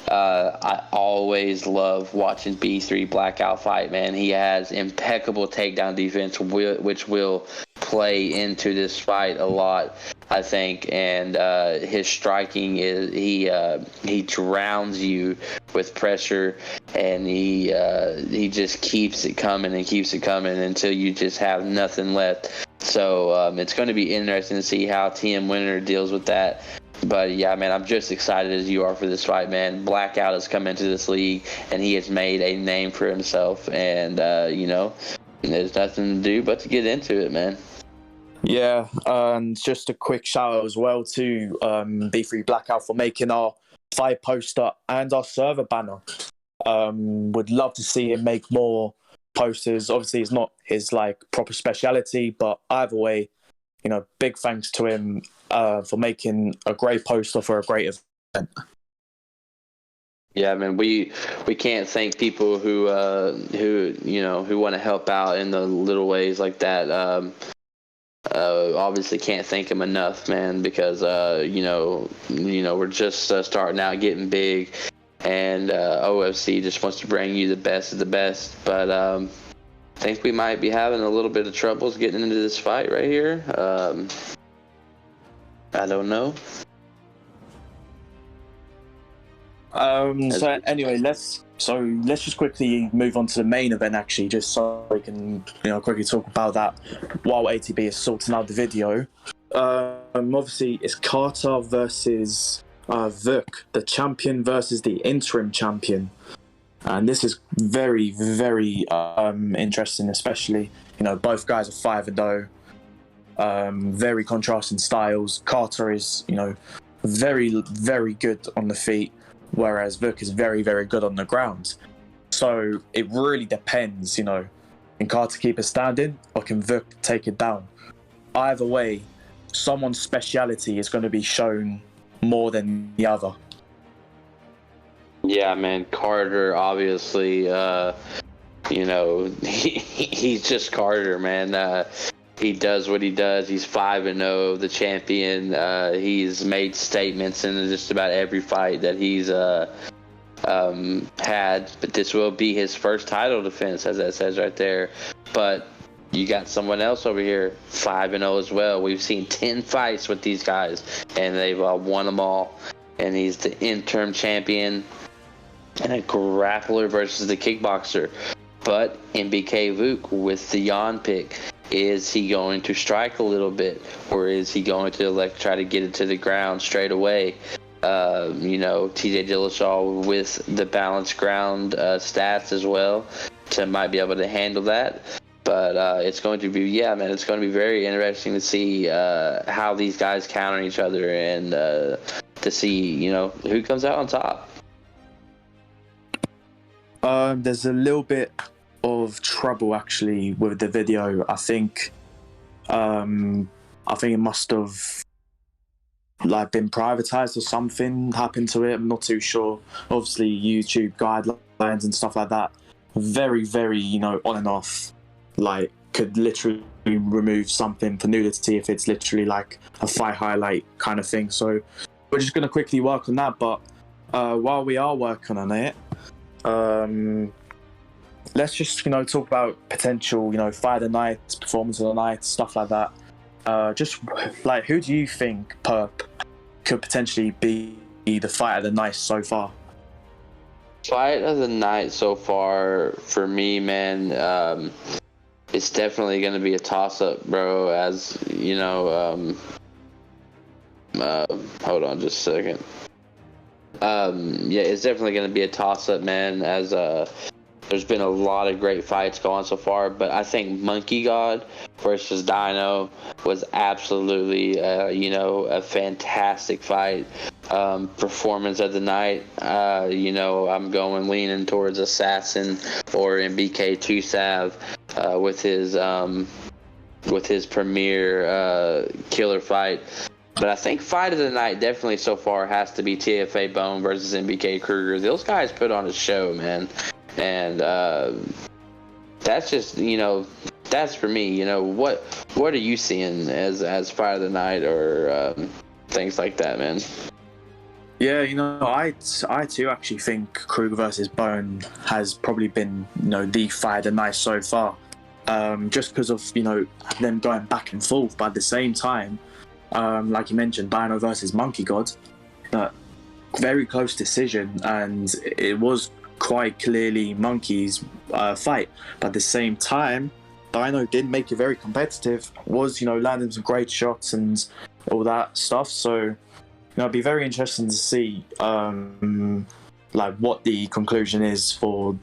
Speaker 5: I always love watching B3 Blackout fight, man. He has impeccable takedown defense, which will play into this fight a lot, I think. And his striking is he drowns you with pressure, and he just keeps it coming and keeps it coming until you just have nothing left. So it's going to be interesting to see how TM Winner deals with that. But yeah, man, I'm just excited as you are for this fight, man. Blackout has come into this league, and he has made a name for himself. And there's nothing to do but to get into it, man. Yeah, and just a quick shout out as well to B3 Blackout for making our fight poster and our server banner. Would love to see him make more posters. Obviously, it's not his proper speciality, but either way, big thanks to him for making a great poster for a great event. Yeah, I mean, we can't thank people who want to help out in the little ways like that. Obviously can't thank him enough, man, because we're just starting out, getting big, and OFC just wants to bring you the best of the best. But I think we might be having a little bit of troubles getting into this fight right here. I don't know. So anyway, let's just quickly move on to the main event, actually, just so we can quickly talk about that while ATB is sorting out the video. Obviously, it's Carter versus Vuk, the champion versus the interim champion, and this is very, very interesting. Especially, both guys are 5-0. Very contrasting styles. Carter is, very, very good on the feet, whereas Vuk is very, very good on the ground. So it really depends, can Carter keep it standing, or can Vuk take it down? Either way, someone's speciality is going to be shown more than the other. Yeah, man, Carter, obviously, he's just Carter, man. He does what he does. He's 5-0, the champion. He's made statements in just about every fight that he's had. But this will be his first title defense, as that says right there. But you got someone else over here, 5-0 as well. We've seen 10 fights with these guys, and they've won them all. And he's the interim champion and a grappler versus the kickboxer. But MBK Vuk with the Yan pick. Is he going to strike a little bit, or is he going to try to get it to the ground straight away? TJ Dillashaw with the balanced ground stats as well might be able to handle that. But it's going to be, it's going to be very interesting to see how these guys counter each other, and to see, who comes out on top. There's a little bit of trouble actually with the video. I think it must have been privatized or something happened to it. I'm not too sure. Obviously YouTube guidelines and stuff like that, very, very on and off, could literally remove something for nudity if it's literally a fight highlight kind of thing. So we're just going to quickly work on that. But while we are working on it, let's just talk about potential fight of the night, performance of the night, stuff like that. Just like, who do you think, Perp, could potentially be the fight of the night so far?
Speaker 8: Fight of the night so far for me, man. It's definitely going to be a toss-up, bro. As you know, hold on just a second. Yeah, it's definitely going to be a toss-up, man. As there's been a lot of great fights going so far, but I think Monkey God versus Dino was absolutely, a fantastic fight. Performance of the night, I'm leaning towards Assassin or MBK2 Sav with his premier killer fight. But I think fight of the night definitely so far has to be TFA Bone versus MBK Kruger. Those guys put on a show, man. And that's just, that's for me. What are you seeing as fight of the night or things like that, man?
Speaker 5: Yeah, I too actually think Kruger versus Bone has probably been, the fight of the night so far. Just because of, them going back and forth. But at the same time, like you mentioned, Dino versus Monkey God, very close decision, and it was quite clearly Monkey's fight. But at the same time, Dino did make it very competitive, was, landing some great shots and all that stuff. So, it'd be very interesting to see what the conclusion is for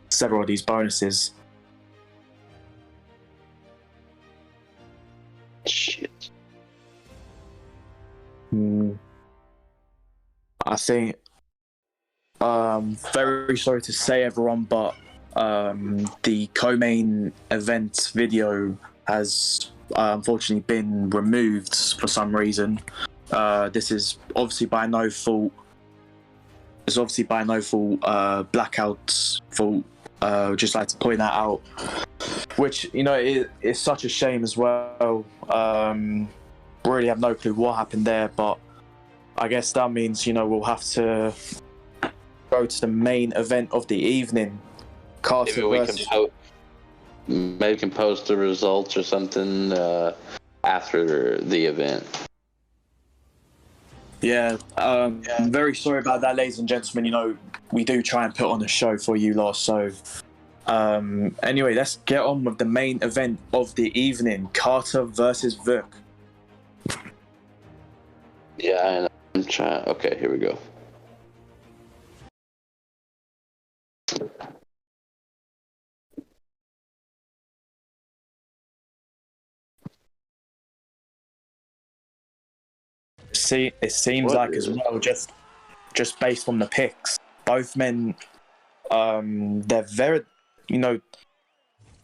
Speaker 5: several of these bonuses.
Speaker 8: Shit.
Speaker 5: I think, very sorry to say, everyone, but the co-main event video has unfortunately been removed for some reason. This is obviously by no fault. It's obviously by no fault Blackout's fault. Just like to point that out, which it's such a shame as well. Really have no clue what happened there, but I guess that means we'll have to go to the main event of the evening.
Speaker 8: Maybe we can post the results or something after the event.
Speaker 5: Yeah, I'm very sorry about that, ladies and gentlemen. We do try and put on a show for you lot. So, anyway, let's get on with the main event of the evening: Carter versus Vuk.
Speaker 8: Yeah, I know. I'm trying. Okay, here we go.
Speaker 5: See, it seems like as well, just based on the picks, both men, they're very,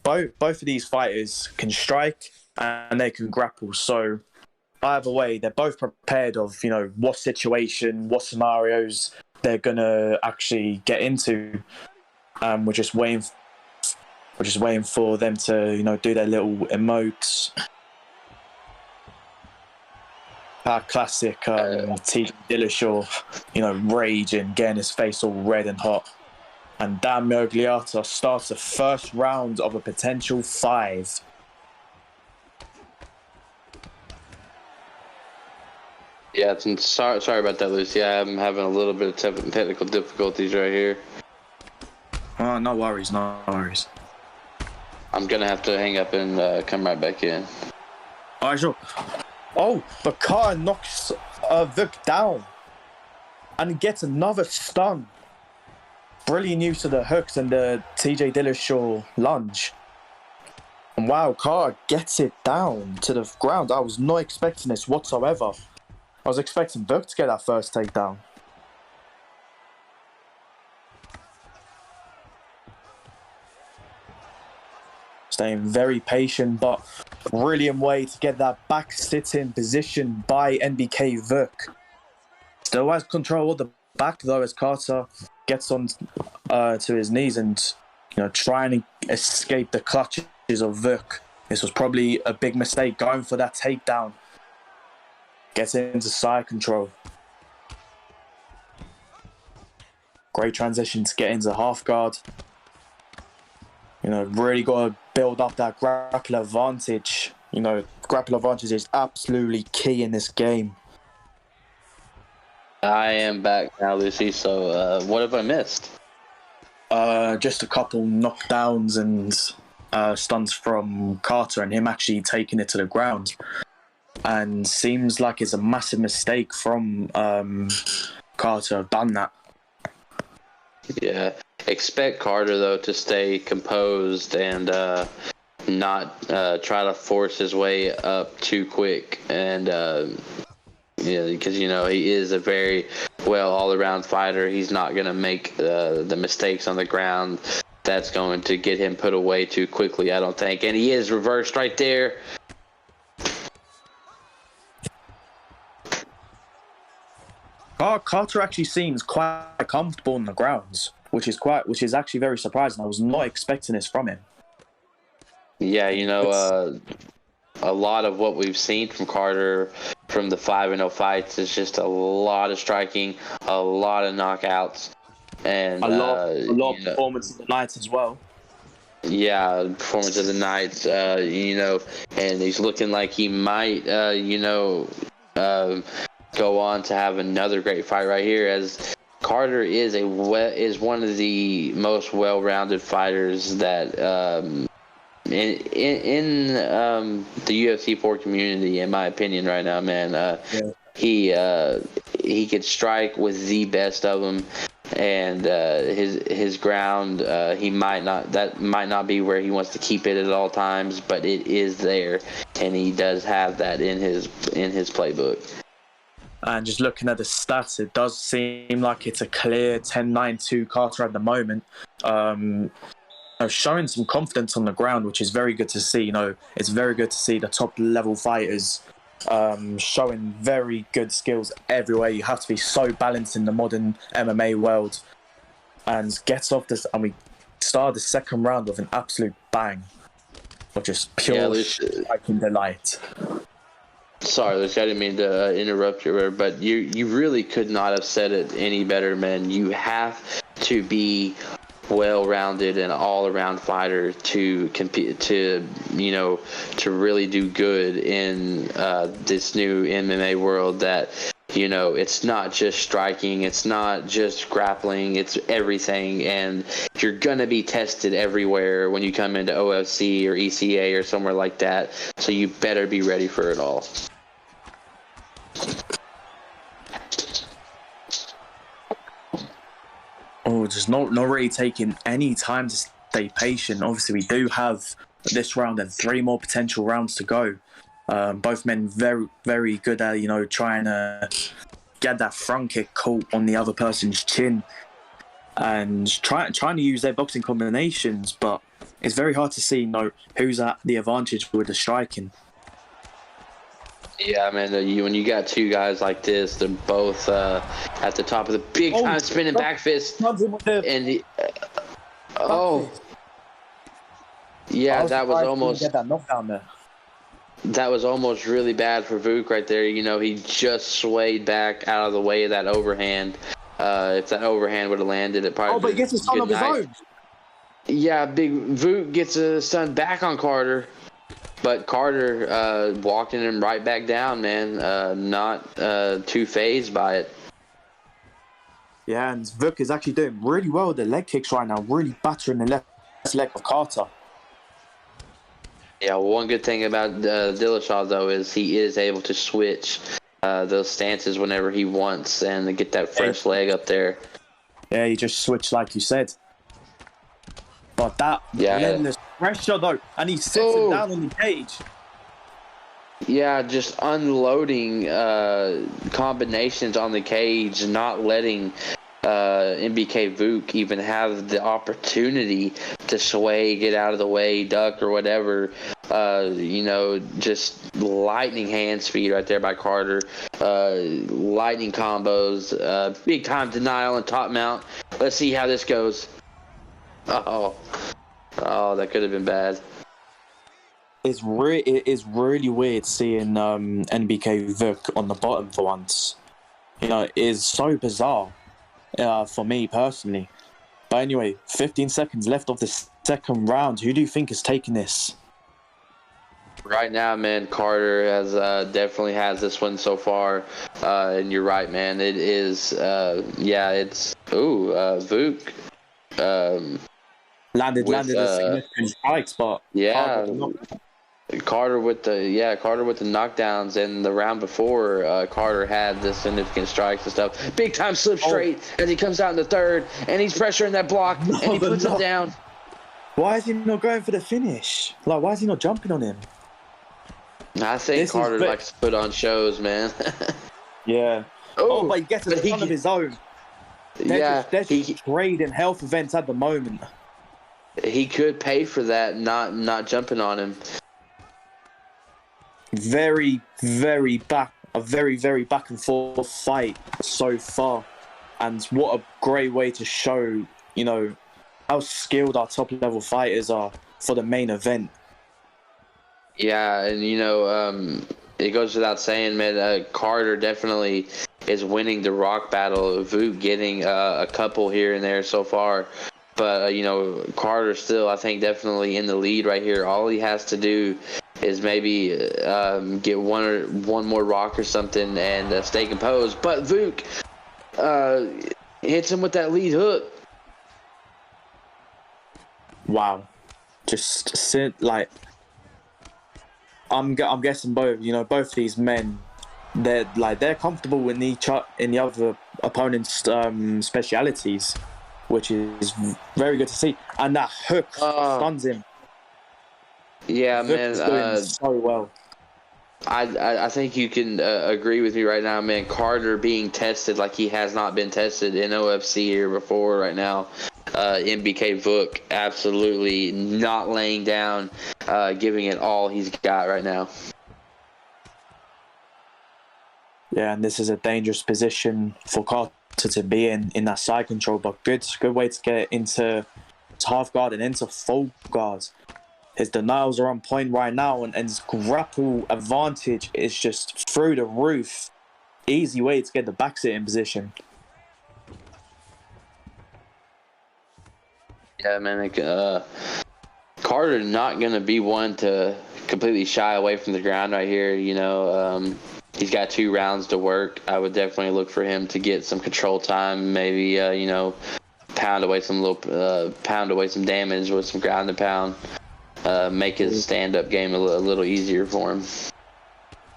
Speaker 5: both of these fighters can strike and they can grapple. So either way, they're both prepared of, what situation, what scenarios they're gonna actually get into. We're just waiting for them to, do their little emotes. Our classic TJ Dillashaw, rage and getting his face all red and hot. And Dan Miragliotta starts the first round of a potential 5.
Speaker 8: Yeah, sorry about that, Lucy. I'm having a little bit of technical difficulties right here.
Speaker 5: Oh, no worries, no worries.
Speaker 8: I'm gonna have to hang up and come right back in.
Speaker 5: All right, sure. Oh, but Carr knocks Vuk down and gets another stun. Brilliant use of the hooks and the TJ Dillashaw lunge. And wow, Carr gets it down to the ground. I was not expecting this whatsoever. I was expecting Vuk to get that first takedown. Staying very patient, but brilliant way to get that back sit-in position by NBK Vuk. Still has control of the back though, as Carter gets on to his knees and trying to escape the clutches of Vuk. This was probably a big mistake going for that takedown. Gets into side control. Great transition to get into half guard. You know, really got to build up that grapple advantage. You know, grapple advantage is absolutely key in this game.
Speaker 8: I am back now, Lucy. So, what have I missed?
Speaker 5: Just a couple knockdowns and stunts from Carter and him actually taking it to the ground. And seems like it's a massive mistake from Carter to have done that.
Speaker 8: Yeah. Expect Carter, though, to stay composed and not try to force his way up too quick. And, because, you know, he is a very well all-around fighter. He's not going to make the mistakes on the ground that's going to get him put away too quickly, I don't think. And he is reversed right there.
Speaker 5: Carter actually seems quite comfortable on the grounds, which is actually very surprising. I was not expecting this from him.
Speaker 8: Yeah, you know, a lot of what we've seen from Carter from the 5-0 fights is just a lot of striking, a lot of knockouts, and
Speaker 5: a lot of performance of the night as well.
Speaker 8: Yeah, performance of the night, you know, and he's looking like he might, go on to have another great fight right here, as Carter is one of the most well-rounded fighters that in the UFC 4 community, in my opinion, right now, man. He could strike with the best of them, and his ground, he might not be where he wants to keep it at all times, but it is there, and he does have that in his playbook.
Speaker 5: And just looking at the stats, it does seem like it's a clear 10-9-2 Carter at the moment. Showing some confidence on the ground, which is very good to see. You know, it's very good to see the top level fighters showing very good skills everywhere. You have to be so balanced in the modern MMA world. And gets off this, and we started the second round with an absolute bang, or just pure striking delight.
Speaker 8: Sorry, Luke, I didn't mean to interrupt you, but you really could not have said it any better, man. You have to be well-rounded and all-around fighter to compete, to really do good in this new MMA world. That, you know, it's not just striking, it's not just grappling, it's everything, and you're gonna be tested everywhere when you come into OFC or ECA or somewhere like that. So you better be ready for it all.
Speaker 5: Oh, just not really taking any time to stay patient. Obviously, we do have this round and 3 more potential rounds to go. Both men very, very good at, you know, trying to get that front kick caught on the other person's chin and trying to use their boxing combinations, but it's very hard to see, you know, who's at the advantage with the striking.
Speaker 8: Yeah, man, when you got two guys like this, they're both at the top of the big time spinning back fist. And that was almost
Speaker 5: get that knockdown there.
Speaker 8: That was almost really bad for Vuk right there. You know, he just swayed back out of the way of that overhand. If that overhand would have landed, it probably.
Speaker 5: Oh, but he gets a stun of his own.
Speaker 8: Yeah, big Vuk gets a stun back on Carter. But Carter walking him right back down, man. Not too fazed by it.
Speaker 5: Yeah, and Vuk is actually doing really well with the leg kicks right now, really battering the left leg of Carter.
Speaker 8: Yeah, one good thing about Dillashaw, though, is he is able to switch those stances whenever he wants and to get that fresh leg up there.
Speaker 5: Yeah, he just switched like you said. But that relentless pressure, though, and he sits him down on the cage.
Speaker 8: Yeah, just unloading combinations on the cage, not letting MBK Vuk even have the opportunity to sway, get out of the way, duck, or whatever. Just lightning hand speed right there by Carter. Lightning combos, big time denial and top mount. Let's see how this goes. Oh, that could have been bad.
Speaker 5: it is really weird seeing NBK Vuk on the bottom for once. You know, it is so bizarre for me personally. But anyway, 15 seconds left of the second round. Who do you think is taking this?
Speaker 8: Right now, man, Carter has definitely has this one so far, and you're right, man. It is, it's Vuk.
Speaker 5: Landed a significant strike spot.
Speaker 8: Yeah, Carter with the knockdowns, and the round before, Carter had the significant strikes and stuff. Big time slip straight as he comes out in the third, and he's pressuring that block, and he puts it down.
Speaker 5: Why is he not going for the finish? Like, why is he not jumping on him?
Speaker 8: I think Carter likes to put on shows, man.
Speaker 5: Yeah. But he gets a ton of his own. They're just trading health events at the moment.
Speaker 8: He could pay for that, not jumping on him.
Speaker 5: Very, very back and forth fight so far, and what a great way to show, you know, how skilled our top level fighters are for the main event.
Speaker 8: Yeah, and you know, it goes without saying, man, Carter definitely is winning the rock battle. Vuk getting a couple here and there so far. But, you know, Carter still, I think, definitely in the lead right here. All he has to do is maybe get one more rock or something and stay composed. But Vuk hits him with that lead hook.
Speaker 5: Wow. Just sit like... I'm guessing both these men, they're comfortable in the other opponent's specialities, which is very good to see. And that hook stuns him.
Speaker 8: Yeah,
Speaker 5: Hook
Speaker 8: man.
Speaker 5: is doing so well.
Speaker 8: I think you can agree with me right now, man. Carter being tested like he has not been tested in OFC here before right now. MBK Vuk absolutely not laying down, giving it all he's got right now.
Speaker 5: Yeah, and this is a dangerous position for Carter to be in that side control, but good way to get into half guard and into full guard. His denials are on point right now, and his grapple advantage is just through the roof. Easy way to get the back sit in position.
Speaker 8: Yeah, man. Carter not going to be one to completely shy away from the ground right here. You know, he's got 2 rounds to work. I would definitely look for him to get some control time. Maybe, you know, pound away some damage with some ground and pound. Make his stand-up game a little easier for him.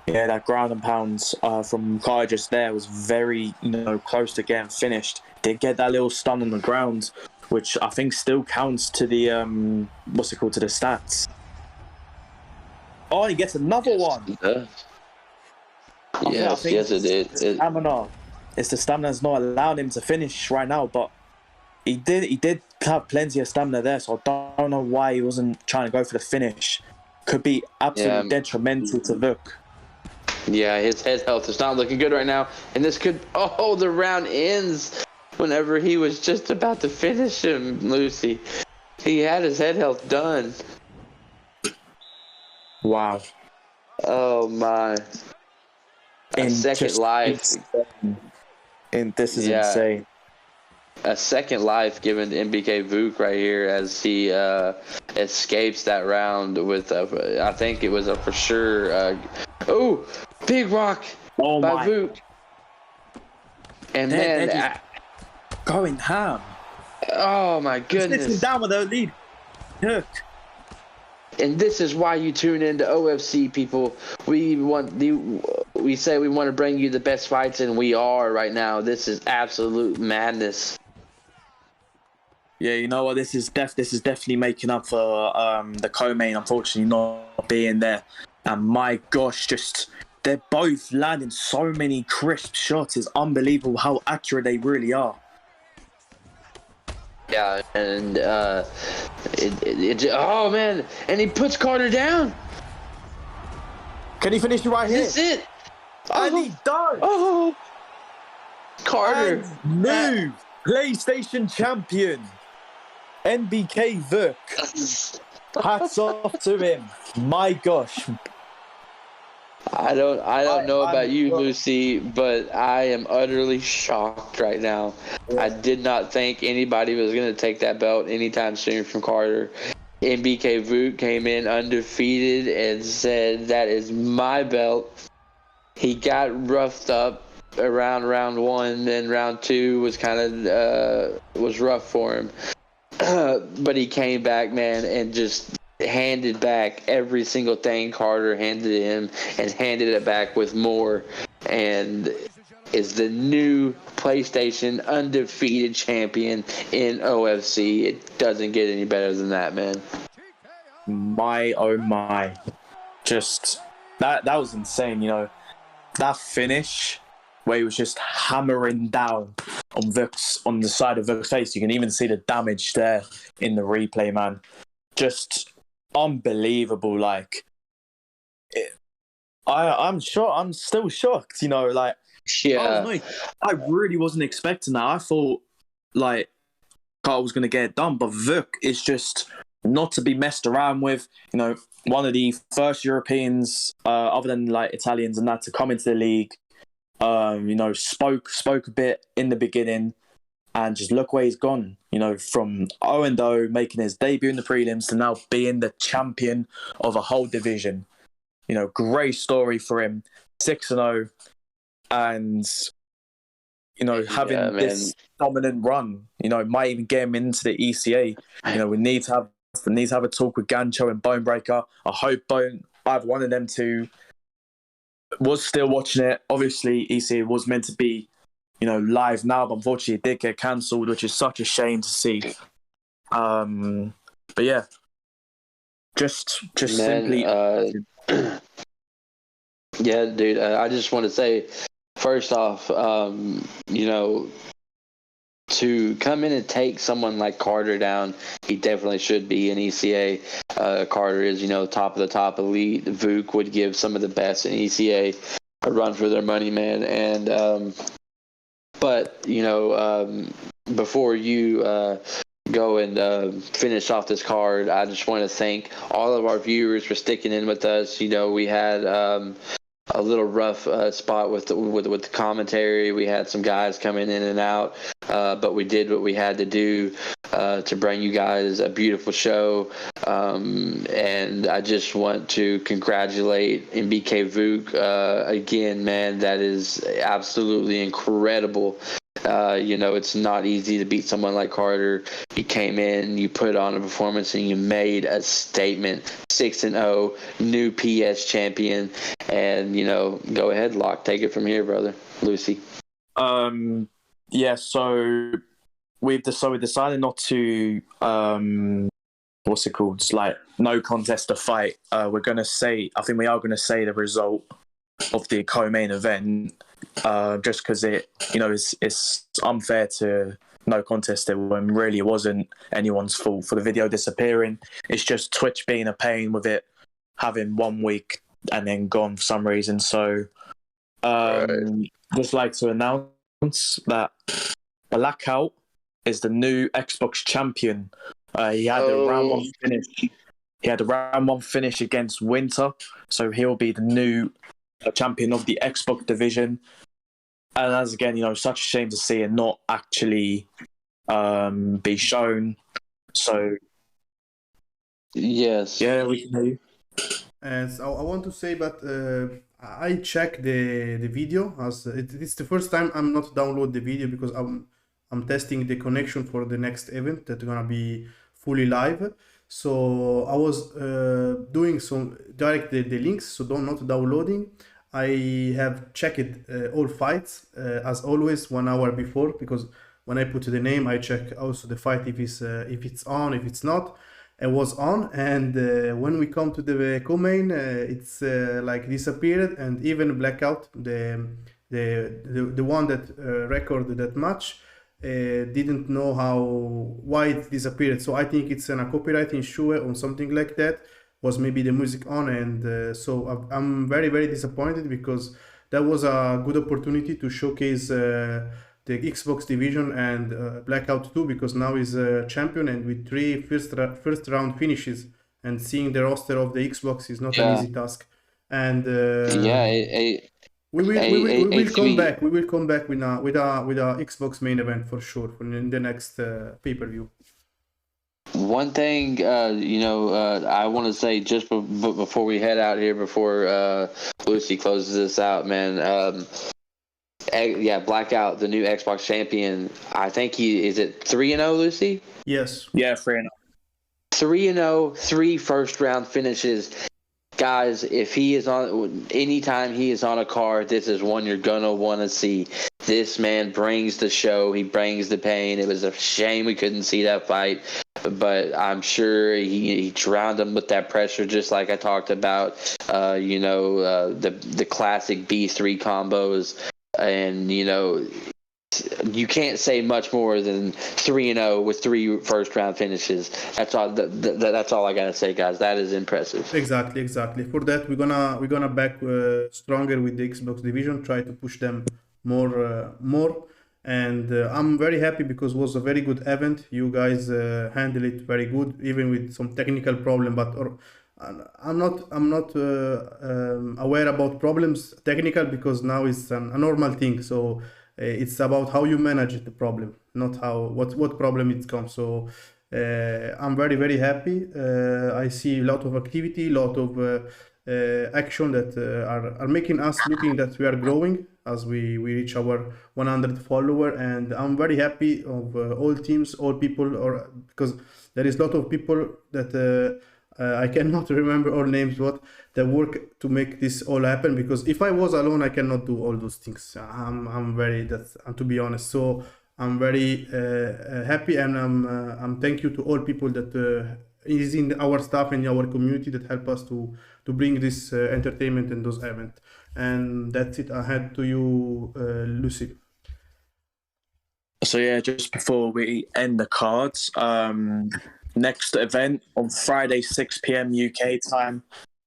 Speaker 5: Yeah, that ground and pounds from Carter just there was very, you know, close to getting finished. Did get that little stun on the ground, which I think still counts to the to the stats. Oh, he gets another one.
Speaker 8: Yes, it did.
Speaker 5: It's the stamina that's not allowing him to finish right now, but he did have plenty of stamina there, so I don't know why he wasn't trying to go for the finish. Could be absolutely detrimental to Vuk.
Speaker 8: Yeah, his head health is not looking good right now, and this could... Oh, the round ends whenever he was just about to finish him, Lucy. He had his head health done.
Speaker 5: Wow.
Speaker 8: Oh, my. A second life.
Speaker 5: And this is insane.
Speaker 8: A second life given to MBK Vuk right here as he escapes that round with, I think it was a for sure... big rock by Vuk. And then...
Speaker 5: going ham.
Speaker 8: Oh, my goodness.
Speaker 5: Sitting down with a lead hook.
Speaker 8: And this is why you tune into OFC, people. We say we want to bring you the best fights, and we are right now. This is absolute madness.
Speaker 5: Yeah, you know what? This is definitely making up for the co-main, unfortunately, not being there. And my gosh, they're both landing so many crisp shots. It's unbelievable how accurate they really are.
Speaker 8: Yeah, and oh man, and he puts Carter down.
Speaker 5: Can he finish it right here?
Speaker 8: This is it.
Speaker 5: And he does.
Speaker 8: Oh, Carter,
Speaker 5: and new PlayStation champion, NBK Vuk. Hats off to him. My gosh.
Speaker 8: I don't know
Speaker 5: I'm
Speaker 8: about you,
Speaker 5: shocked.
Speaker 8: Lucy, but I am utterly shocked right now. I did not think anybody was going to take that belt anytime soon from Carter. MBK Voot came in undefeated and said, "That is my belt." He got roughed up around round 1, and round 2 was kind of was rough for him. But he came back, man, and just handed back every single thing Carter handed him, and handed it back with more, and is the new PlayStation undefeated champion in OFC. It doesn't get any better than that, man.
Speaker 5: My oh my. Just that was insane, you know. That finish where he was just hammering down on Vux, on the side of Vux's face. You can even see the damage there in the replay, man. Just unbelievable. Like, I'm sure I'm still shocked. You know, like,
Speaker 8: Yeah,
Speaker 5: I really wasn't expecting that. I thought like Carl was going to get it done, but Vuk is just not to be messed around with. You know, one of the first Europeans, other than like Italians and that, to come into the league. You know, spoke a bit in the beginning, and just look where he's gone. You know, from 0-0, making his debut in the prelims, to now being the champion of a whole division. You know, great story for him. 6-0, and you know, having this dominant run. You know, might even get him into the ECA. You know, we need to have a talk with Gancho and Bonebreaker. I hope either one of them two was still watching it. Obviously, ECA was meant to be, you know, live now, but unfortunately it did get cancelled, which is such a shame to see. But yeah, just
Speaker 8: man,
Speaker 5: simply.
Speaker 8: Yeah, dude. I just want to say, first off, you know, to come in and take someone like Carter down, he definitely should be in ECA. Carter is, you know, top of the top elite. Vuk would give some of the best in ECA a run for their money, man. And but you know, before you go and finish off this card, I just want to thank all of our viewers for sticking in with us. You know, we had a little rough spot with the commentary. We had some guys coming in and out, but we did what we had to do to bring you guys a beautiful show. And I just want to congratulate MBK Vuk again, man. That is absolutely incredible. You know, it's not easy to beat someone like Carter. You came in, you put on a performance, and you made a statement. 6-0, new PS champion, and you know, go ahead, Locke, take it from here, brother. Lucy.
Speaker 5: Yeah. So we decided not to what's it called? It's like no contest to fight. I think we are gonna say the result of the co-main event. Just because it, you know, it's unfair to no contest it when really it wasn't anyone's fault for the video disappearing. It's just Twitch being a pain with it having 1 week and then gone for some reason. So just like to announce that Blackout is the new Xbox champion. He had a round 1 finish. He had a round 1 finish against Winter, so he'll be the new champion of the Xbox division. And as again, you know, such a shame to see it not actually be shown. So
Speaker 8: yes,
Speaker 5: yeah, we can hear you.
Speaker 10: And so I want to say, but I checked the video as it's the first time I'm not download the video because I'm testing the connection for the next event that's gonna be fully live. So I was doing some direct the links, so not downloading. I have checked all fights as always 1 hour before, because when I put the name, I check also the fight if it's on, if it's not. It was on, and when we come to the co-main, it's like disappeared, and even Blackout, the one that recorded that match, didn't know why it disappeared. So I think it's a copyright issue or something like that. Was maybe the music on, and so I'm very, very disappointed, because that was a good opportunity to showcase the Xbox division and Blackout 2, because now he's a champion, and with 3 first round finishes and seeing the roster of the Xbox is not an
Speaker 8: Yeah.
Speaker 10: easy task. And
Speaker 8: Yeah,
Speaker 10: we will come
Speaker 8: HV.
Speaker 10: back. We will come back with a Xbox main event for sure in the next pay-per-view.
Speaker 8: One thing, I want to say just before we head out here, before Lucy closes this out, man. Blackout, the new Xbox champion. I think he is it 3-0, Lucy.
Speaker 10: Yes.
Speaker 5: Yeah, 3-0.
Speaker 8: 3-0, 3 first-round finishes. Guys, if he is on, anytime he is on a card, this is one you're gonna want to see. This man brings the show. He brings the pain. It was a shame we couldn't see that fight, but I'm sure he drowned him with that pressure, just like I talked about. The classic B3 combos, and you can't say much more than 3-0 with 3 first-round finishes. That's all. That's all I gotta say, guys. That is impressive.
Speaker 10: Exactly. For that, we're gonna back stronger with the Xbox division. Try to push them more. And I'm very happy because it was a very good event. You guys handled it very good, even with some technical problem. But I'm not aware about problems technical because now it's a normal thing. So it's about how you manage the problem, not what problem it comes. So I'm very, very happy. I see a lot of activity, a lot of action that are making us looking that we are growing as we reach our 100 follower, and I'm very happy of all teams, all people, or because there is a lot of people that I cannot remember all names, but that work to make this all happen. Because if I was alone, I cannot do all those things. I'm very to be honest. So I'm very happy, and I'm thank you to all people that is in our staff and our community that help us to bring this entertainment and those events. And that's it. I had to you, Lucy.
Speaker 5: So yeah, just before we end the cards, next event on Friday, 6 p.m. UK time,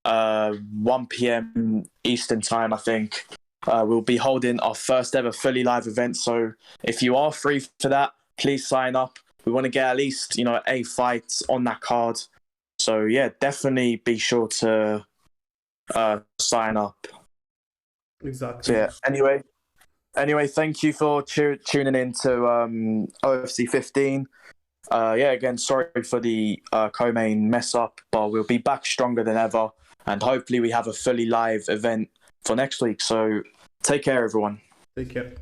Speaker 5: 1 p.m. Eastern time, I think. We'll be holding our first ever fully live event. So if you are free for that, please sign up. We want to get at least, 8 fights on that card. So yeah, definitely be sure to sign up.
Speaker 10: Exactly.
Speaker 5: So yeah, anyway, thank you for tuning in to OFC 15. Again, sorry for the co-main mess up, but we'll be back stronger than ever. And hopefully we have a fully live event for next week. So take care, everyone.
Speaker 10: Take care.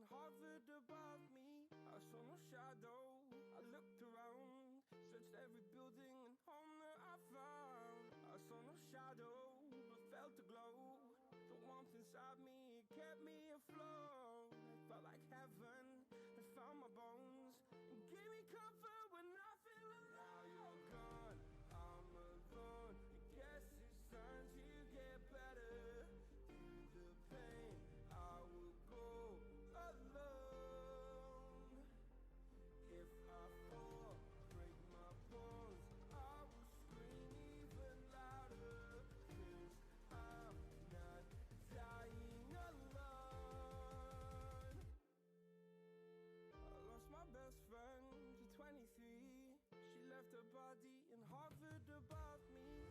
Speaker 11: hovered above me. I saw no shadow, I looked around, searched every building and home that I found. I saw no shadow, but felt the glow. The warmth inside me kept me afloat. It felt like heaven had found my bones and gave me comfort when I feel alone. Now you're gone, I'm alone. I guess it's time to get better. Through the pain, I will go alone. If I fall, break my bones, I will scream even louder. 'Cause I'm not dying alone. I lost my best friend to 23. She left her body and hovered above me.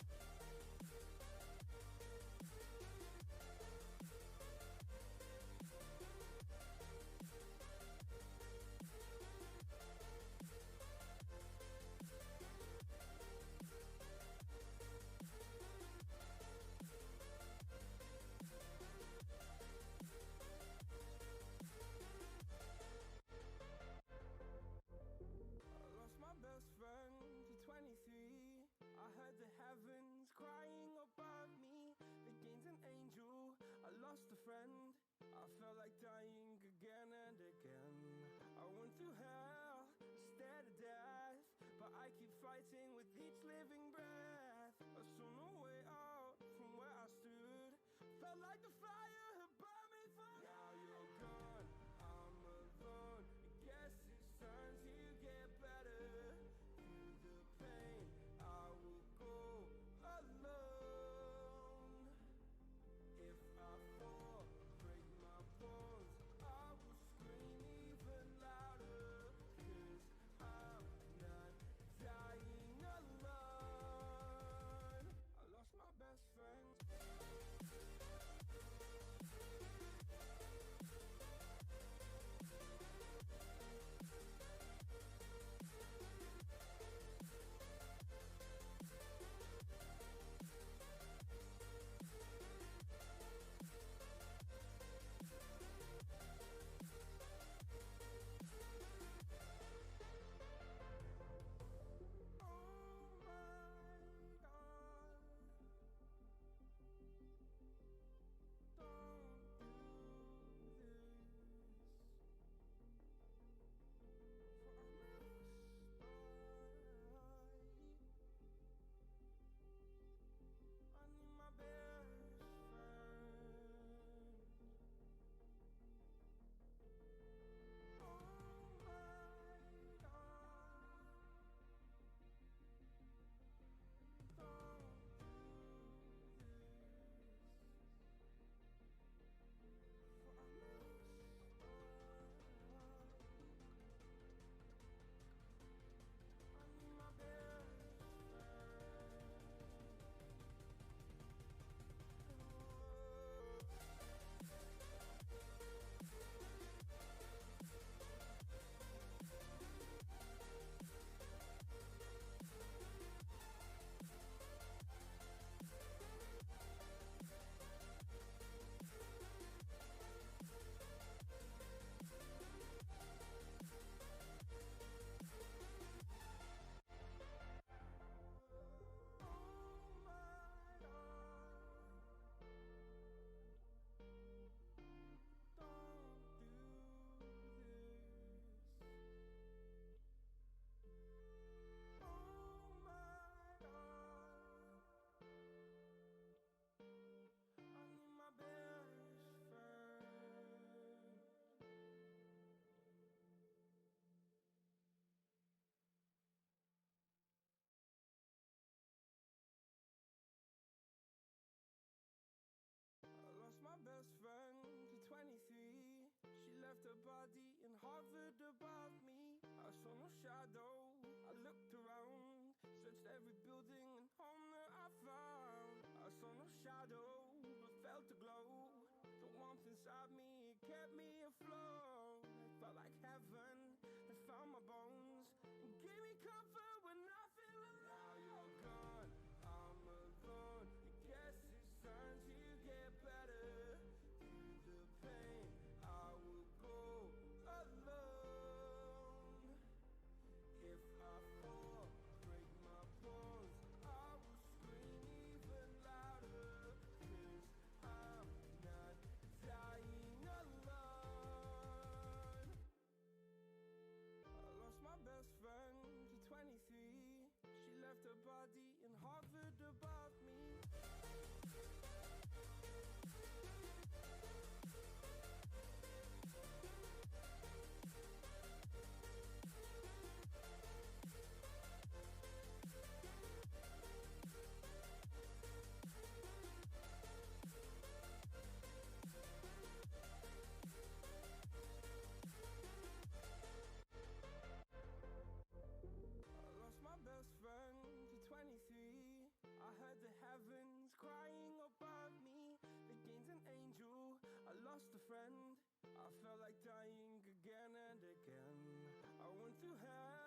Speaker 11: My best friend to 23. I heard the heavens crying above me. They gained an angel, I lost a friend. I felt like dying again and again. I went through hell, stared at death, but I keep fighting with each living breath. I saw no way out from where I stood. Felt like the fire had burned me through. Now you're gone, I'm alone. I guess it's time to get better. Through the pain, I will go alone. If I fall, break my bones, I will scream even louder. 'Cause I'm not dying alone. I lost my best friend. Lost my best friend to 23. She left her body and hovered above me. I saw no shadow, I looked around, searched every building and home that I found. I saw no shadow, but felt the glow. The warmth inside me kept me afloat. It felt like heaven had found my bones and gave me comfort when I feel alone. Now you're gone, I'm alone. I guess it's time to get better. Through the pain, I will go friend. I felt like dying again and again. I went through hell.